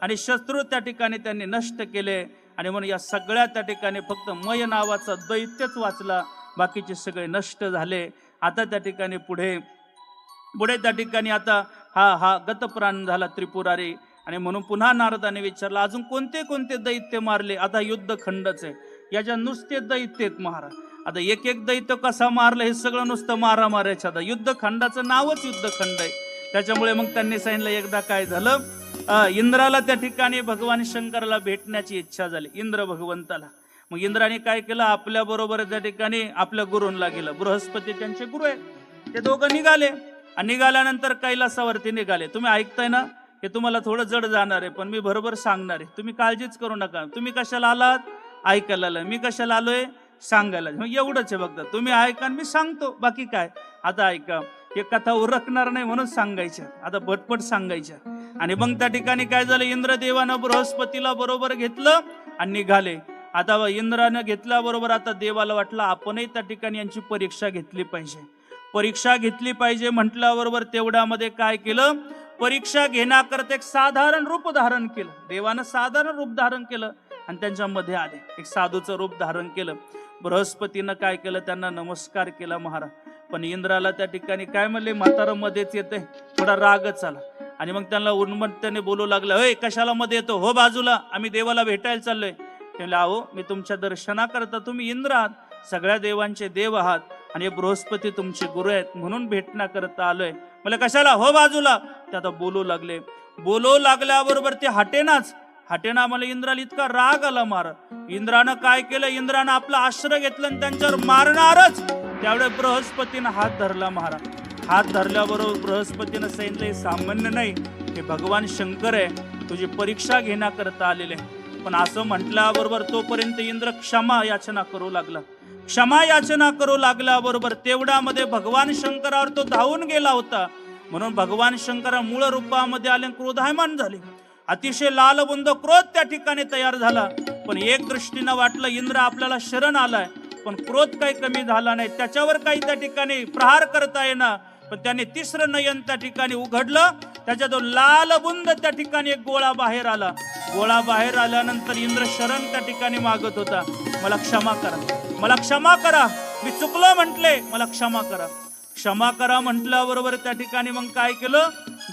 आणि शत्रू त्या ठिकाणी त्यांनी नष्ट केले. आणि म्हणून या सगळ्या त्या ठिकाणी फक्त मय नावाचा दैत्यच वाचला, बाकीचे सगळे नष्ट झाले. आता त्या ठिकाणी पुढे त्या ठिकाणी आता हा गतप्राण झाला त्रिपुरारी. आणि म्हणून पुन्हा नारदाने विचारलं, अजून कोणते कोणते दैत्य मारले? आता युद्धखंडच आहे, याच्या नुसते दैत्य आहेत महाराज. आता एक दैत्य कसा मारलं हे सगळं नुसतं मारायचं. आता युद्धखंडाचं नावच युद्धखंड आहे. त्याच्यामुळे मग त्यांनी सांगितलं, एकदा काय झालं, इंद्राला त्या ठिकाणी भगवान शंकराला भेटण्याची इच्छा झाली, इंद्र भगवंताला. मग इंद्राने काय केलं, आपल्या बरोबर त्या ठिकाणी आपल्या गुरूंना गेलं. बृहस्पती त्यांचे गुरु आहे. ते दोघं निघाले आणि निघाल्यानंतर कैलासावरती निघाले. तुम्ही ऐकताय ना, हे तुम्हाला थोडं जड जाणार आहे, पण मी बरोबर सांगणार आहे, तुम्ही काळजीच करू नका. तुम्ही कशाला आलात? ऐकायला आलाय. मी कशाला आलोय? सांगायला. मग एवढंच आहे बघता, तुम्ही ऐका मी सांगतो, बाकी काय. आता ऐका, हे कथा उरकणार नाही म्हणून सांगायच्या, आता पटपट सांगायच्या. आणि मग त्या ठिकाणी काय झालं, इंद्रदेवानं बृहस्पतीला बरोबर घेतलं आणि निघाले. आता इंद्रानं घेतल्याबरोबर आता देवाला वाटलं आपणही त्या ठिकाणी यांची परीक्षा घेतली पाहिजे. परीक्षा घेतली पाहिजे म्हटल्याबरोबर तेवढ्यामध्ये काय केलं, परीक्षा घेण्याकरता एक साधारण रूप धारण केलं. देवानं साधारण रूप धारण केलं आणि त्यांच्यामध्ये आले, एक साधूचं रूप धारण केलं. बृहस्पतीनं काय केलं, त्यांना नमस्कार केला महाराज. पण इंद्राला त्या ठिकाणी काय म्हणले, म्हातारा मध्येच येते, थोडा रागच आला. आणि मग त्यांना उन्मत्तेने बोलू लागलं, होय कशाला मध्ये येतो, हो बाजूला, आम्ही देवाला भेटायला चाललोय. ते म्हणले, अहो मी तुमच्या दर्शनाकरता, तुम्ही इंद्र आहात, सगळ्या देवांचे देव आहात आणि बृहस्पती तुमचे गुरु आहेत म्हणून भेटण्याकरता आलोय. मला कशाला, हो बाजूला. ते आता बोलू लागले. बोलू लागल्याबरोबर ते हटेना मला इंद्राला इतका राग आला मार. इंद्रानं काय केलं, इंद्रानं आपला आश्रय घेतला आणि त्यांच्यावर मारणारच. त्यावेळेस बृहस्पतीनं हात धरला महाराज. हात धरल्याबरोबर बृहस्पतीनं सांगितलं, हे सामान्य नाही, हे भगवान शंकर आहे, तुझी परीक्षा घेण्याकरता आलेले. पण असं म्हटल्याबरोबर तोपर्यंत इंद्र क्षमा याचना करू लागल्याबरोबर तेवढ्यामध्ये भगवान शंकरावर तो धावून गेला होता. म्हणून भगवान शंकर मूळ रूपामध्ये आले, क्रोधायमान झाले. अतिशय लालबुंद क्रोध त्या ठिकाणी तयार झाला. पण एक दृष्टीनं वाटलं इंद्र आपल्याला शरण आलाय, पण क्रोध काही कमी झाला नाही, त्याच्यावर काही त्या ठिकाणी प्रहार करता येणार. पण त्याने तिसरं नयन त्या ठिकाणी उघडलं, त्याच्यातून लालबुंद त्या ठिकाणी एक गोळा बाहेर आला. गोळा बाहेर आल्यानंतर इंद्र शरण त्या ठिकाणी मागत होता, मला क्षमा करा, मला क्षमा करा, मी चुकलो म्हटले, मला क्षमा करा. क्षमा करा म्हटल्याबरोबर त्या ठिकाणी मग काय केलं,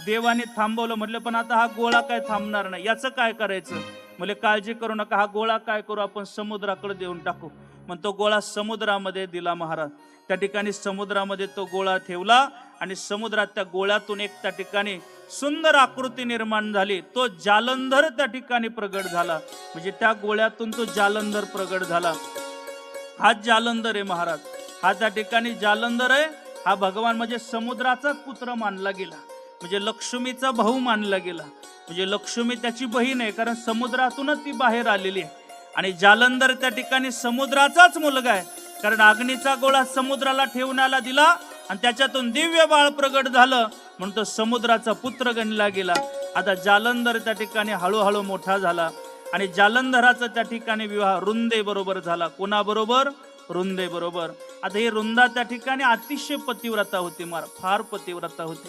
देवाने थांबवलं. म्हटलं पण आता हा गोळा काय थांबणार नाही, याचं काय करायचं. म्हणजे काळजी करू नका, हा गोळा काय करू आपण समुद्राकडे देऊन टाकू. मग तो गोळा समुद्रामध्ये दिला महाराज. त्या ठिकाणी समुद्रामध्ये तो गोळा ठेवला आणि समुद्रात त्या गोळ्यातून एक त्या ठिकाणी सुंदर आकृती निर्माण झाली. तो जालंधर त्या ठिकाणी प्रगट झाला. म्हणजे त्या गोळ्यातून तो जालंधर प्रगट झाला. हा जालंधर आहे महाराज, हा त्या ठिकाणी जालंधर आहे. हा भगवान म्हणजे समुद्राचाच पुत्र मानला गेला, म्हणजे लक्ष्मीचा भाऊ मानला गेला. म्हणजे लक्ष्मी त्याची बहीण आहे, कारण समुद्रातूनच ती बाहेर आलेली आहे. आणि जालंधर त्या ठिकाणी समुद्राचाच मुलगा आहे, कारण अग्नीचा गोळा समुद्राला ठेवण्याला दिला आणि त्याच्यातून दिव्य बाळ प्रगट झालं, म्हणून तो समुद्राचा पुत्र गणला गेला. आता जालंधर त्या ठिकाणी हळूहळू मोठा झाला आणि जालंधराचा त्या ठिकाणी विवाह रुंदे बरोबर झाला. कोणाबरोबर? रुंदे बरोबर. आता ही रुंदा त्या ठिकाणी अतिशय पतिव्रता होती, फार पतिव्रता होती.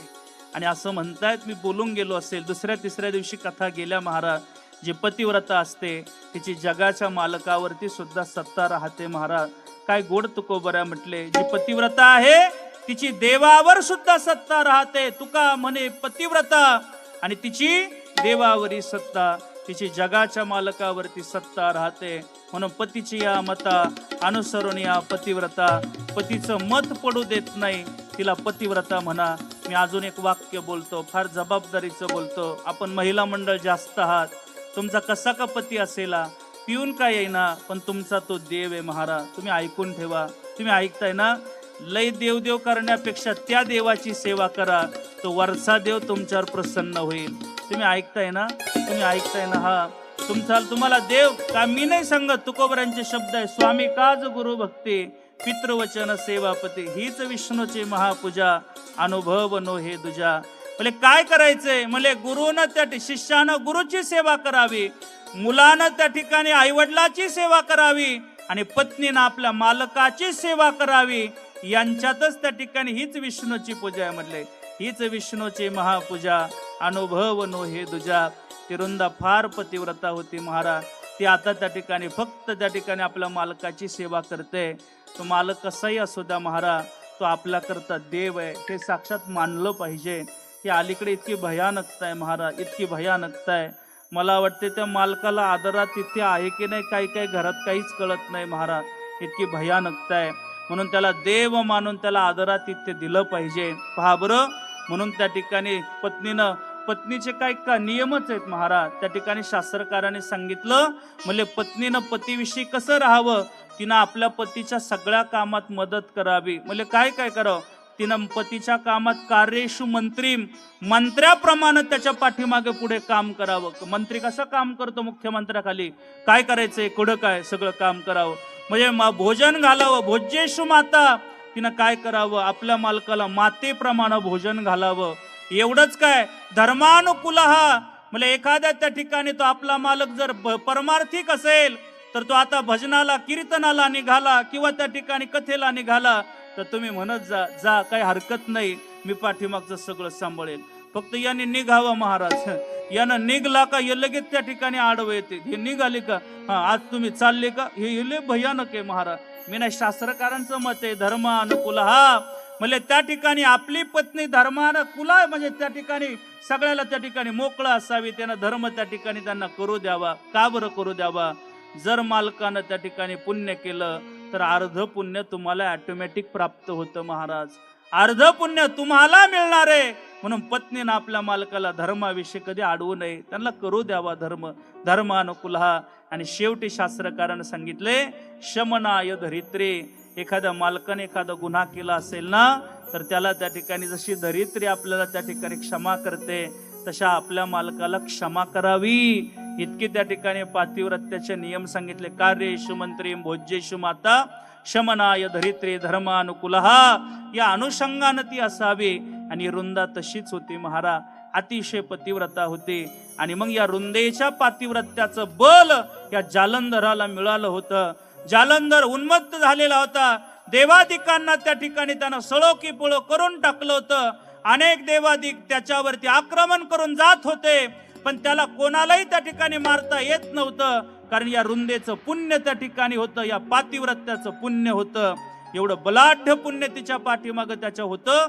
आणि असं म्हणतायत, मी बोलून गेलो असेल, दुसऱ्या तिसऱ्या दिवशी कथा गेल्या महाराज. जी पतिव्रता असते तिची जगाच्या मालकावरती सुद्धा सत्ता राहते महाराज. काय गोड तुकोबऱ्या म्हटले, जी पतिव्रता आहे तिची देवावर सुद्धा सत्ता राहते. तुका म्हणे पतिव्रता आणि तिची देवावरी सत्ता, तिची जगाच्या मालकावरती सत्ता राहते. म्हणून पतीची या मता अनुसरून या पतिव्रता, पतीचं मत पडू देत नाही, तिला पतिव्रता म्हणा. मी अजून एक वाक्य बोलतो, फार जबाबदारीचं बोलतो. आपण महिला मंडळ जास्त आहात, तुमचा कसा का पती असेला, पिऊन का येईना, पण तुमचा तो देव आहे महाराज. तुम्ही ऐकून ठेवा, तुम्ही ऐकताय ना, लय देवदेव करण्यापेक्षा त्या देवाची सेवा करा, तो वरचा देव तुमच्यावर प्रसन्न होईल. तुम्ही ऐकताय ना, तुम्ही ऐकताय ना. हा तुम्हाला देव का, मी नाही सांगत, तुकोबरांचे शब्द आहे. स्वामी काज गुरु भक्ती, पितृवचन सेवापती, हीच विष्णूची महापूजा, अनुभव नो हे दुजा. म्हणजे काय करायचंय, म्हणजे गुरुनं त्या शिष्यानं गुरुची सेवा करावी, मुलानं त्या ठिकाणी आईवडिलाची सेवा करावी आणि पत्नीनं आपल्या मालकाची सेवा करावी. यांच्यातच त्या ठिकाणी हीच विष्णूची पूजा आहे. म्हणले हीच विष्णूची महापूजा, अनुभव नो हे दुजा. ती रुंदा फार पतिव्रता होती महाराज. ती आता त्या ठिकाणी फक्त त्या ठिकाणी आपल्या मालकाची सेवा करते. तो मालक कसाही असू द्या महाराज, तो आपला करता देव आहे, हे साक्षात मानलं पाहिजे. ही अलीकडे इतकी भयानकता आहे महाराज, इतकी भयानकता आहे. मला वाटते त्या मालकाला आदरात तिथे आहे की नाही, काही काही घरात काहीच कळत नाही महाराज, इतकी भयानकता आहे. म्हणून त्याला देव मानून त्याला आदरात तिथे दिलं पाहिजे. पहा बरं, म्हणून त्या ठिकाणी पत्नीचे काय का नियमच आहेत महाराज. त्या ठिकाणी शास्त्रकाराने सांगितलं, म्हणजे पत्नीनं पतीविषयी कसं राहावं, तिनं आपल्या पतीच्या सगळ्या कामात मदत करावी. म्हणजे काय काय करावं, तिनं पतीच्या कामात कार्येषु मंत्री, मंत्र्याप्रमाणे त्याच्या पाठीमागे पुढे काम करावं. मंत्री कसं काम करतो, मुख्यमंत्र्याखाली काय करायचंय, कुठं काय सगळं काम करावं. म्हणजे भोजन घालावं, भोज्येषु माता, तिनं काय करावं, आपल्या मालकाला मातेप्रमाणे भोजन घालावं. एवढंच काय, धर्मानुकूल हा, म्हणजे एखाद्या त्या ठिकाणी तो आपला मालक जर परमार्थिक असेल तर तो आता भजनाला कीर्तनाला निघाला किंवा त्या ठिकाणी कथेला निघाला तर तुम्ही म्हणत जा काही हरकत नाही, मी पाठीमागचं सगळं सांभाळेल, फक्त याने निघावं महाराज. यानं निघला का हे लगेच त्या ठिकाणी आडवं येते. हे निघाली का, हा आज तुम्ही चालले का, हे लय भयानक आहे महाराज. मी नाही, शास्त्रकारांचं मत आहे धर्मानुकूल हा, म्हणजे त्या ठिकाणी आपली पत्नी धर्मानुकूल म्हणजे त्या ठिकाणी सगळ्याला त्या ठिकाणी मोकळा असावी, त्यांना धर्म त्या ठिकाणी त्यांना करू द्यावा. का बरं करू द्यावा, जर मालकानं त्या ठिकाणी पुण्य केलं तर अर्ध पुण्य तुम्हाला ऑटोमॅटिक प्राप्त होतं महाराज, अर्ध पुण्य तुम्हाला मिळणार आहे. म्हणून पत्नीनं आपल्या मालकाला धर्माविषयी कधी अडवू नये, त्यांना करू द्यावा धर्मानुकूल हा. आणि शेवटी शास्त्रकारानं सांगितले, शमनाय धरित्री, एखाद्या मालकाने एखादा गुन्हा केला असेल ना तर त्याला त्या ठिकाणी जशी धरित्री आपल्याला त्या ठिकाणी क्षमा करते तशा आपल्या मालकाला क्षमा करावी. इतकी त्या ठिकाणी पातिव्रत्याचे नियम सांगितले. कार्येषु मंत्री, भोज्येषु माता, शमनाय धरित्री, धर्मानुकूल या अनुषंगाने ती असावी. आणि रुंदा तशीच होती महाराज, अतिशय पतिव्रता होती. आणि मग या रुंदेच्या पातिव्रत्याचं बल या जालंधराला मिळालं होतं. जालंधर उन्मत्त झालेला होता. देवादिकांना त्या ठिकाणी त्यानं सळो की पळो करून टाकलं होतं. अनेक देवादिक त्याच्यावरती आक्रमण करून जात होते, पण त्याला कोणालाही त्या ठिकाणी मारता येत नव्हतं, कारण या रुंदेचं पुण्य त्या ठिकाणी होतं, या पातिव्रत्याचं पुण्य होतं. एवढं बलाढ्य पुण्य तिच्या पाठीमागं त्याच्या होतं,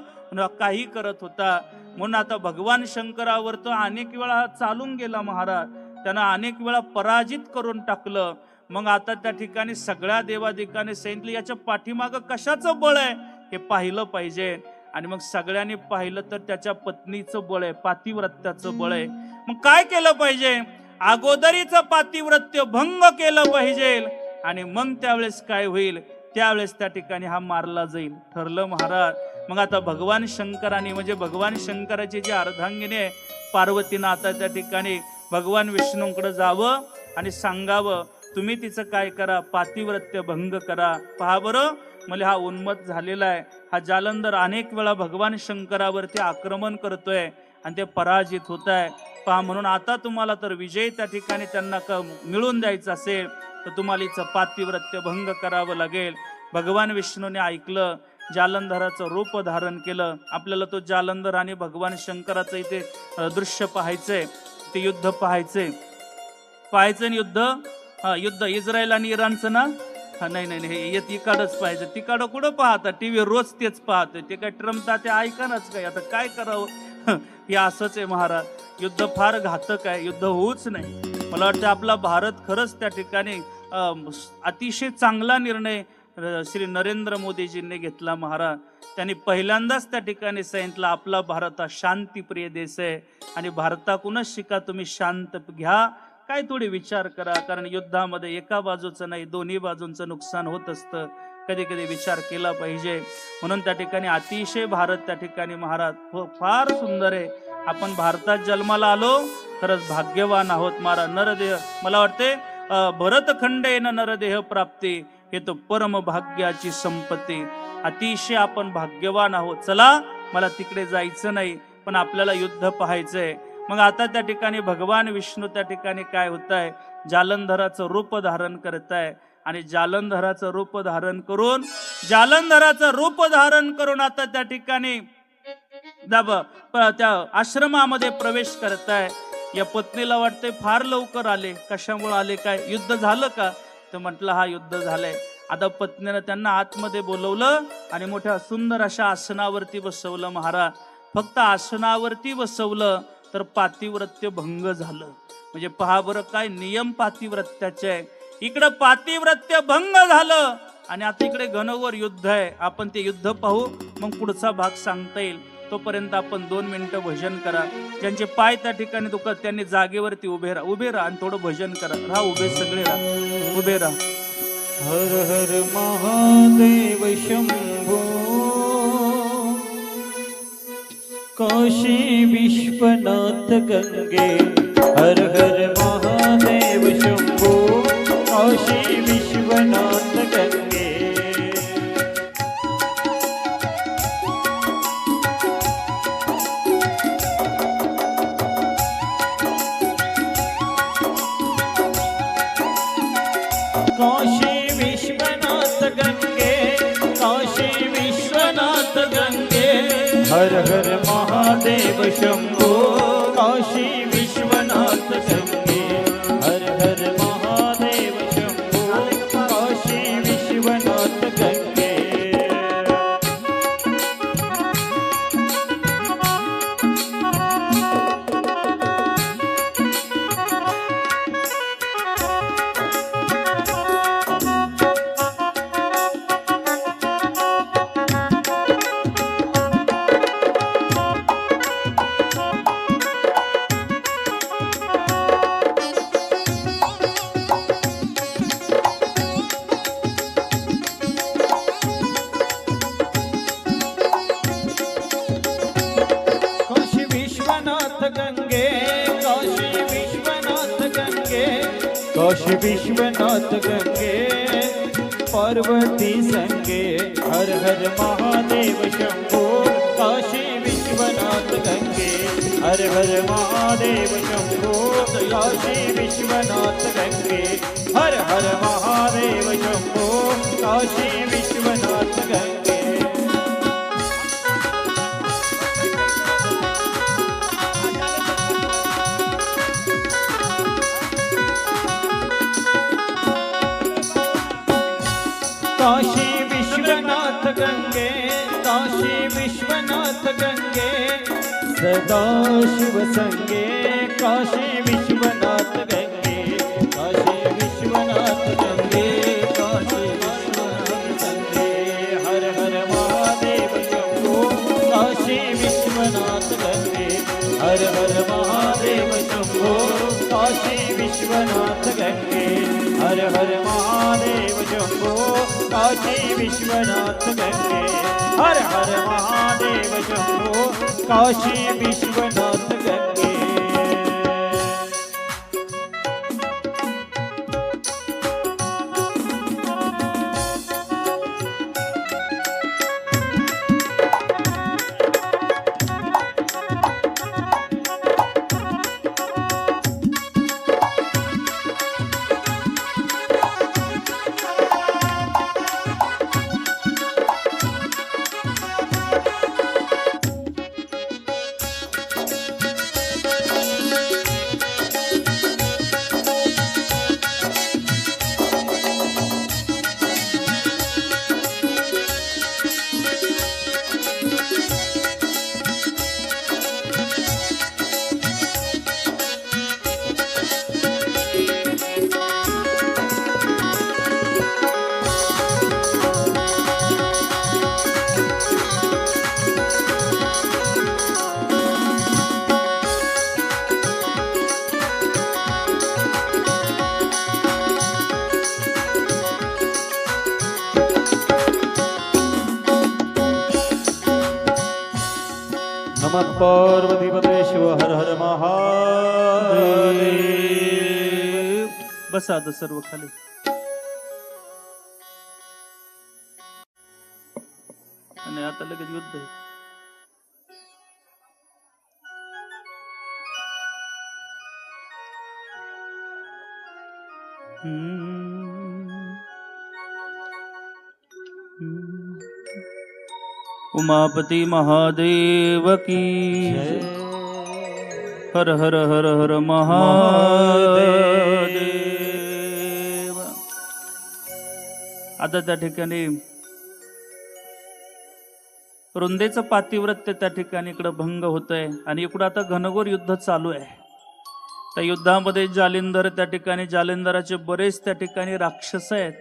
काही करत होता. म्हणून आता भगवान शंकरावर तो अनेक वेळा चालून गेला महाराज, त्यांना अनेक वेळा पराजित करून टाकलं. मग आता त्या ठिकाणी सगळ्या देवादिकाने सांगितलं याच्या पाठीमागं कशाचं बळ आहे हे पाहिलं पाहिजे. आणि मग सगळ्यांनी पाहिलं तर त्याच्या पत्नीचं बळ आहे, पातिव्रत्याचं बळ आहे. मग काय केलं पाहिजे? अगोदरीचं पातिव्रत्य भंग केलं पाहिजे, आणि मग त्यावेळेस काय होईल, त्यावेळेस त्या ठिकाणी हा मारला जाईल, ठरलं महाराज. मग आता भगवान शंकराने म्हणजे भगवान शंकराची जी अर्धांगिनी आहे पार्वतीनं आता त्या ठिकाणी भगवान विष्णूंकडे जावं आणि सांगावं, तुम्ही तिचं काय करा, पातिव्रत्य भंग करा. पहा बरं, मला हा उन्मत्त झालेला आहे, हा जालंधर अनेक वेळा भगवान शंकरावरती आक्रमण करतोय आणि ते पराजित होत आहे. पहा, म्हणून आता तुम्हाला तर विजय त्या ठिकाणी त्यांना मिळून द्यायचा असेल तर तुम्हाला हिचं पातिव्रत्य भंग करावं लागेल. भगवान विष्णूने ऐकलं, जालंधराचं रूप धारण केलं. आपल्याला तो जालंधर आणि भगवान शंकराचं इथे दृश्य पाहायचंय, ते युद्ध पाहायचंय युद्ध. युद्ध इस्रायल आणि इराणचं ना, नाही नाही नाही, हे तिकडच पाहिजे. तिकडं कुठं पाहता, टीव्ही रोज तेच पाहतोय, ते काय ट्रम्प ते ऐकानच काय, आता काय करावं. हे असंच आहे महाराज, युद्ध फार घातक आहे, युद्ध होऊच नाही. मला वाटतं आपला भारत खरंच त्या ठिकाणी अतिशय चांगला निर्णय श्री नरेंद्र मोदीजींनी घेतला महाराज. त्यांनी पहिल्यांदाच त्या ठिकाणी सांगितलं आपला भारत हा शांतीप्रिय देश आहे आणि भारताकडूनच शिका, तुम्ही शांत घ्या, काय थोडी विचार करा, कारण युद्धामध्ये एका बाजूचं नाही दोन्ही बाजूंचं नुकसान होत असतं, कधी कधी विचार केला पाहिजे. म्हणून त्या ठिकाणी अतिशय भारत त्या ठिकाणी महाराज फार सुंदर आहे. आपण भारतात जन्माला आलो खरंच भाग्यवान आहोत महाराज. नरदेह, मला वाटते भरतखंडेन नरदेह प्राप्ती, हे तो परम भाग्याची संपत्ती. अतिशय आपण भाग्यवान आहोत. चला, मला तिकडे जायचं नाही, पण आपल्याला युद्ध पाहायचंय. मग आता त्या ठिकाणी भगवान विष्णू त्या ठिकाणी काय होत आहे, जालंधराचं रूप धारण करत आहे. आणि जालंधराचं रूप धारण करून आता त्या ठिकाणी त्या आश्रमामध्ये प्रवेश करत आहे. या पत्नीला वाटते फार लवकर आले, कशामुळे आले, काय युद्ध झालं का, तर म्हटलं हा युद्ध झालंय. आता पत्नीनं त्यांना आतमध्ये बोलवलं आणि मोठ्या सुंदर अशा आसनावरती बसवलं महाराज. फक्त आसनावरती बसवलं तर पातिव्रत्य भंग झालं. म्हणजे पहा बरं काय नियम पातिव्रत्याचे आहे. इकडं पातिव्रत्य भंग झालं आणि आता इकडे घनघोर युद्ध आहे. आपण ते युद्ध पाहू, मग पुढचा भाग सांगता येईल. तोपर्यंत आपण 2 मिनिटं भजन करा. ज्यांचे पाय त्या ठिकाणी दुखत त्यांनी जागेवरती उभे राहा आणि थोडं भजन करा. राहा उभे, सगळे राहा, उभे राहा. हर हर महादेव शंभो, काशी विश्वनाथ गंगे. हर हर महादेव शंभो, काशी विश्वनाथ गंगे. काशी विश्वनाथ गंगे, काशी विश्वनाथ गंगे. हर हर महादेव शंभो, काशी विश्वनाथ गंगे. हर हर महादेव शंभो, काशी विश्वनाथ गंगे. काशी विश्वनाथ गंगे, पार्वती संगे. हर हर महादेव शंभो, काशी विश्वनाथ गंगे हर हर महादेव शंभो काशी विश्वनाथ गंगे हर हर महादेव शंभो काशी विश्वनाथ गंगे काशी विश्वनाथ गंगे काशी विश्वनाथ गंगे सदा शिव संगे काशी विश्वनाथ गंगे काशी विश्वनाथ गंगे काशी विश्वनाथ गंगे हर हर महादेव शंभो काशी विश्वनाथ गंगे हर हर महादेव शंभो काशी विश्वनाथ गंगे हर हर महादेव शंभो काशी विश्वनाथ गंगे हर हर महादेव शंभो काशी विश्वनाथ गंगे नमः पार्वतीपते शिव हर हर महादेव बसा आता सर्व खाली. आणि आता लगेच युद्ध आहे. उमापति महादेव की हर हर हर हर महादेव. आता त्या ठिकाणी रुंदेचं पातिव्रत्य त्या ठिकाणी इकडं भंग होतंय आणि इकडं आता घनघोर युद्ध चालू आहे. त्या युद्धामध्ये जालिंदर त्या ठिकाणी जालिंदराचे बरेच त्या ठिकाणी राक्षस आहेत.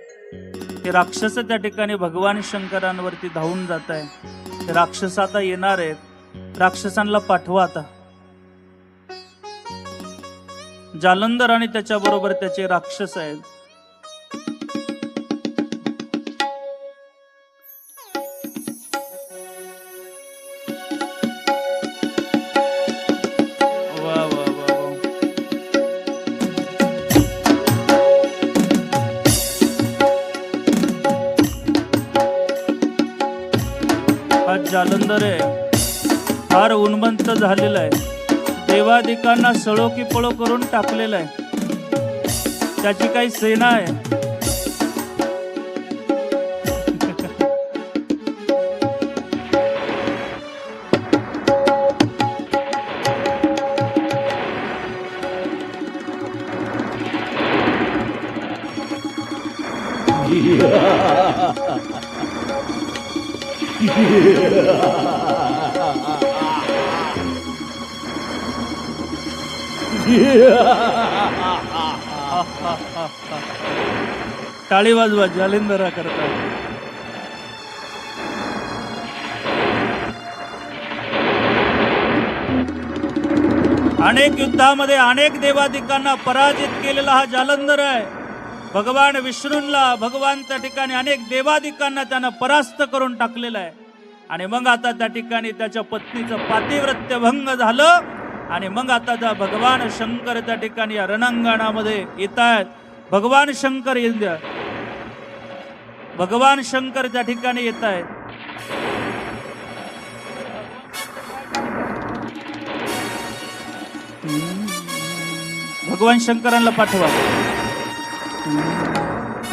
ते राक्षस त्या ठिकाणी भगवान शंकरांवरती धावून जात आहे. ते राक्षस आता येणार आहेत. राक्षसांना पाठवा आता. जालंधर आणि त्याच्या बरोबर त्याचे राक्षस आहेत. वा वा वा वा. हा जालंधर आहे, फार उन्मंत झालेला आहे. देवादिकांना सळो की पळो करून टाकलेला आहे. त्याची काही सेना आहे. टाळी वाजवा जालिंदरा करता. अनेक युद्धामध्ये अनेक देवादिकांना पराजित केलेला हा जालंधर आहे. भगवान विष्णूंना भगवान त्या ठिकाणी अनेक देवादिकांना त्यानं परास्त करून टाकलेला आहे. आणि मग आता त्या ठिकाणी त्याच्या पत्नीचं पातिव्रत्य भंग झालं. आणि मग आता त्या भगवान शंकर त्या ठिकाणी या रणांगणामध्ये येत आहेत. भगवान शंकर येईल द्या. भगवान शंकर त्या ठिकाणी येत आहेत. भगवान शंकरांना पाठवा.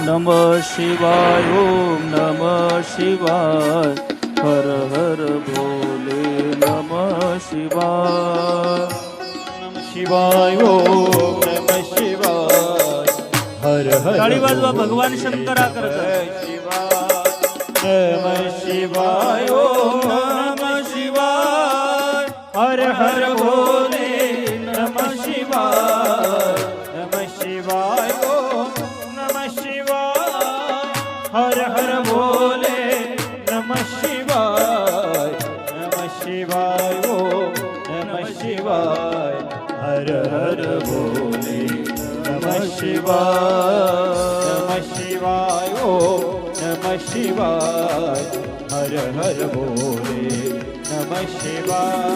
नम शिवाय ओम नम शिवाय हर हर भोले नम शिवाय. शिवाय ओम नमः शिवाय हर हर टाळी वाजवा भगवान शंकरा करता. नमः शिवाय ओम नमः शिवाय हर हर भोले नमः शिवाय. नमः शिवाय ओम नमः शिवाय हर हर भोले नमः शिवाय. नमः शिवाय ओम नमः शिवाय हर हर भोले नमः शिवाय. नमः शिवाय ओम नमः शिवाय हर हर भोले नमः शिवाय.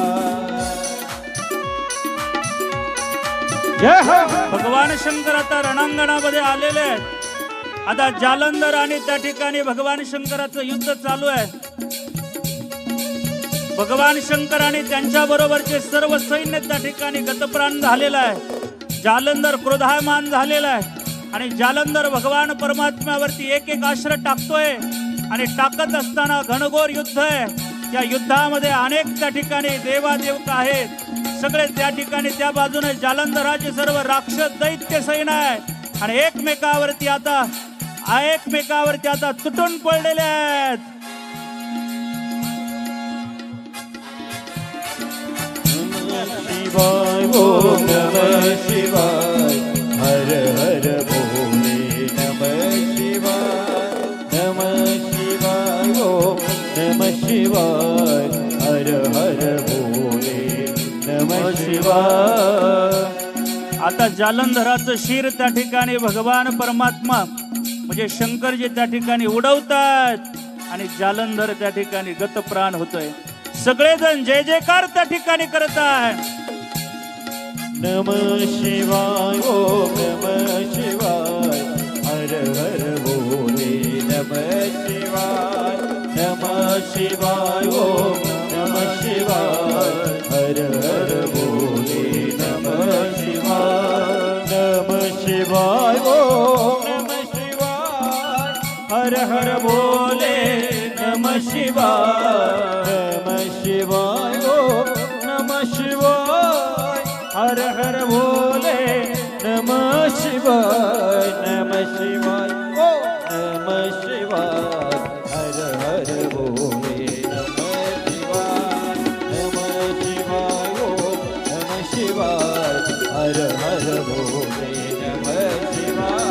जय हो. भगवान शंकर आता रणांगणामध्ये आलेले आहेत. आता जालंधर आणि त्या ठिकाणी भगवान शंकराचं युद्ध चालू आहे. भगवान शंकर आणि त्यांच्या बरोबरचे सर्व सैन्य त्या ठिकाणी गतप्राण झालेलं आहे. जालंधर क्रोधायमान झालेला आहे आणि जालंधर भगवान परमात्म्यावरती एक एक अस्त्र टाकतोय आणि टाकत असताना घनघोर युद्ध आहे. या युद्धामध्ये अनेक त्या ठिकाणी देवादेवक आहेत. सगळे त्या ठिकाणी त्या बाजूने जालंधराचे सर्व राक्षस दैत्य सैन्य आहे आणि एकमेकावरती आता तुटून पडलेले आहेत. शिवाय ओम नमः शिवाय हर हर भोले नमः शिवाय. नमः शिवाय ओम नमः शिवाय हर हर भोले नमः शिवाय. आता जालंधराचं शिर त्या ठिकाणी भगवान परमात्मा म्हणजे शंकरजी त्या ठिकाणी उडवतात आणि जालंधर त्या ठिकाणी गतप्राण होतोय. सगळेजण जय जयकार त्या ठिकाणी करत आहे. नमः शिवाय ओम नमः शिवाय हर हर भोले नमः शिवाय. नमः शिवाय ओम नमः शिवाय हर हर भोले नमः शिवाय. नमः शिवाय ओम नमः शिवाय हर हर भोले नमः शिवाय. नमः शिवाय ओम नमः शिवाय हर हर भोले नमः शिवाय. नमः शिवाय ओम नमः शिवाय हर हर भोले नमः शिवाय. नमः शिवाय ओम नमः शिवाय हर हर भोले नमः शिवाय.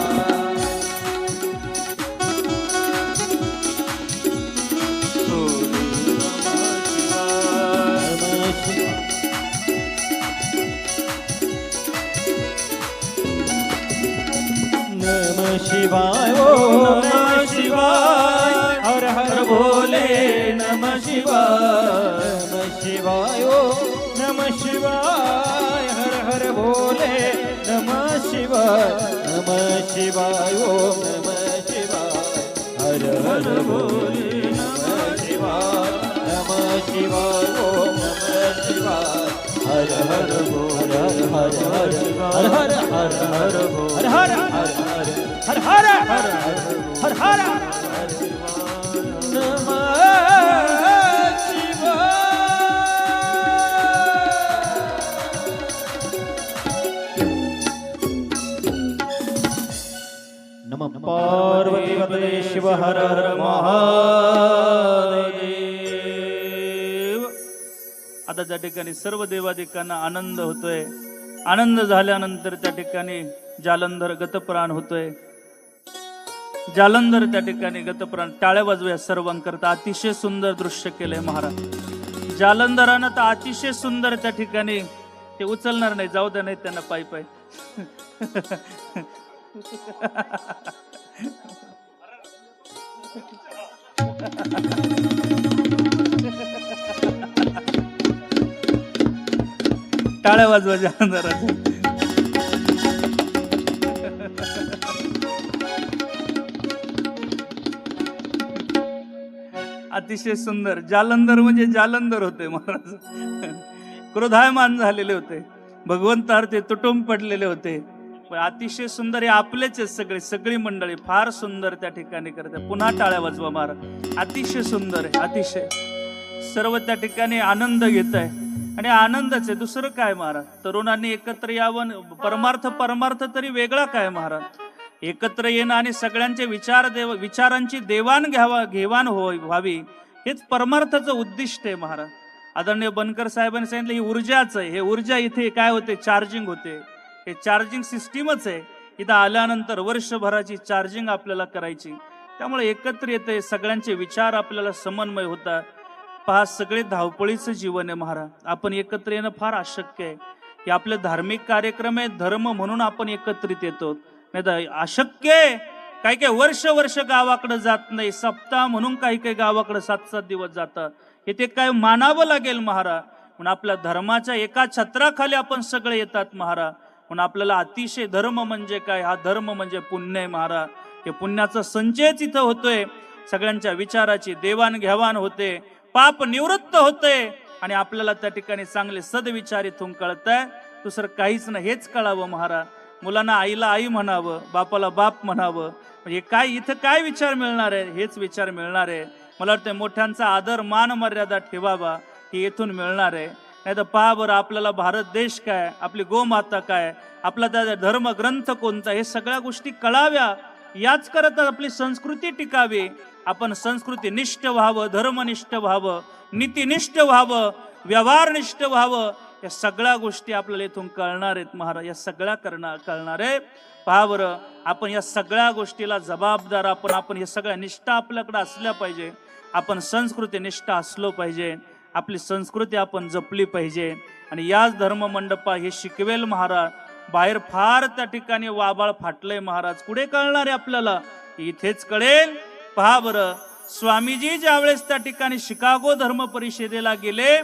नमः शिवाय ओम नमः शिवाय हर हर भोले नमः शिवाय. नमः शिवाय ओम नमः शिवाय हर हर भोले नमः शिवाय. नमः शिवाय ओम नमः शिवाय हर हर भोले नमः शिवाय. नमः शिवाय ओम नमः शिवाय हर हर भोले हर हर हर हर हर हर भोले हर हर हर हर हर हर हर नमः शिवाय. नमः पार्वती पतये शिव हर हर महादेव. आता त्या ठिकाणी सर्व देवादिकांना आनंद होतोय. आनंद झाल्यानंतर त्या ठिकाणी जालंधर गतप्राण होतोय. जालंधर त्या ठिकाणी गतप्राण. टाळ्या वाजव्या सर्वांकरता. अतिशय सुंदर दृश्य केलंय महाराज. जालंधरानं तर अतिशय सुंदर त्या ठिकाणी ते उचलणार नाही, जाऊ द्या, नाही त्यांना पायी पायी. टाळ्या वाजवा जालंधराच्या. अतिशय सुंदर. जालंधर म्हणजे जालंधर होते महाराज. क्रोधायमान झालेले होते. भगवंतार्थी तुटून पडलेले होते. पण अतिशय सुंदर हे आपलेच आहेत सगळे, सगळी मंडळी फार सुंदर त्या ठिकाणी करते. पुन्हा टाळ्या वाजवा मारा. अतिशय सुंदर आहे, अतिशय. सर्व त्या ठिकाणी आनंद घेत आहे आणि आनंदच आहे, दुसरं काय महाराज. तरुणांनी एकत्र यावं, परमार्थ तरी वेगळा काय महाराज. एकत्र येणं आणि सगळ्यांचे विचारांची घेवाण व्हावी, हेच परमार्थाचं उद्दिष्ट आहे महाराज. आदरणीय बनकर साहेबांनी सांगितलं ही ऊर्जाच आहे. हे ऊर्जा इथे काय होते, चार्जिंग होते. हे चार्जिंग सिस्टीमच आहे. इथं आल्यानंतर वर्षभराची चार्जिंग आपल्याला करायची. त्यामुळे एकत्र येते, सगळ्यांचे विचार आपल्याला समन्वय होतात. पहा, सगळे धावपळीचं जीवन आहे महाराज. आपण एकत्र येणं फार अशक्य आहे. हे आपले धार्मिक कार्यक्रम आहे, धर्म म्हणून आपण एकत्रित येतो. नाही तर अशक्य आहे. काही काही वर्ष गावाकडे जात नाही. सप्ताह म्हणून काही काही गावाकडे 7-7 दिवस जातात. हे ते काय मानावं लागेल महाराज. म्हणून आपल्या धर्माच्या एका छत्राखाली आपण सगळे येतात महाराज. म्हणून आपल्याला अतिशय धर्म म्हणजे काय, हा धर्म म्हणजे पुण्य आहे महाराज. हे पुण्याचा संचयच इथं होतोय. सगळ्यांच्या विचाराची देवाणघेवाण होते, पाप निवृत्त होते आणि आपल्याला त्या ठिकाणी चांगले सदविचार इथून कळताय. दुसरं काहीच नाही. हेच कळावं महाराज. मुलांना आईला आई म्हणावं, बापाला बाप म्हणावं. म्हणजे काय इथं काय विचार मिळणार आहे, हेच विचार मिळणार आहे. मला वाटतं मोठ्यांचा आदर मान मर्यादा ठेवावा, हे इथून मिळणार आहे. नाही तर पहा बरं, आपल्याला भारत देश काय, आपली गोमाता काय, आपला त्या धर्म ग्रंथ कोणता, हे सगळ्या गोष्टी कळाव्या. याच करता आपली संस्कृती टिकावी. आपण संस्कृती निष्ठ व्हावं, धर्मनिष्ठ व्हावं, नीतिनिष्ठ व्हावं, व्यवहारनिष्ठ व्हावं. या सगळ्या गोष्टी आपल्याला इथून कळणार आहेत महाराज. या सगळ्या कळणार आहे. पहा बरं, आपण या सगळ्या गोष्टीला जबाबदार आपण हे सगळ्या निष्ठा आपल्याकडे असल्या पाहिजे. आपण संस्कृती निष्ठा असलो पाहिजे. आपली संस्कृती आपण जपली पाहिजे. आणि याच धर्ममंडपा हे शिकवेल महाराज. बाहेर फार त्या ठिकाणी वाबाळ फाटलंय महाराज. पुढे कळणार आहे आपल्याला, इथेच कळेल. पहा बरं, स्वामीजी ज्यावेळेस त्या ठिकाणी शिकागो धर्म परिषदेला गेले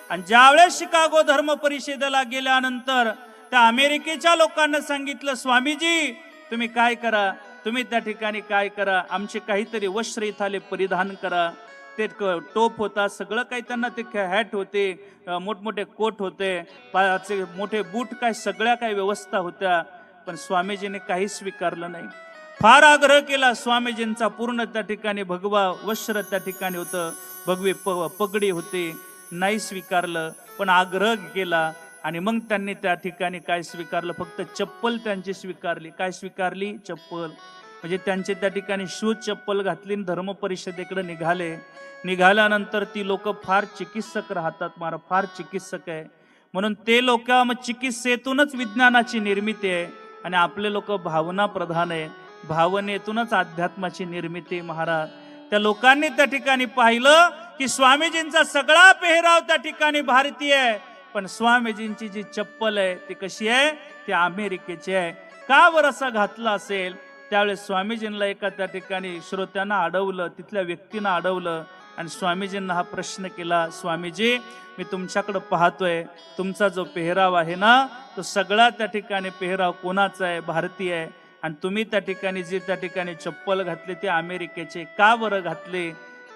आणि ज्यावेळेस शिकागो धर्म परिषदेला गेल्यानंतर त्या अमेरिकेच्या लोकांना सांगितलं, स्वामीजी तुम्ही काय करा, तुम्ही त्या ठिकाणी काय करा, आमचे काहीतरी वस्त्र इथाले परिधान करा. ते टोप होता, सगळं काही त्यांना ते हॅट होते, मोठमोठे कोट होते, पायाचे मोठे बूट, काय सगळ्या काही व्यवस्था होत्या. पण स्वामीजीने काही स्वीकारलं नाही. फार आग्रह केला स्वामीजींचा. पूर्ण त्या ठिकाणी भगवा वस्त्र त्या ठिकाणी होतं, भगवी पगडी होती. नाही स्वीकारलं. पण आग्रह केला आणि मग त्यांनी त्या ठिकाणी काय स्वीकारलं, फक्त चप्पल त्यांची स्वीकारली. काय स्वीकारली? चप्पल. म्हणजे त्यांचे त्या ठिकाणी शूज चप्पल घातली, धर्म परिषदेकडे निघाले. निघाल्यानंतर ती लोक फार चिकित्सक राहतात महाराज, फार चिकित्सक आहे. म्हणून ते लोक मग चिकित्सेतूनच विज्ञानाची निर्मिती आहे आणि आपले लोक भावना प्रधान आहे. भावनेतूनच अध्यात्माची निर्मिती महाराज. त्या लोकांनी त्या ठिकाणी पाहिलं की स्वामीजींचा सगळा पेहराव त्या ठिकाणी भारतीय आहे, पण स्वामीजींची जी चप्पल आहे ती कशी आहे, ती अमेरिकेची आहे. का बरं असं घातलं असेल? त्यावेळेस स्वामीजींना एका त्या ठिकाणी श्रोत्यांना अडवलं, तिथल्या व्यक्तीनं अडवलं आणि स्वामीजींना हा प्रश्न केला, स्वामीजी मी तुमच्याकडे पाहतोय, तुमचा जो पेहराव आहे ना तो सगळा त्या ठिकाणी पेहराव कोणाचा आहे? भारतीय आहे. आणि तुम्ही त्या ठिकाणी जी त्या ठिकाणी चप्पल घातली ती अमेरिकेचे, का बरं घातले?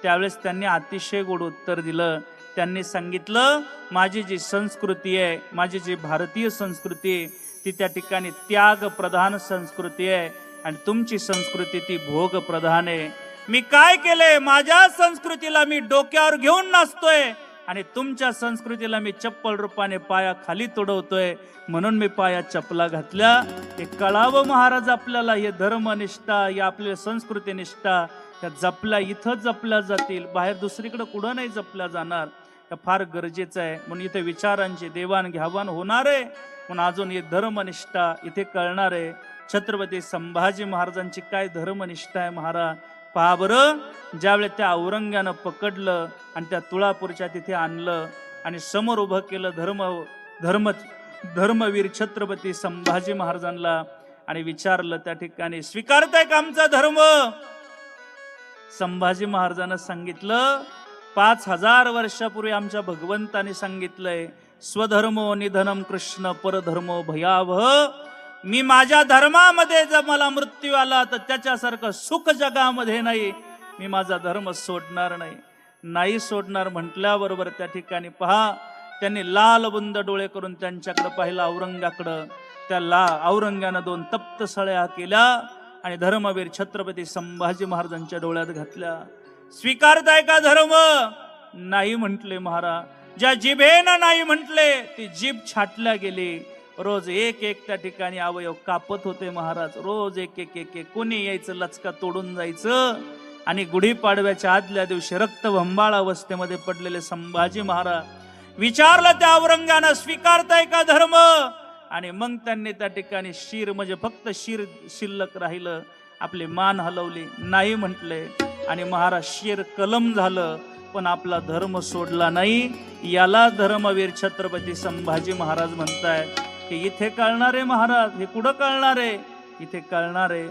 त्यावेळेस त्यांनी अतिशय गोड उत्तर दिलं. त्यांनी सांगितलं, माझी जी संस्कृती आहे, माझी जी भारतीय संस्कृती आहे ती त्या ठिकाणी त्याग प्रधान संस्कृती आहे आणि तुमची संस्कृती ती भोग प्रधान आहे. मी काय केलंय? माझ्या संस्कृतीला मी डोक्यावर घेऊन नाचतोय आणि तुमच्या संस्कृतीला मी चप्पल रूपाने पाया खाली तुडवतोय, म्हणून मी पाया चपला घातल्या. हे कळावं महाराज आपल्याला. हे धर्मनिष्ठा, या आपल्या संस्कृती निष्ठा त्या जपल्या, इथं जपल्या जातील, बाहेर दुसरीकडे कुठं नाही जपल्या जाणार. हे फार गरजेचं आहे. म्हणून इथे विचारांची देवाणघेवाण होणार आहे. म्हणून अजून हे धर्मनिष्ठा इथे कळणार आहे. छत्रपती संभाजी महाराजांची काय धर्मनिष्ठा आहे महाराज. पहा बरं, ज्यावेळेस त्या औरंग्यानं पकडलं आणि त्या तुळापूरच्या तिथे आणलं आणि समोर उभं केलं धर्मवीर छत्रपती संभाजी महाराजांना आणि विचारलं त्या ठिकाणी, स्वीकारताय का आमचा धर्म? संभाजी महाराजांना सांगितलं, 5000 वर्षापूर्वी आमच्या भगवंताने सांगितलंय, स्वधर्मो निधनम कृष्ण परधर्मो भयावह. मी माझ्या धर्मामध्ये जर मला मृत्यू आला तर त्याच्यासारखं सुख जगामध्ये नाही. मी माझा धर्म सोडणार नाही. नाही सोडणार म्हटल्याबरोबर त्या ठिकाणी पहा, त्यांनी लाल बुंद डोळे करून त्यांच्याकडे पाहिलं, औरंगाकडं. त्या औरंगानं 2 तप्त सळ्या केल्या आणि धर्मवीर छत्रपती संभाजी महाराजांच्या डोळ्यात घातल्या. स्वीकारताय का धर्म? नाही म्हटले महाराज. ज्या जिभेनं नाही म्हटले ती जीभ छाटल्या गेली. रोज एक एक त्या ठिकाणी अवयव कापत होते महाराज. रोज एक एक एक एक कोणी यायचं, लचका तोडून जायचं. आणि गुढीपाडव्याच्या आदल्या दिवशी रक्तभंबाळ अवस्थेमध्ये पडलेले संभाजी महाराज विचारलं त्या औरंगानं, स्वीकारताय का धर्म? आणि मग त्यांनी त्या ठिकाणी शिर, म्हणजे फक्त शिर शिल्लक राहिलं, आपली मान हलवली, नाही म्हटले. आणि महाराज शिर कलम झालं, पण आपला धर्म सोडला नाही. याला धर्मवीर छत्रपती संभाजी महाराज म्हणताय की इथे कळणारे महाराज, हे कुठं कळणारे? इथे कळणारे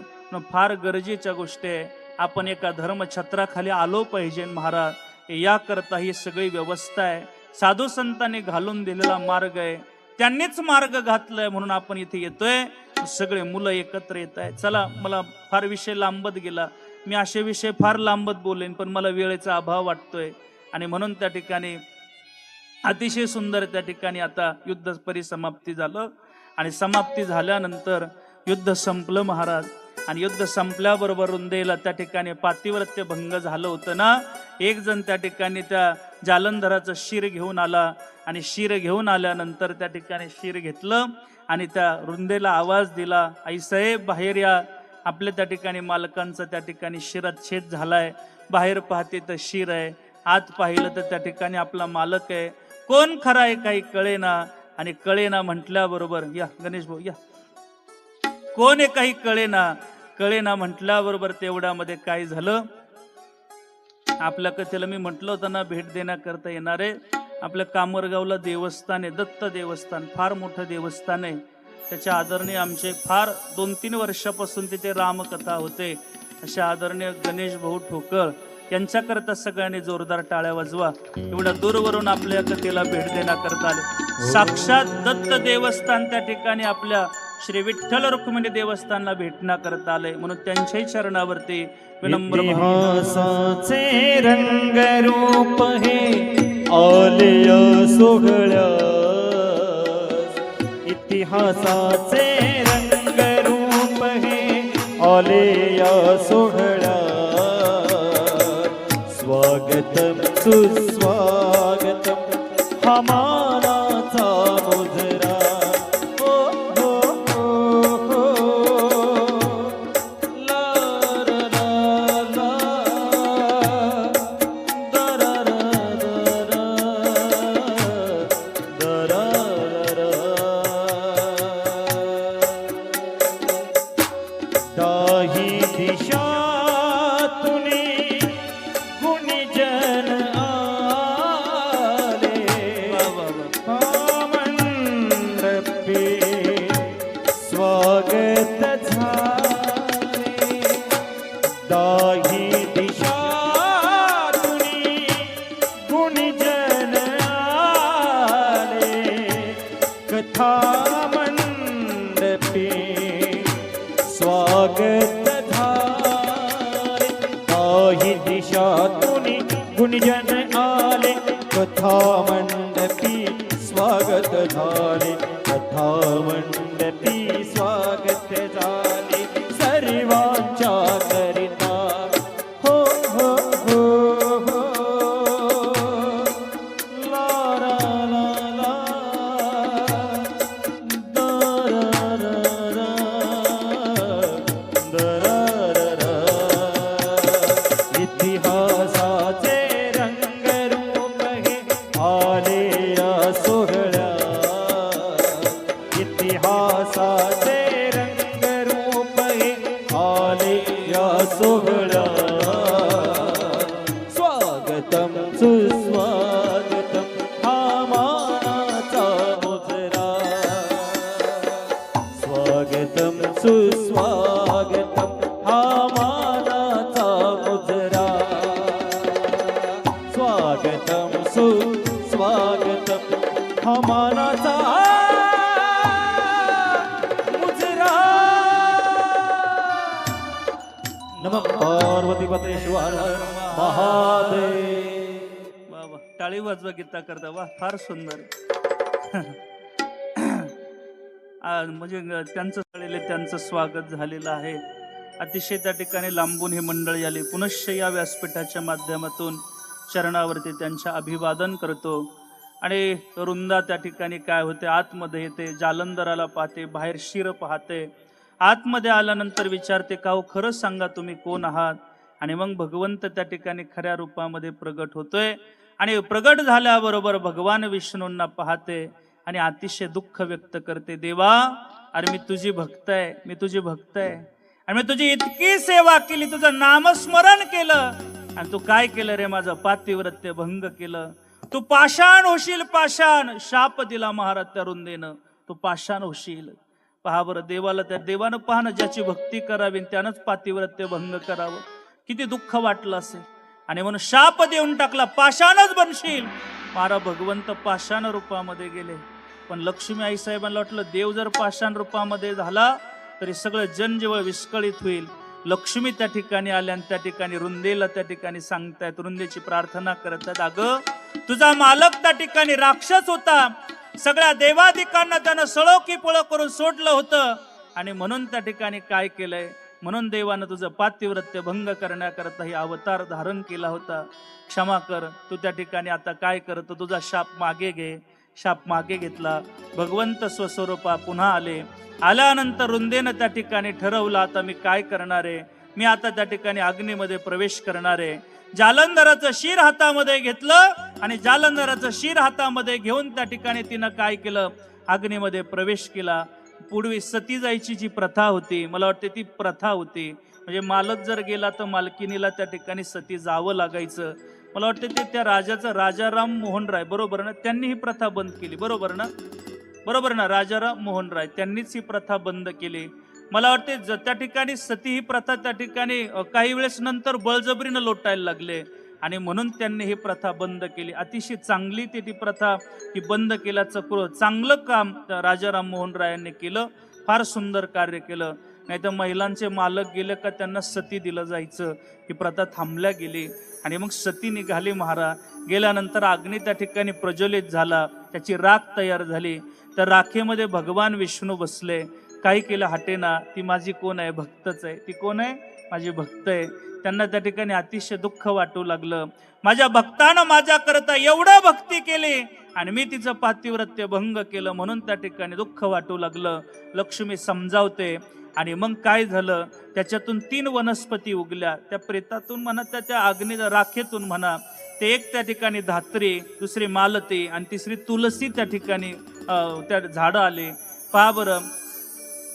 फार गरजेच्या गोष्टी आहे. आपण एका धर्मछत्राखाली आलो पाहिजे महाराज. याकरता ही सगळी व्यवस्था आहे. साधू संतांनी घालून दिलेला मार्ग आहे, त्यांनीच मार्ग घातलाय म्हणून आपण इथे येतोय. सगळे मुलं एकत्र येत आहे. चला, मला फार विषय लांबत गेला. मी असे विषय फार लांबत बोलेन, पण मला वेळेचा अभाव वाटतोय. आणि म्हणून त्या ठिकाणी अतिशय सुंदर त्या ठिकाणी आता युद्ध परिसमाप्ती झालं. आणि समाप्ती झाल्यानंतर युद्ध संपलं महाराज. आणि युद्ध संपल्याबरोबर रुंदेला त्या ठिकाणी पातिव्रत्य भंग झालं होतं ना. एक जण त्या ठिकाणी त्या जालंधराचं शिर घेऊन आला. आणि शिर घेऊन आल्यानंतर त्या ठिकाणी शिर घेतलं आणि त्या रुंदेला आवाज दिला, आई साहेब बाहेर या. आपल्या त्या ठिकाणी मालकांचा त्या ठिकाणी शिरात छेद झालाय. बाहेर पाहते तर शिर आहे, आत पाहिलं तर त्या ठिकाणी आपला मालक आहे. कोण खरा आहे काही कळेना. आणि कळेना म्हटल्याबरोबर, या गणेश भाऊ या, कोण आहे काही कळेना म्हटल्याबरोबर तेवढ्यामध्ये काय झालं, आपल्या कथेला मी म्हटलं होतं ना भेट देण्याकरता येणारे. आपल्या कामरगावला देवस्थान आहे, दत्त देवस्थान, फार मोठं देवस्थान आहे. त्याच्या आदरणीय आमचे फार 2-3 वर्षापासून तिथे रामकथा होते अशा आदरणीय गणेश भाऊ ठोकर यांच्याकरता सगळ्यांनी जोरदार टाळ्या वाजवा. एवढ्या दूरवरून आपल्या कथेला भेट देण्याकरता आले. साक्षात दत्त देवस्थान त्या ठिकाणी आपल्या श्री विठ्ठल रुक्मिणी देवस्थानला भेटण्याकरता आले. म्हणून त्यांच्याही चरणावरती विनम्र इतिहासाचे रंगरूप हे आलेय सोहळ्यास. इतिहासाचे रंगरूप हे आलेय सोहळ्यास. स्वागतम सुस्वागतम हा मानाचा मुजरा. दाही दिशातुनी गुणीजन आले. मंडपी स्वागत झाले. दाही दिशातुनी गुणीजन आले. कथा मंडपी स्वागत झाले. काही दिशातून गुणजन आले. कथा मंडपी स्वागत झाले. कथा मंडपी स्वागत झाले. सर्वांच्या करिता हो हो हो हो. ला ला ला ला दा रा रा रा. इतिहासाचे रंगरूप हे आले या सोहळ्यात. इतिहासाचे रंगरूप हे आले या सोहळ्यात. स्वागतम सुस्वागतम हा मानाचा मुजरा. स्वागतम सुस्वागतम हा मानाचा मुजरा. स्वागतम सुस्वागतम हा मानाचा मुजरा. नमः पार्वतीपते शिवाय महादेव. बाबा टाळ्या टाळी वाजवा गीता करता. वा, फार सुंदर. म्हणजे त्यांचं त्यांचं स्वागत झालेलं आहे. अतिशय त्या ठिकाणी लांबून हे मंडळी आले. पुनश्च या व्यासपीठाच्या माध्यमातून चरणावरती त्यांच्या अभिवादन करतो. आणि रुंदा त्या ठिकाणी काय होते, आतमध्ये येते, जालंधराला पाहते, बाहेर शिर पाहते. आतमध्ये आल्यानंतर विचारते, का हो खरं सांगा तुम्ही कोण आहात. आणि मग भगवंत त्या ठिकाणी खऱ्या रूपामध्ये प्रगट होतोय. आणि प्रगट झाल्याबरोबर भगवान विष्णूंना पाहते आणि अतिशय दुःख व्यक्त करते. देवा, अरे मी तुझी भक्त आहे, मी तुझी भक्त आहे, आणि मी तुझी इतकी सेवा केली, तुझं नामस्मरण केलं, आणि तू काय केलं रे, माझं पातिव्रत्य भंग केलं. तू पाषाण होशील, पाषाण. शाप दिला महाराज त्या रुंदेनं, तू पाषाण होशील. पहा बरं, देवाला, त्या देवानं पहा ना, ज्याची भक्ती करावी त्यानंच पातिव्रत्य भंग करावं. किती दुःख वाटलं असेल. आणि म्हणून शाप देऊन टाकला, पाषाणच बनशील. महाराज भगवंत पाषाण रूपामध्ये गेले. पण लक्ष्मी आई साहेबांना वाटलं, देव जर पाषाण रूपामध्ये झाला तरी सगळं जनजीवळ विस्कळीत होईल. लक्ष्मी त्या ठिकाणी आल्या आणि त्या ठिकाणी रुंदेला त्या ठिकाणी सांगतायत, रुंदेची प्रार्थना करतात, अगं तुझा मालक त्या ठिकाणी राक्षस होता, सगळ्या देवादिकांना त्यानं सळो की पळो करून सोडलं होतं, आणि म्हणून त्या ठिकाणी काय केलंय, म्हणून देवानं तुझं पातिव्रत्य भंग करण्याकरता ही अवतार धारण केला होता. क्षमा कर. तू त्या ठिकाणी आता काय करतो, तुझा शाप मागे घे. शाप मागे घेतला. भगवंत स्वस्वरूपा पुन्हा आले. आल्यानंतर रुंदेनं त्या ठिकाणी ठरवलं, आता मी काय करणार आहे, मी आता त्या ठिकाणी अग्नीमध्ये प्रवेश करणार आहे. जालंधराचं शिर हातामध्ये घेतलं आणि जालंधराचं शिर हातामध्ये घेऊन त्या ठिकाणी तिनं काय केलं, अग्नीमध्ये प्रवेश केला. पूर्वी सती जायची जी प्रथा होती, मला वाटते ती प्रथा होती, म्हणजे मालक जर गेला तर मालकिनीला त्या ठिकाणी सती जावं लागायचं. मला वाटते ते त्या राजाचं, राजा राम मोहन राय, बरोबर ना, त्यांनी ही प्रथा बंद केली, बरोबर ना, बरोबर ना, राजाराम मोहन राय त्यांनीच ही प्रथा बंद केली. मला वाटते त्या ठिकाणी सती ही प्रथा त्या ठिकाणी काही वेळेस नंतर बळजबरीनं लोटायला लागले, आणि म्हणून त्यांनी ही प्रथा बंद केली. अतिशय चांगली ती प्रथा ही बंद केल्याचं चांगलं काम राजाराम मोहन रायांनी केलं. फार सुंदर कार्य केलं. नाही तर महिलांचे मालक गेले का त्यांना सती दिलं जायचं, ही प्रथा थांबल्या गेली. आणि मग सती निघाली महाराज. गेल्यानंतर अग्नी त्या ठिकाणी प्रज्वलित झाला, त्याची राख तयार झाली. तर राखेमध्ये भगवान विष्णू बसले. काही केलं हटेना, ती माझी कोण आहे, भक्तच आहे. ती कोण आहे, माझी भक्त आहे. त्यांना त्या ठिकाणी अतिशय दुःख वाटू लागलं. माझ्या भक्तानं माझ्या करता एवढं भक्ती केली आणि मी तिचं पातिव्रत्य भंग केलं, म्हणून त्या ठिकाणी दुःख वाटू लागलं. लक्ष्मी समजावते. आणि मग काय झालं, त्याच्यातून 3 वनस्पती उगल्या. त्या प्रेतातून म्हणा, त्या अग्नी राखेतून म्हणा, ते एक त्या ठिकाणी धात्री, दुसरी मालती आणि तिसरी तुलसी त्या ठिकाणी त्या झाडं आले. पहा बरं,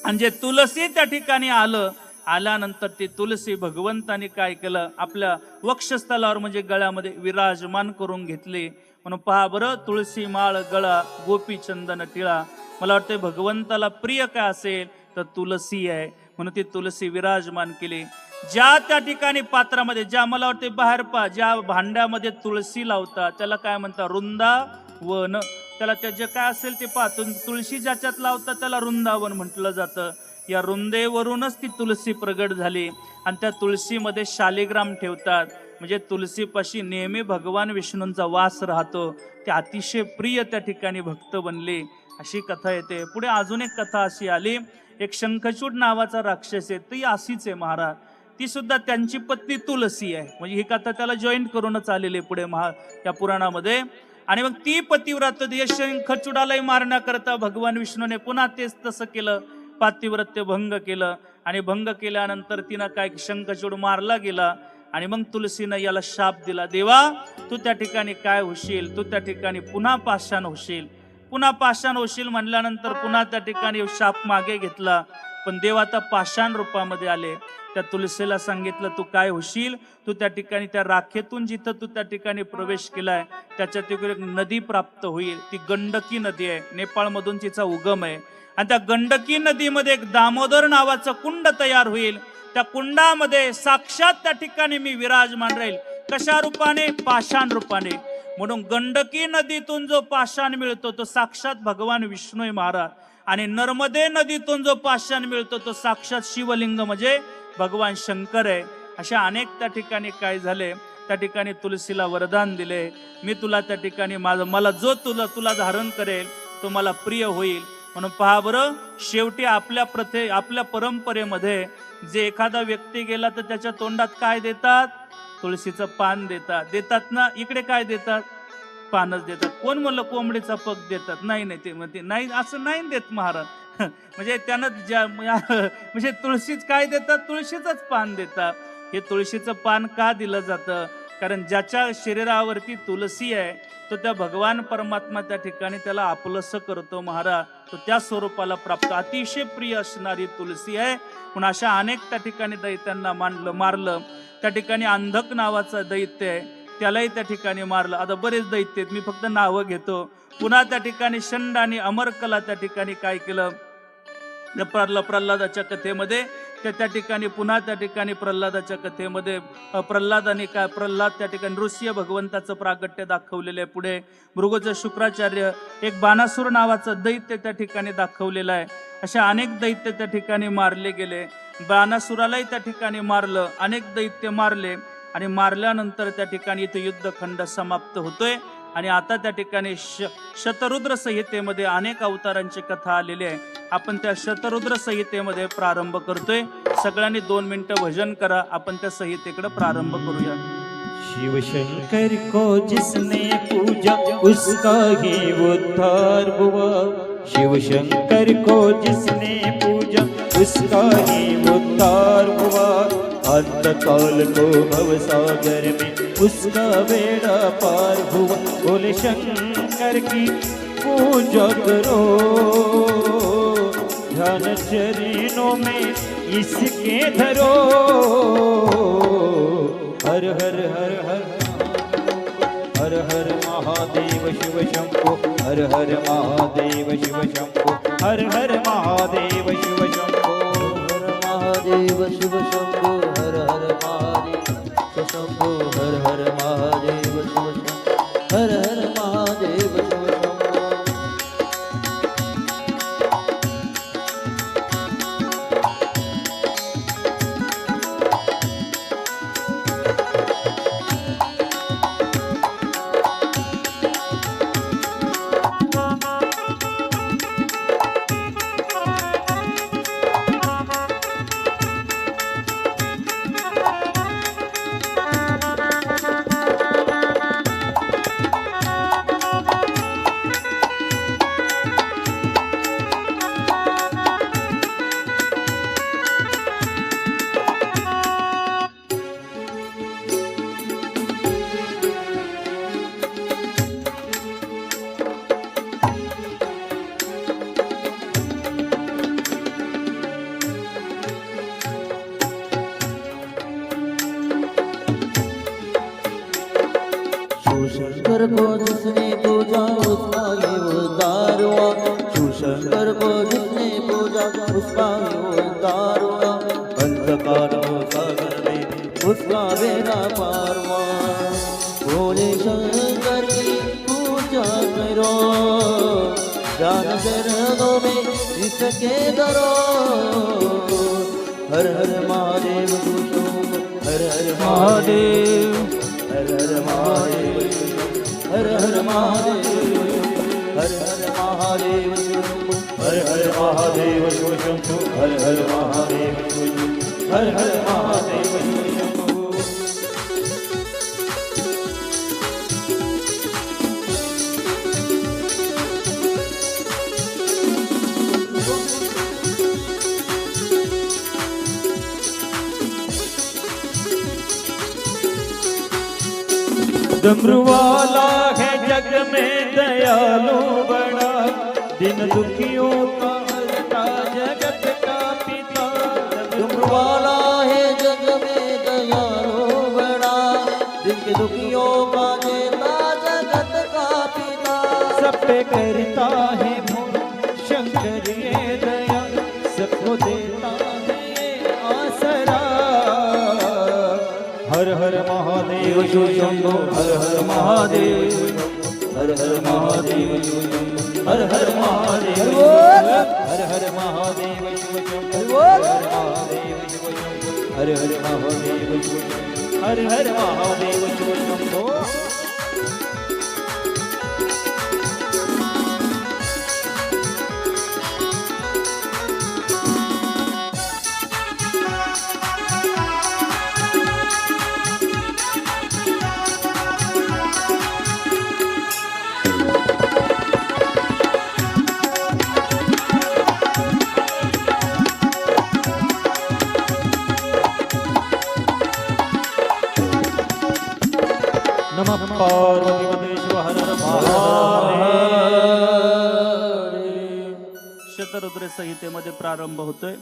आणि जे तुलसी त्या ठिकाणी आल्यानंतर ती तुलसी भगवंताने काय केलं, आपल्या वक्षस्थलावर म्हणजे गळ्यामध्ये विराजमान करून घेतली. म्हणून पहा बरं, तुळशी माळ गळा, गोपी चंदन टिळा. मला वाटतं भगवंताला प्रिय काय असेल तर तुलसी आहे, म्हणून ती तुलसी विराजमान केली. ज्या त्या ठिकाणी पात्रामध्ये, ज्या मला वाटते बाहेर पहा, ज्या भांड्यामध्ये तुळशी लावतात त्याला काय म्हणतात, वृंदावन. त्याला त्या जे काय असेल ते पहा, तुळशी ज्याच्यात लावतात त्याला वृंदावन म्हटलं जातं. या रुंदेवरूनच ती तुलसी प्रगट झाली. आणि त्या तुळशीमध्ये शालिग्राम ठेवतात, म्हणजे तुलसीपाशी नेहमी भगवान विष्णूंचा वास राहतो. ते अतिशय प्रिय त्या ठिकाणी भक्त बनले, अशी कथा येते. पुढे अजून एक कथा अशी आली. एक शंखचूड नावाचा राक्षस आहे, ती अशीच आहे महाराज. ती सुद्धा त्यांची पत्नी तुलसी आहे, म्हणजे ही कथा त्याला जॉईंट करूनच आलेली आहे पुढे या पुराणामध्ये. आणि मग ती पतिव्रत शंखचूडालाही मारण्याकरता भगवान विष्णूने पुन्हा तेच तसं केलं, पातिव्रत्य भंग केलं. आणि भंग केल्यानंतर तिनं काय, शंखचूड मारला गेला. आणि मग तुलसीनं याला शाप दिला, देवा तू त्या ठिकाणी काय होशील, तू त्या ठिकाणी पुन्हा पाषाण होशील. पुन्हा पाषाण होशील म्हणल्यानंतर पुन्हा त्या ठिकाणी शाप मागे घेतला. पण देव आता पाषाण रूपामध्ये आले. त्या तुलसीला सांगितलं, तू काय होशील, तू त्या ठिकाणी त्या राखेतून जिथं तू त्या ठिकाणी प्रवेश केलाय त्याच्यात एक नदी प्राप्त होईल. ती गंडकी नदी आहे, नेपाळमधून तिचा उगम आहे. आणि त्या गंडकी नदीमध्ये एक दामोदर नावाचं कुंड तयार होईल. त्या कुंडामध्ये साक्षात त्या ठिकाणी मी विराजमान राहील. कशा रूपाने, पाषाण रूपाने. म्हणून गंडकी नदीतून जो पाषाण मिळतो तो साक्षात भगवान विष्णू महाराज. आणि नर्मदे नदीतून जो पाषाण मिळतो तो साक्षात शिवलिंग म्हणजे भगवान शंकर आहे. अशा अनेक त्या ठिकाणी काय झाले, त्या ठिकाणी तुलसीला वरदान दिले, मी तुला त्या ठिकाणी मला जो तुला धारण करेल तो मला प्रिय होईल. म्हणून पहा बरं, शेवटी आपल्या परंपरेमध्ये जे एखादा व्यक्ती गेला तर त्याच्या तोंडात काय देतात? तुळशीचं पान देतात ना. इकडे काय देतात? पानच देतात. कोण म्हणलं कोंबडीचा पग देतात? नाही ते म्हणते नाही, असं नाही देत महाराज. म्हणजे त्यानं म्हणजे तुळशीच काय देतात? तुळशीचंच पान देतात. हे तुळशीचं पान का दिलं जातं? कारण ज्याच्या शरीरावरती तुलसी आहे तो त्या भगवान परमात्मा त्या ठिकाणी त्याला आपलंसं करतो महाराज. तो त्या स्वरूपाला प्राप्त अतिशय प्रिय असणारी तुलसी आहे. पण अशा अनेक त्या ठिकाणी दैत्यांना मारलं. त्या ठिकाणी अंधक नावाचा दैत्य आहे, त्यालाही त्या ठिकाणी मारलं. आता बरेच दैत्य आहेत, मी फक्त नावं घेतो. पुन्हा त्या ठिकाणी षंड आणि अमरकला त्या ठिकाणी काय केलं? प्रल्हादाच्या कथेमध्ये त्या ठिकाणी पुन्हा त्या ठिकाणी प्रल्हादाच्या कथेमध्ये प्रल्हाद त्या ठिकाणी नृसिंह भगवंताचं प्रागट्य दाखवलेलं आहे. पुढे भृगुच शुक्राचार्य, एक बाणासूर नावाचं दैत्य त्या ठिकाणी दाखवलेलं आहे. अशा अनेक दैत्य त्या ठिकाणी मारले गेले. बाणासुरालाही त्या ठिकाणी मारलं, अनेक दैत्य मारले आणि मारल्यानंतर त्या ठिकाणी इथे युद्धखंड समाप्त होतोय. आणि आता त्या ठिकाणी शतरुद्र संहितेमध्ये अनेक अवतारांची कथा आलेली आहे. आपण त्या शतरुद्र संहितेमध्ये प्रारंभ करतोय. सगळ्यांनी 2 मिनिटं भजन करा, आपण त्या संहितेकडे प्रारंभ करूया. शिव शंकर को जिसने पूजा उसका ही उद्धार हुआ. शिव शंकर को जिसने पूजा उसका ही उद्धार हुआ. अंतकाल को भवसागर में उसका बेड़ा पार हुआ. बोले शंकर की पूजा करो, ध्यान चरणों में इसके धरो. हर हर हर हर हर हर महादेव शिव शंभो. हर हर महादेव शिव शंभो. हर हर महादेव शिव शंभो. हर महादेव शिव शंभो. हर हर महादेव शंभो. हर हर महादेव शिव शंभो. हर हर महादेव शिव शंभो. शंकर को जिसने पूजा उसका ये उद्धार हुआ. शिवशंकर को जिसने पूजा उसका ये उद्धार हुआ. अंधकार को सागर में उसका बेड़ा पार हुआ. भोले शंकर की पूजा करो, ध्यान चरणों में इसके धरो. हर हर महादेव हर हर महादेव. हर हर महादेव. हर हर महादेव. हर हर महादेव. हर हर महादेव शिव शंभो. हर हर महादेव शिव शंभो. हर हर महादेव शिव शंभो. डमरू वाला है जग में दयालु बड़ा. दिन दुखियों का हरता जगत का पिता. डमरू वाला है जग में दयालु बड़ा. दिन के दुखियों का देता जगत का पिता. सब पे करता है मोर शंकर ये दया. सबको देता है ये आसरा. हर हर महादेव शिव शंभो. हर हर महादेव. हर हर महादेव. हर हर महादेव. हर हर महादेव शिव शंभो. हर हर महादेव शिव शंभो. हर हर महादेव शिव शंभो. हर हर महादेव शिव शंभो नमः पार्वतीपते शिव हर हर महादेव शतरुद्र संहितेमध्ये प्रारंभ होतोय.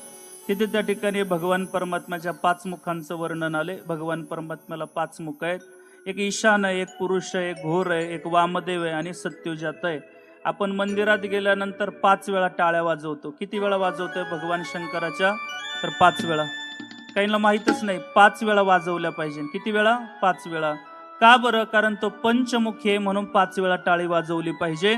तिथे त्या ठिकाणी भगवान परमात्म्याच्या 5 मुखांचं वर्णन आले. भगवान परमात्म्याला 5 मुख आहेत. एक ईशान आहे, एक पुरुष आहे, एक घोर आहे, एक वामदेव आहे आणि सत्युजात आहे. आपण मंदिरात गेल्यानंतर 5 वेळा टाळ्या वाजवतो. किती वेळा वाजवतोय भगवान शंकराच्या? तर 5 वेळा. काहींना माहीतच नाही 5 वेळा वाजवल्या पाहिजे. किती वेळा? 5 वेळा. का बरं? कारण तो पंचमुखी आहे म्हणून 5 वेळा टाळी वाजवली पाहिजे.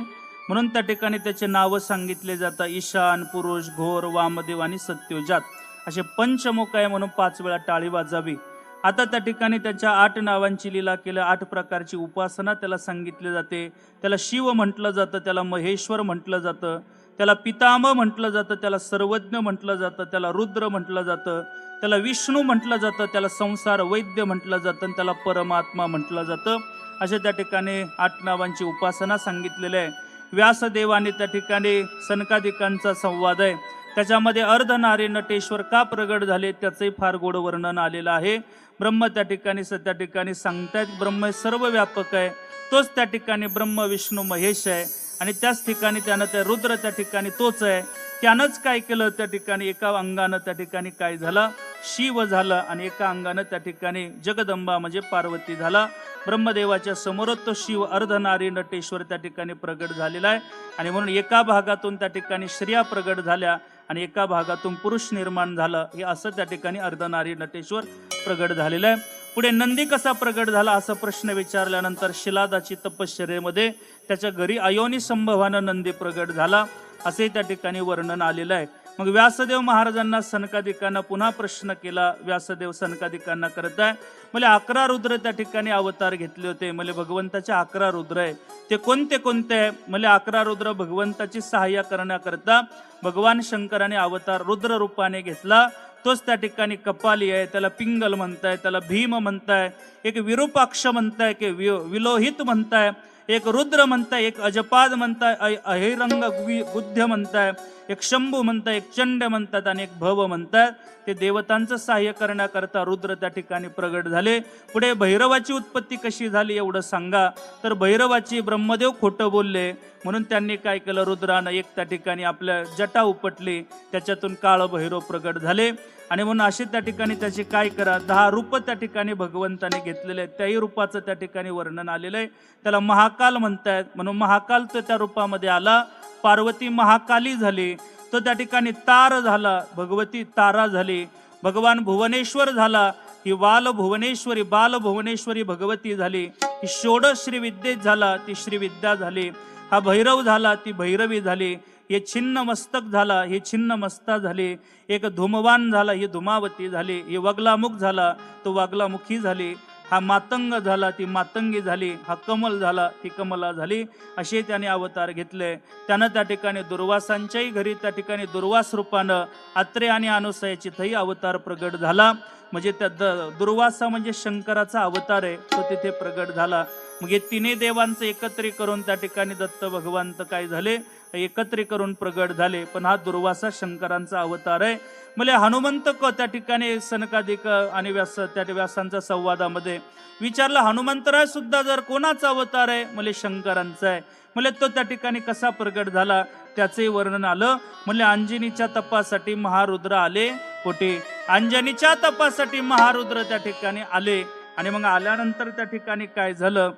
म्हणून त्या ठिकाणी त्याचे नावं सांगितले जातात. ईशान, पुरुष, घोर, वामदेव आणि सत्योजात असे पंचमुख आहे म्हणून 5 वेळा टाळी वाजावी. आता त्या ठिकाणी त्याच्या 8 नावांची लीला केल्या. 8 प्रकारची उपासना त्याला सांगितली जाते. त्याला शिव म्हटलं जातं, त्याला महेश्वर म्हटलं जातं, त्याला पितामह म्हटलं जातं, त्याला सर्वज्ञ म्हटलं जातं, त्याला रुद्र म्हटलं जातं, त्याला विष्णू म्हटलं जातं, त्याला संसार वैद्य म्हटलं जातं, त्याला परमात्मा म्हटलं जातं. अशा त्या ठिकाणी 8 नावांची उपासना सांगितलेली आहे. व्यासदेवाने त्या ठिकाणी सनकादिकांचा संवाद आहे. त्याच्यामध्ये अर्धनारी नटेश्वर का प्रगट झाले त्याचंही फार गोड वर्णन आलेलं आहे. ब्रह्म त्या ठिकाणी सांगतायत ब्रह्म सर्व व्यापक आहे. तोच त्या ठिकाणी ब्रह्म विष्णू महेश आहे आणि त्याच ठिकाणी त्यानं त्या रुद्र त्या ठिकाणी तोच आहे. त्यानंच काय केलं त्या ठिकाणी एका अंगानं त्या ठिकाणी काय झालं? शिव झालं आणि एका अंगानं त्या ठिकाणी जगदंबा म्हणजे पार्वती झाला. ब्रह्मदेवाच्या समोर तो शिव अर्धनारी नटेश्वर त्या ठिकाणी प्रगट झालेला आहे आणि म्हणून एका भागातून त्या ठिकाणी स्त्रिया प्रगट झाल्या आणि एका भागातून पुरुष निर्माण झालं. हे असं त्या ठिकाणी अर्धनारी नटेश्वर प्रगट झालेलं आहे. पुढे नंदी कसा प्रगट झाला असा प्रश्न विचारल्यानंतर शिलादाची तपश्चर्येमध्ये त्याच्या घरी अयोनी संभवानं नंदी प्रगट झाला असे त्या ठिकाणी वर्णन आलेलं आहे. मग व्यासदेव महाराजांना सनकादिकांना पुन्हा प्रश्न केला. व्यासदेव सनकादिकांना करताय मला 11 रुद्र त्या ठिकाणी अवतार घेतले होते. मला भगवंताचे 11 रुद्र आहे. ते कोणते कोणते आहे? मला 11 रुद्र भगवंताची सहाय्य करण्याकरता भगवान शंकराने अवतार रुद्र रूपाने घेतला. तोच त्या ठिकाणी कपाली आहे, त्याला पिंगल म्हणताय, त्याला भीम म्हणताय, एक विरूपाक्ष म्हणताय, की विलोहित म्हणताय, एक रुद्र म्हणताय, एक अजपाद म्हणताय, अहिरंग गुद्ध म्हणताय, एक शंभू म्हणताय, एक चंड म्हणतात आणि एक भव म्हणतात. ते देवतांचं सहाय्य करण्याकरता रुद्र त्या ठिकाणी प्रगट झाले. पुढे भैरवाची उत्पत्ती कशी झाली एवढं सांगा. तर भैरवाची ब्रह्मदेव खोटं बोलले म्हणून त्यांनी काय केलं? रुद्रानं एक त्या ठिकाणी आपल्या जटा उपटली, त्याच्यातून काळ भैरव प्रगट झाले आणि म्हणून असे त्या ठिकाणी त्याचे काय करा 10 रूप त्या ठिकाणी भगवंताने घेतलेले आहेत. त्याही रूपाचं त्या ठिकाणी वर्णन आलेलं आहे. त्याला महाकाल म्हणतायत म्हणून महाकाल तो त्या रूपामध्ये आला. पार्वती महाकाली झाली. तो त्या ठिकाणी तार झाला, भगवती तारा झाली. भगवान भुवनेश्वर झाला, ही बाल भुवनेश्वरी भगवती झाली. ही षोडश श्री विद्येत झाला, ती श्री विद्या झाली. हा भैरव झाला, ती भैरवी झाली. हे छिन्न मस्तक झाला, ही छिन्न मस्ता झाली. एक धूमवान झाला, ही धुमावती झाली. ही वगलामुख झाला, तो वगलामुखी झाली. हा मातंग झाला, ती मातंगी झाली. हा कमल झाला, ती कमला झाली. असे त्याने अवतार घेतले. त्यानं त्या ठिकाणी दुर्वासांच्याही घरी त्या ठिकाणी दुर्वास रूपानं अत्रे आणि अनुसयाची थई अवतार प्रगट झाला. म्हणजे त्या दुर्वासा म्हणजे शंकराचा अवतार आहे, तो तिथे प्रगट झाला. मग हे तिन्ही देवांचं एकत्रीकरण त्या ठिकाणी दत्त भगवंत काय झाले? एकत्रीकरण प्रगट झाले. पण हा दुर्वासा शंकरांचा अवतार आहे. म्हणजे हनुमंत त्या ठिकाणी सनकादिक आणि व्यासांच्या संवादामध्ये विचारलं, हनुमंतराय सुद्धा जर कोणाचा अवतार आहे? म्हणजे शंकरांचा आहे. म्हणजे तो त्या ठिकाणी कसा प्रगट झाला त्याचंही वर्णन आलं. म्हणजे अंजनीच्या तपासाठी महारुद्र आले कोठे? अंजनीच्या तपासाठी महारुद्र त्या ठिकाणी आले. आणि मग आल्यानंतर त्या ठिकाणी काय झालं?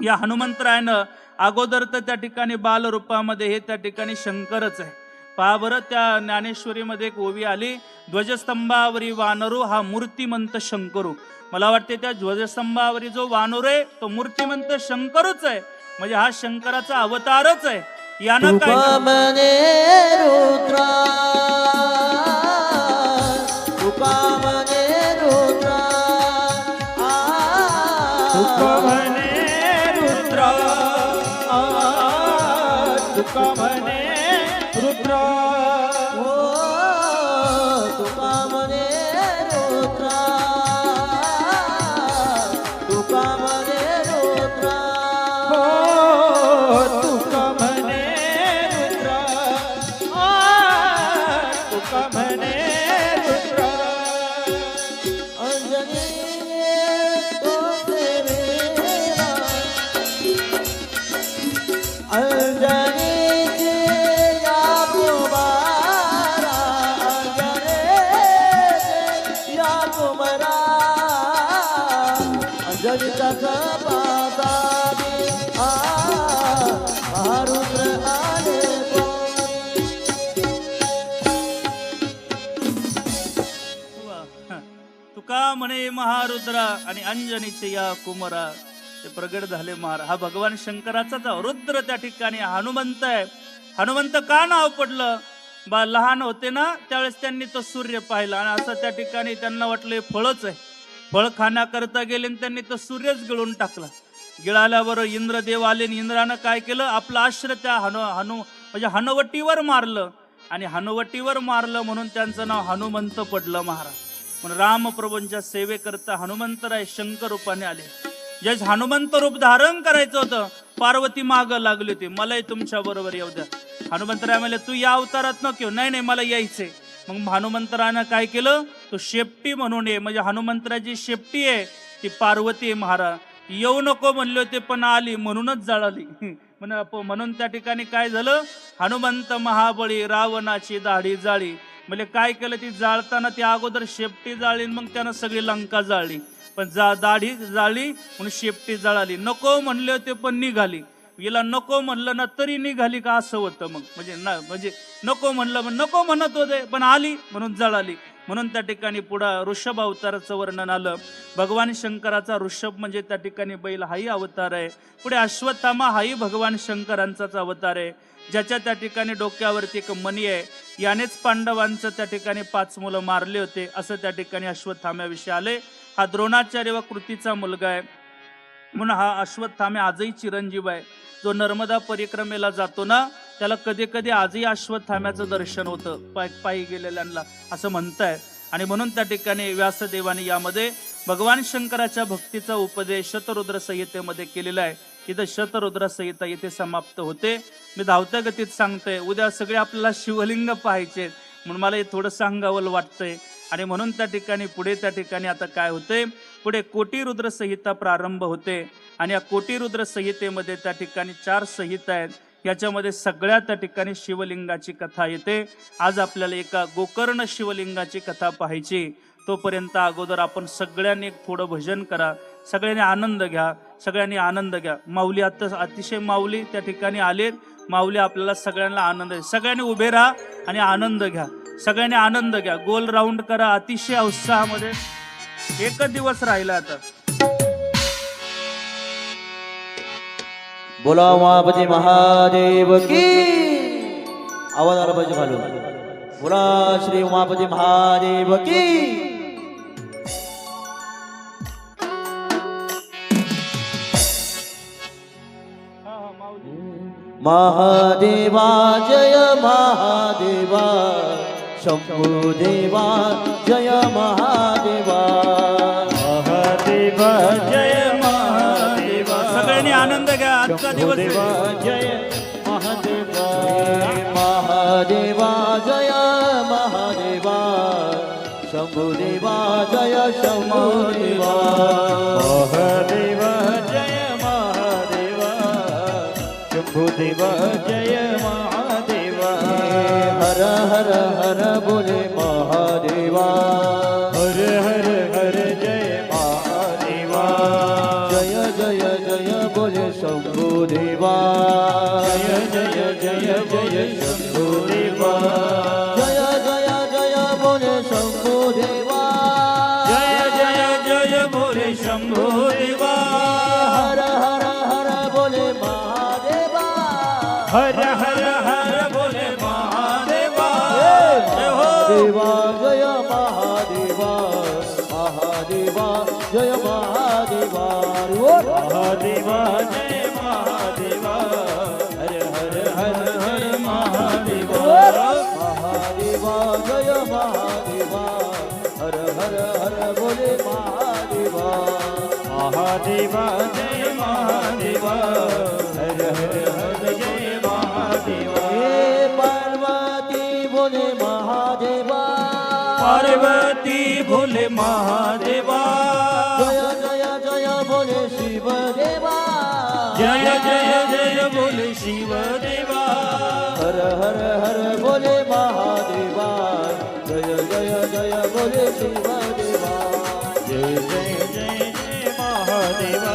या हनुमंतरायनं अगोदर तर त्या ठिकाणी बाल रूपामध्ये हे त्या ठिकाणी शंकरच आहे. पहा बरं, त्या ज्ञानेश्वरीमध्ये एक ओवी आली, ध्वजस्तंभावरी वानरू हा मूर्तिमंत शंकरू. मला वाटते त्या ध्वजस्तंभावरी जो वानर आहे तो मूर्तिमंत शंकरच आहे. म्हणजे हा शंकराचा अवतारच आहे. यानं काय तुका म्हणे रुद्रा ओ तुका म्हणे रुद्रा तुका म्हणे रुद्रा हो तुका म्हणे रुद्रा तुका म्हणे रुद्रा अंजनी तो सेवेला अंजनीची या कुमारा अंजनीची या कुमारा अंजनीचा सपासादी रुद्र आले तुका म्हणे महारुद्रा आणि अंजनीचे या कुमारा ते प्रगट झाले महाराज. हा भगवान शंकराचाच रुद्र त्या ठिकाणी हनुमंत आहे. हनुमंत का नाव पडलं? लहान होते ना त्यावेळेस त्यांनी तो सूर्य पाहिला आणि असं त्या ठिकाणी त्यांना वाटलं फळच आहे. फळ खाण्याकरता गेले आणि त्यांनी तो सूर्यच गिळून टाकला. गिळाल्यावर इंद्रदेव आले आणि इंद्रानं काय केलं? आपलं आश्र त्या म्हणजे हनुवटीवर मारलं आणि हनुवटीवर मारलं म्हणून त्यांचं नाव हनुमंत पडलं महाराज. म्हणून रामप्रभूंच्या सेवेकरता हनुमंतराय शंकर रूपाने आले. ज्याच हनुमंत रूप धारण करायचं होतं पार्वती माग लागली होती, मलाही तुमच्या बरोबर येऊ द्या. हनुमंतराय म्हणले तू या अवतारात नको येऊ. नाही मला यायचंय. मग हनुमंतरायानं काय केलं? तो शेपटी म्हणून ये, म्हणजे हनुमंतराची शेपटी आहे ती पार्वती महाराज. येऊ नको म्हणले होते पण आली म्हणूनच जळाली. म्हणून त्या ठिकाणी काय झालं? हनुमंत महाबळी रावणाची दाढी जाळी. म्हणजे काय केलं? ती जाळताना ती अगोदर शेपटी जाळली मग त्यानं सगळी लंका जाळली. पण दाढी जाळली म्हणून शेपटी जळाली. नको म्हणले होते पण निघाली. हिला नको म्हणलं ना तरी निघाली का असं होतं. मग म्हणजे नको म्हणलं नको म्हणत होते पण आली म्हणून जळाली. म्हणून त्या ठिकाणी पुढं ऋषभ अवताराचं वर्णन आलं. भगवान शंकराचा ऋषभ म्हणजे त्या ठिकाणी बैल हाही अवतार आहे. पुढे अश्वत्थामा हाही भगवान शंकरांचाच अवतार आहे. ज्याच्या त्या ठिकाणी डोक्यावरती एक मणी आहे. यानेच पांडवांचं त्या ठिकाणी 5 मुलं मारले होते असं त्या ठिकाणी अश्वत्थाम्याविषयी आले. हा द्रोणाचार्य व कृतीचा मुलगा आहे म्हणून हा अश्वत्थाम्या आजही चिरंजीव आहे. जो नर्मदा परिक्रमेला जातो ना त्याला कधी कधी आजही अश्वत्थाम्याचं दर्शन होतं पायी गेलेल्यांना असं म्हणताय. आणि म्हणून त्या ठिकाणी व्यासदेवाने यामध्ये भगवान शंकराच्या भक्तीचा उपदेश शतरुद्र संहितेमध्ये केलेला आहे. इथं शतरुद्र संहिता इथे समाप्त होते. मी धावत्या गतीत सांगतोय. उद्या सगळे आपल्याला शिवलिंग पाहायचे म्हणून मला हे थोडं सांगावं वाटतंय. आणि म्हणून त्या ठिकाणी पुढे त्या ठिकाणी आता काय होते? पुढे कोटी रुद्र संहिता प्रारंभ होते. आणि या कोटी रुद्र संहितेमध्ये त्या ठिकाणी 4 संहिता आहेत. याच्यामध्ये सगळ्या त्या ठिकाणी शिवलिंगाची कथा येते. आज आपल्याला एका गोकर्ण शिवलिंगाची कथा पाहायची. तोपर्यंत अगोदर आपण सगळ्यांनी एक थोडं भजन करा. सगळ्यांनी आनंद घ्या. सगळ्यांनी आनंद घ्या. माऊली आता अतिशय माऊली त्या ठिकाणी आलेत. माऊली आपल्याला सगळ्यांना आनंद आहे. सगळ्यांनी उभे राहा आणि आनंद घ्या. सगळ्यांनी आनंद घ्या. गोल राऊंड करा अतिशय उत्साहामध्ये. एकच दिवस राहिला आता. बोला उमापती महादेव की. आवाज आला पाहिजे घालून. बोला श्री उमापती महादेव की. महादेवा जय महादेवा शंभुदेवा जय महादेवा. महादेवा जय महादेवा. सगळ्यांनी आनंद घ्या. आजचा दिवस आहे. जय महादेवा. महादेवा जय महादेवा शंभुदेवा जय शंभुदेवा. महादेवा जय महादेवा शंभुदेवा जय महादेवा. हर हर हर बोले महादेवा. हर हर हर जय महादेवा. जय जय जय बोले शंभुदेवा. जय जय जय जय शंभुदेवा. जय जय जय बोले शंभुदेवा. जय जय जय बोले शंभुदेवा. हर हर हर बोले महादेवा. हर हर हर बोले महादेवा. जय हो. देवा जय महादेवा. महादेवा जय महादेवा. महादेवा जय महादेवा. हर हर हर महादेवा जय महादेवा हर हर हर जय महादेवा हे पार्वती बोले महादेवा पार्वती भोले महादेवा जय जय जय बोले शिव देवा जय जय जय बोले शिव देवा हर हर हर बोले महादेवा जय जय जय बोले शिव देवा जय जय जय जय महादेवा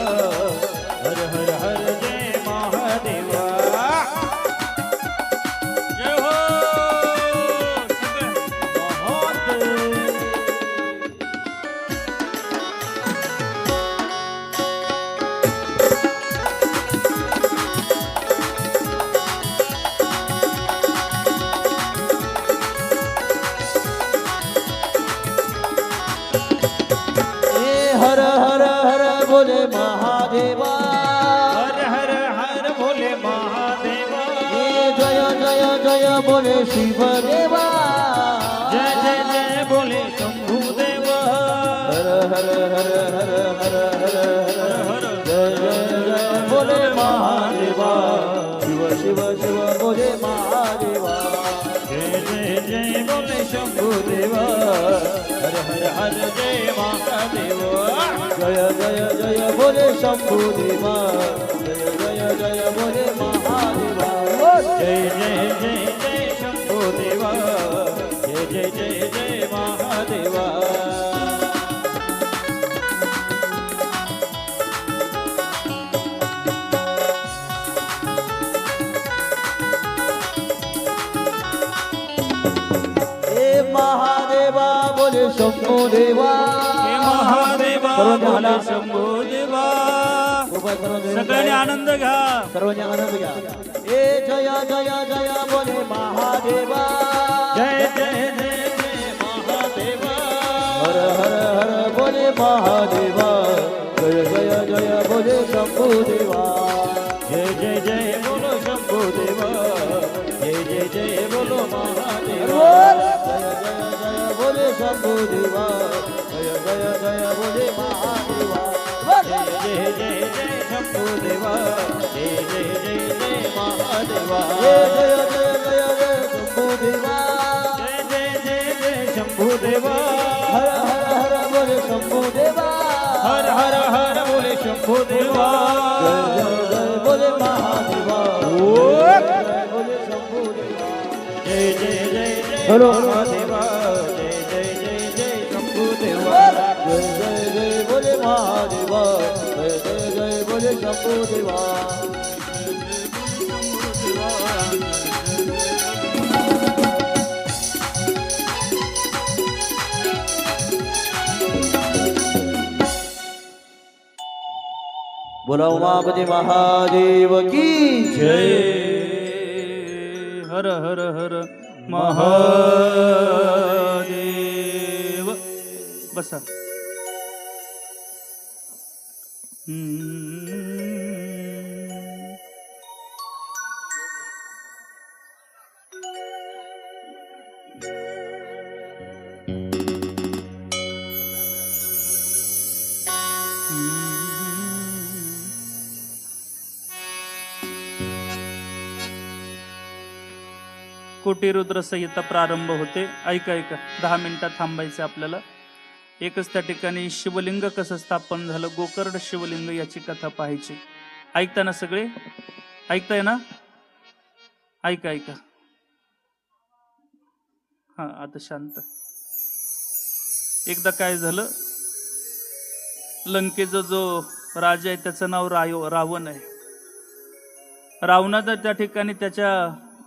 हर हर हर जय महादेवा जय हो हे हर हर हर बोले महादेवा हर हर हर भोले महादेवा हे जय जय जय बोले शिव देवा जय जय जय बोले शंभु देवा हर हर हर हर हर हर हर हर जय जय जय बोले महादेवा शिव शिव शिव बोले महादेवा जय जय जय बोले शंभु देवा हर हर हर जय महादेवा जय जय जय बोले शंभु देवा जय जय जय बोले महादेवा जय जय जय जय शंभु देवा जय जय जय जय महादेवा हे महादेवा बोले शंभु देवा हे महादेवा सर्वांनी बोले आनंद- शंभु देवा कृपा करून सगळ्यांनी आनंद घ्या सर्वांनी आनंद घ्या हे जय जय जय बोले महादेवा जय जय जय जय महादेवा हर हर हर बोले महादेवा जय जय जय बोले शंभु देवा जय जय जय बोलो शंभु देवा जय जय जय बोलो महादेवा जय जय जय बोले शंभु देवा जय जय जय बोले महादेवा जय जय जय जय शंभु देवा जय जय जय जय महादेवा हे जय जय जय जय शंभु देवा जय जय जय जय शंभु देवा हर हर हर बोले शंभु देवा हर हर हर बोले शंभु देवा जय जय जय बोले महादेवा ओ! जय जय बोले शंभु देवा जय जय जय जय बोलो। महादेवा जय जय जय जय शंभु देवा जय जय जय बोले महादेवा जय जय जय बोले शंभु देवा बोला उमापति महादेव की जय हर हर हर महादेव बसा कोटी रुद्र संहिता प्रारंभ होते. ऐका 10 मिनिटात थांबायचं आपल्याला. एकच त्या ठिकाणी शिवलिंग कसं स्थापन झालं, गोकर्ण शिवलिंग याची कथा पाहायची. ऐकता ना सगळे? ऐकताय ना? ऐका. हा आता शांत. एकदा काय झालं, लंकेचा जो राजा आहे त्याचं नाव रावण आहे. रावणानं त्या ठिकाणी त्याच्या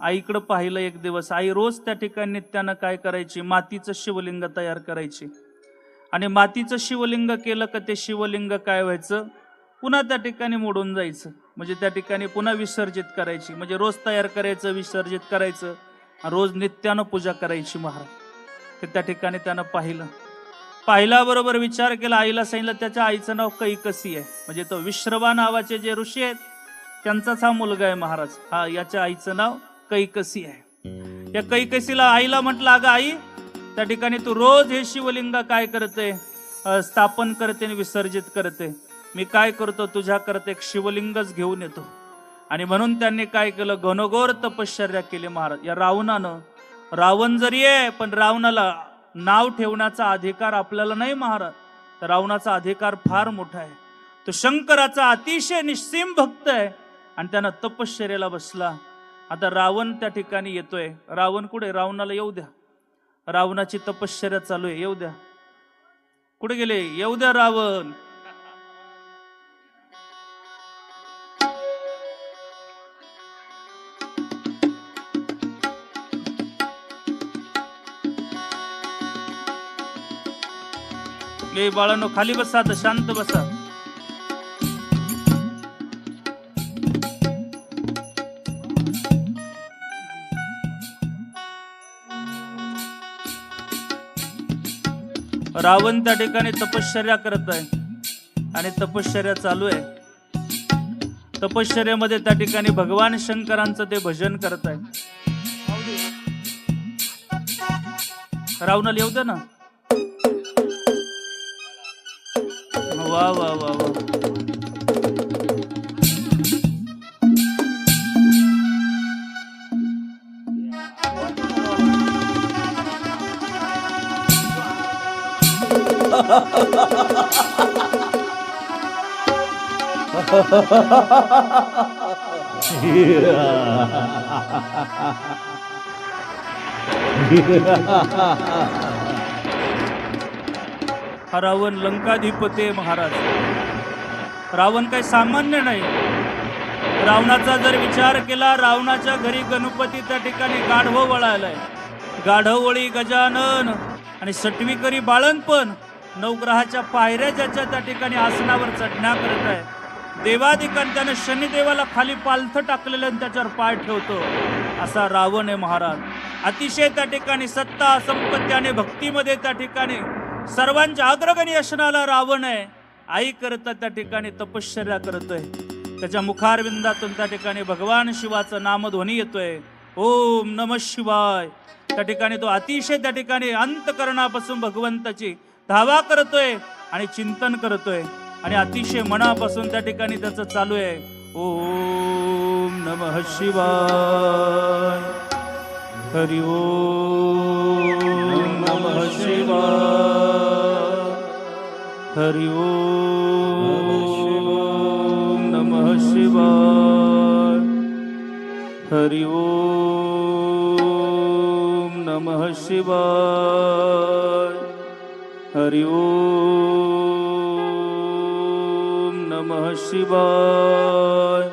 आईकडं पाहिलं एक दिवस. आई रोज त्या ठिकाणी त्यानं काय करायची, मातीचं शिवलिंग तयार करायची. आणि मातीचं शिवलिंग केलं का ते शिवलिंग काय व्हायचं, पुन्हा त्या ठिकाणी मोडून जायचं. म्हणजे त्या ठिकाणी पुन्हा विसर्जित करायची. म्हणजे रोज तयार करायचं, विसर्जित करायचं, रोज नित्यानं पूजा करायची महाराज. ते त्या ठिकाणी त्यानं पाहिल्याबरोबर विचार केला. आईला सांगितलं त्याच्या आईचं नाव कैकसी आहे. म्हणजे तो विश्रवा नावाचे जे ऋषी आहेत त्यांचाच हा मुलगा आहे महाराज. हा याच्या आईचं नाव कैकसी आहे. या कैकसीला आईला म्हटलं, अगं आई, त्या ठिकाणी तू रोज हे शिवलिंग काय करते, स्थापन करते आणि विसर्जित करते. मी काय करतो, तुझ्या करता एक शिवलिंगच घेऊन येतो. आणि म्हणून त्यांनी काय केलं, घनघोर तपश्चर्या केली महाराज. या रावणानं, रावण जरी आहे पण रावणाला नाव ठेवण्याचा अधिकार आपल्याला नाही महाराज. तर रावणाचा अधिकार फार मोठा आहे. तो शंकराचा अतिशय निस्सीम भक्त आहे आणि त्यानं तपश्चर्याला बसला. आता रावण त्या ठिकाणी येतोय. रावण कुठे? रावणाला येऊ द्या. रावणाची तपश्चर्या चालू आहे, येऊ द्या. कुठे गेले? येऊ द्या रावण. ए बाळांनो, खाली बसा, आता शांत बसा. रावण त्या ठिकाणी तपश्चर्या करत आहे आणि तपश्चर्या चालू आहे. तपश्चर्यामध्ये त्या ठिकाणी भगवान शंकरांचं ते भजन करत आहे. रावणाला येऊ दे ना. वा वा वा वा. हा रावण लंकाधिपती महाराज. रावण काही सामान्य नाही. रावणाचा जर विचार केला, रावणाच्या घरी गणपती त्या ठिकाणी गाढव वळालाय. गाढवळी गजानन आणि सटवीकरी बाळणपण, नवग्रहाच्या पायऱ्या ज्याच्या त्या ठिकाणी आसनावर चढण्या करत आहे. देवादिकांत त्याने शनिदेवाला खाली पालथ टाकलेलं आणि त्याच्यावर पाय ठेवतो, असा रावण आहे महाराज. अतिशय त्या ठिकाणी सत्ता, संपत्ती आणि भक्तीमध्ये त्या ठिकाणी सर्वांच्या अग्रगणी असणारा रावण आहे. आई करता त्या ठिकाणी तपश्चर्या करतोय. त्याच्या मुखारविंदातून त्या ठिकाणी भगवान शिवाचं नामध्वनी येतोय, ओम नमः शिवाय. त्या ठिकाणी तो अतिशय त्या ठिकाणी अंतकरणापासून भगवंताची धावा करतोय आणि चिंतन करतोय आणि अतिशय मनापासून त्या ठिकाणी त्याचं चालू आहे, ओम नमः शिवाय, हरि ओम नमः शिवाय, हरि ओम नमः शिवाय, हरि ओम नमः शिवाय, हरि ओम नमः शिवाय.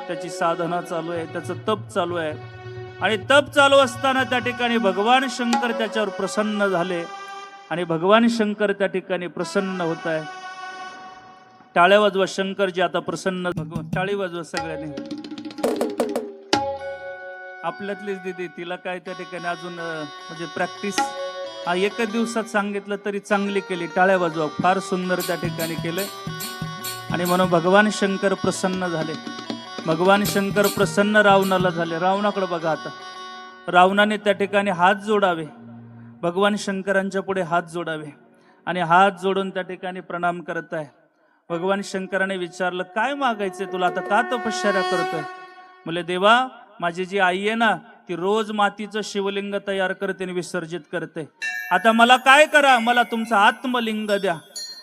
त्याची साधना चालू आहे, त्याचं तप चालू आहे. आणि तप चालू असताना त्या ठिकाणी भगवान शंकर त्याच्यावर प्रसन्न झाले आणि भगवान शंकर त्या ठिकाणी प्रसन्न होत आहे. टाळ्या वाजवा, शंकरजी आता प्रसन्न. भगवान टाळी वाजवा सगळ्यांनी. आपल्यातलीच दिदी, तिला काय त्या ठिकाणी अजून म्हणजे प्रॅक्टिस हा एकच दिवसात सांगितलं तरी चांगली केली. टाळ्या वाजवा, फार सुंदर त्या ठिकाणी केलंय. आणि म्हणून भगवान शंकर प्रसन्न झाले. भगवान शंकर प्रसन्न रावणाला झाले. रावणाकडे बघा आता. रावणाने त्या ठिकाणी हात जोडावे, भगवान शंकरांच्या पुढे हात जोडावे आणि हात जोडून त्या ठिकाणी प्रणाम करत आहे. भगवान शंकराने विचारलं, काय मागायचंय तुला, आता का तपश्चर्या करतोय? म्हणले, देवा, माझी जी आई आहे ना, ती रोज मातीचं शिवलिंग तयार करते आणि विसर्जित करते. आता मला काय करा, मला तुमचं आत्मलिंग द्या.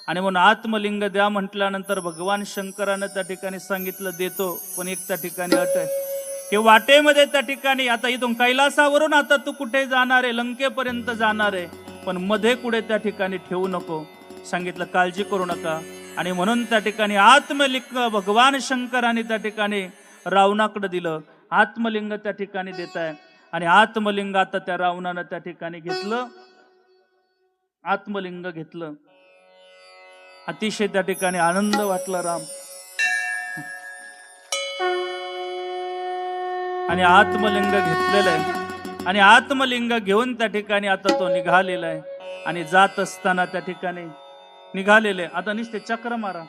आणि म्हणून आत्मलिंग द्या म्हटल्यानंतर भगवान शंकरानं त्या ठिकाणी सांगितलं, देतो, पण एक त्या ठिकाणी अट आहे की वाटेमध्ये त्या ठिकाणी, आता इथून कैलासावरून आता तू कुठे जाणार आहे, लंकेपर्यंत जाणार आहे, पण मध्ये कुठे त्या ठिकाणी ठेवू नको. सांगितलं, काळजी करू नका. आणि म्हणून त्या ठिकाणी आत्मलिंग भगवान शंकराने त्या ठिकाणी रावणाकडे दिलं. आत्मलिंग त्या ठिकाणी देत आहे आणि आत्मलिंग आता त्या रावणानं त्या ठिकाणी घेतलं. आत्मलिंग घेतलं. अतिशय त्या ठिकाणी आनंद वाटला राम. आणि आत्मलिंग घेतलेलं आहे आणि आत्मलिंग घेऊन त्या ठिकाणी आता तो निघालेला आहे. आणि जात असताना त्या ठिकाणी निघालेले, आता नुसते चक्र मारा.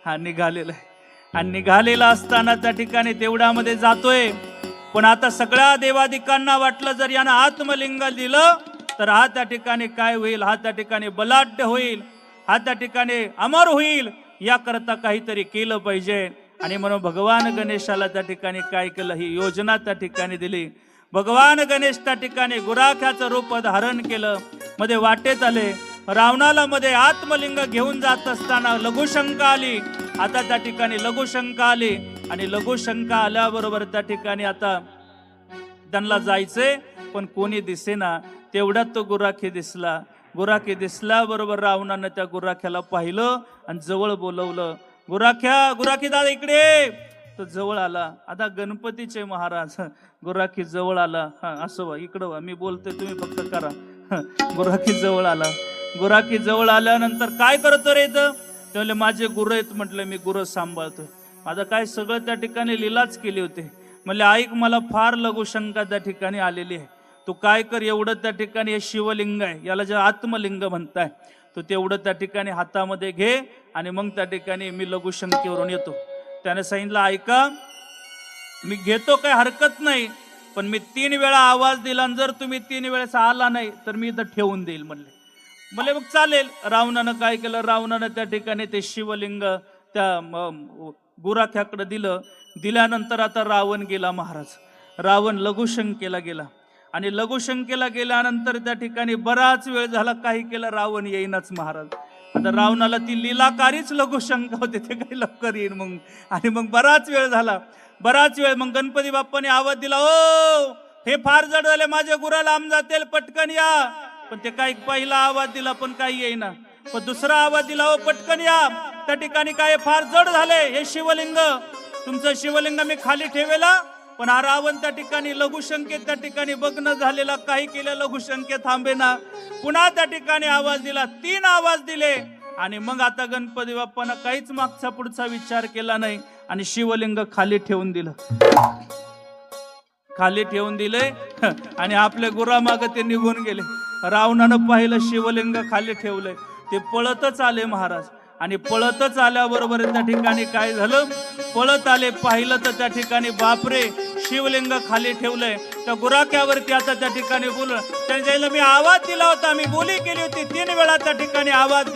हा निघालेला आहे. आणि निघालेला असताना त्या ठिकाणी तेवढ्यामध्ये जातोय. पण आता सगळ्या देवादिकांना वाटलं, जर यानं आत्मलिंग दिलं तर हा त्या ठिकाणी काय होईल, हा त्या ठिकाणी बलाढ्य होईल. हा त्या ठिकाणी अमर होईल, याकरता काहीतरी केलं पाहिजे. आणि म्हणून भगवान गणेशाला त्या ठिकाणी काय केलं, ही योजना त्या ठिकाणी दिली. भगवान गणेश त्या ठिकाणी गुराख्याचं रूप धारण केलं. मध्ये वाटेत आले, रावणाला मध्ये आत्मलिंग घेऊन जात असताना लघुशंका आली. आता त्या ठिकाणी लघुशंका आली आणि लघुशंका आल्याबरोबर त्या ठिकाणी आता त्यांना जायचंय, पण कोणी दिसेना. तेवढ्यात तो गुराखी दिसला. गुराखी दिसल्याबरोबर रावणानं त्या गुराख्याला पाहिलं आणि जवळ बोलवलं. गुराखी दादा इकडे. तो जवळ आला. आता गणपतीचे महाराज, गुराखी जवळ आला. हा असं वा, इकडं वा, मी बोलतोय तुम्ही फक्त करा. गुराखी जवळ आला. गुराखी जवळ आल्यानंतर काय करतो रे इथं? ते म्हणले माझे गुरं आहेत. म्हटलं मी गुरं सांभाळतोय. आता काय सगळं त्या ठिकाणी लीलाच केली होती. म्हणले ऐक, मला फार लघुशंका त्या ठिकाणी आलेली आहे. तू काय कर, एवढं त्या ठिकाणी हे शिवलिंग आहे, याला जे आत्मलिंग म्हणताय, तो तेवढं त्या ठिकाणी हातामध्ये घे आणि मग त्या ठिकाणी मी लघुशंकेवरून येतो. त्याने सांगितलं ऐका, मी घेतो, काय हरकत नाही, पण मी 3 वेळा आवाज दिला आणि जर तुम्ही 3 वेळेस आला नाही तर मी इथं ठेवून देईल म्हणले. म्हणले मग चालेल. रावणानं काय केलं, रावणानं त्या ठिकाणी ते शिवलिंग त्या गुराख्याकडे दिलं. दिल्यानंतर आता रावण गेला महाराज. रावण लघुशंकेला गेला आणि लघुशंकेला गेल्यानंतर त्या ठिकाणी बराच वेळ झाला, काही केलं रावण येईनाच महाराज. आता रावणाला ती लीलाकारीच लघुशंका होते, ते काही लवकर येईन मग. आणि मग बराच वेळ झाला, बराच वेळ. मग गणपती बाप्पाने आवाज दिला, ओ हे फार जड झाले, माझे गुरा लांब जातील, पटकन या. पण ते काही पहिला आवाज दिला पण काही येईना. पण दुसरा आवाज दिला, ओ पटकन या, त्या ठिकाणी काय फार जड झाले, हे शिवलिंग, तुमचं शिवलिंग मी खाली ठेवेला. पण हा रावण त्या ठिकाणी लघुशंकेत त्या ठिकाणी बघणं झालेला, काही केलं लघुशंके थांबेना. पुन्हा त्या ठिकाणी आवाज दिला, 3 आवाज दिले. आणि मग आता गणपती बाप्पानं काहीच मागचा पुढचा विचार केला नाही आणि शिवलिंग खाली ठेवून दिलं. खाली ठेवून दिले आणि आपल्या गुरामाग ते निघून गेले. रावणानं पाहिलं शिवलिंग खाली ठेवलंय, ते पळतच आले महाराज. आणि पळतच आल्याबरोबर त्या ठिकाणी काय झालं, पळत आले, पाहिलं तर त्या ठिकाणी बापरे, शिवलिंग खाली ठेवलंय. त्या गुराख्यावरती आता त्या ठिकाणी बोल, त्यांच्या मी आवाज दिला होता, मी बोली केली होती 3 वेळा त्या ठिकाणी आवाज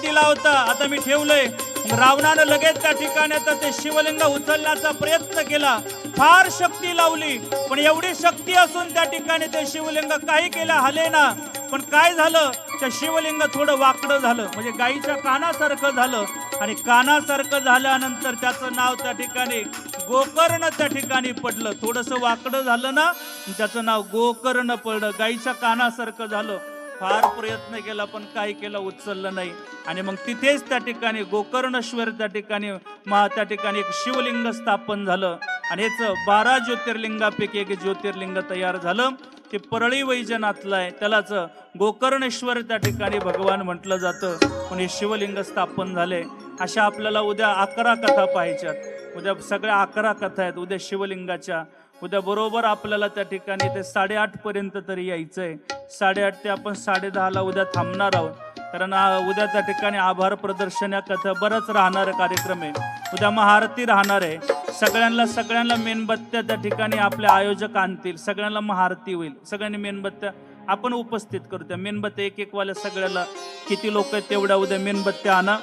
दिला होता, आता मी ठेवलंय. रावणानं लगेच त्या ठिकाणी आता ते शिवलिंग उचलण्याचा प्रयत्न केला, फार शक्ती लावली, पण एवढी शक्ती असून त्या ठिकाणी ते शिवलिंग काही केलं हलेना. पण काय झालं, त्या शिवलिंग थोडं वाकडं झालं, म्हणजे गाईच्या कानासारखं झालं. आणि कानासारखं झाल्यानंतर त्याचं नाव त्या ठिकाणी गोकर्ण त्या ठिकाणी पडलं. थोडंसं वाकडं झालं ना, त्याचं नाव गोकर्ण पडलं, गाईच्या कानासारखं झालं. फार प्रयत्न केला पण काय केलं, उचललं नाही. आणि मग तिथेच त्या ठिकाणी गोकर्णेश्वर त्या ठिकाणी त्या ठिकाणी एक शिवलिंग स्थापन झालं. आणि याचं 12 ज्योतिर्लिंगापैकी एक ज्योतिर्लिंग तयार झालं. ते परळी वैजनाथला आहे, त्यालाच गोकर्णेश्वर त्या ठिकाणी भगवान म्हटलं जातं. पण हे शिवलिंग स्थापन झाले. अशा आपल्याला उद्या 11 कथा पाहायच्यात. उद्या सगळ्या 11 कथा आहेत उद्या शिवलिंगाच्या. उद्या बरोबर आपल्याला त्या ठिकाणी ते 8:30 पर्यंत तरी यायचंय. 8:30 ते आपण 10:30ला उद्या थांबणार आहोत. कारण उद्या त्या ठिकाणी आभार प्रदर्शन या कथा बरंच राहणार कार्यक्रम आहे. उद्या महाआरती राहणार आहे. सगळ्यांना मेणबत्त्या त्या ठिकाणी आपले आयोजक आणतील, सगळ्यांना महाआरती होईल. सगळ्यांनी मेणबत्त्या आपण उपस्थित करू. त्या मेणबत्त्या एक वाल्या सगळ्याला किती लोक आहेत तेवढ्या उद्या मेणबत्त्या आणा.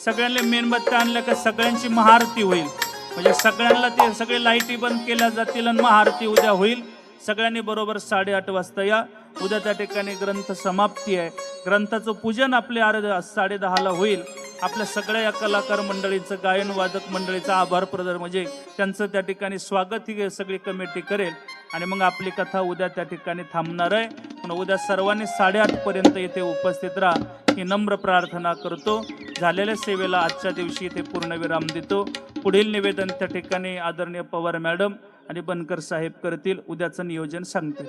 सगळ्यांना मेणबत्त्या आणल्या का सगळ्यांची महाआरती होईल. म्हणजे सगळ्यांना ते सगळे लाईटी बंद केल्या जातील आणि महाआरती उद्या होईल. सगळ्यांनी बरोबर 8:30 वाजता या. उद्या त्या ठिकाणी ग्रंथ समाप्ती आहे. ग्रंथाचं पूजन आपले 10:30ला होईल. आपल्या सगळ्या या कलाकार मंडळीचं, गायन वादक मंडळीचं आभार प्रदर्शन म्हणजे त्यांचं त्या ठिकाणी स्वागत ही सगळी कमिटी करेल. आणि मग आपली कथा उद्या त्या ठिकाणी थांबणार आहे. पण उद्या सर्वांनी 8:30 पर्यंत येथे उपस्थित राहा ही नम्र प्रार्थना करतो. झालेल्या सेवेला आजच्या दिवशी इथे पूर्णविराम देतो. पुढील निवेदन त्या ठिकाणी आदरणीय पवार मॅडम आणि बनकर साहेब करतील. उद्याचं नियोजन सांगते.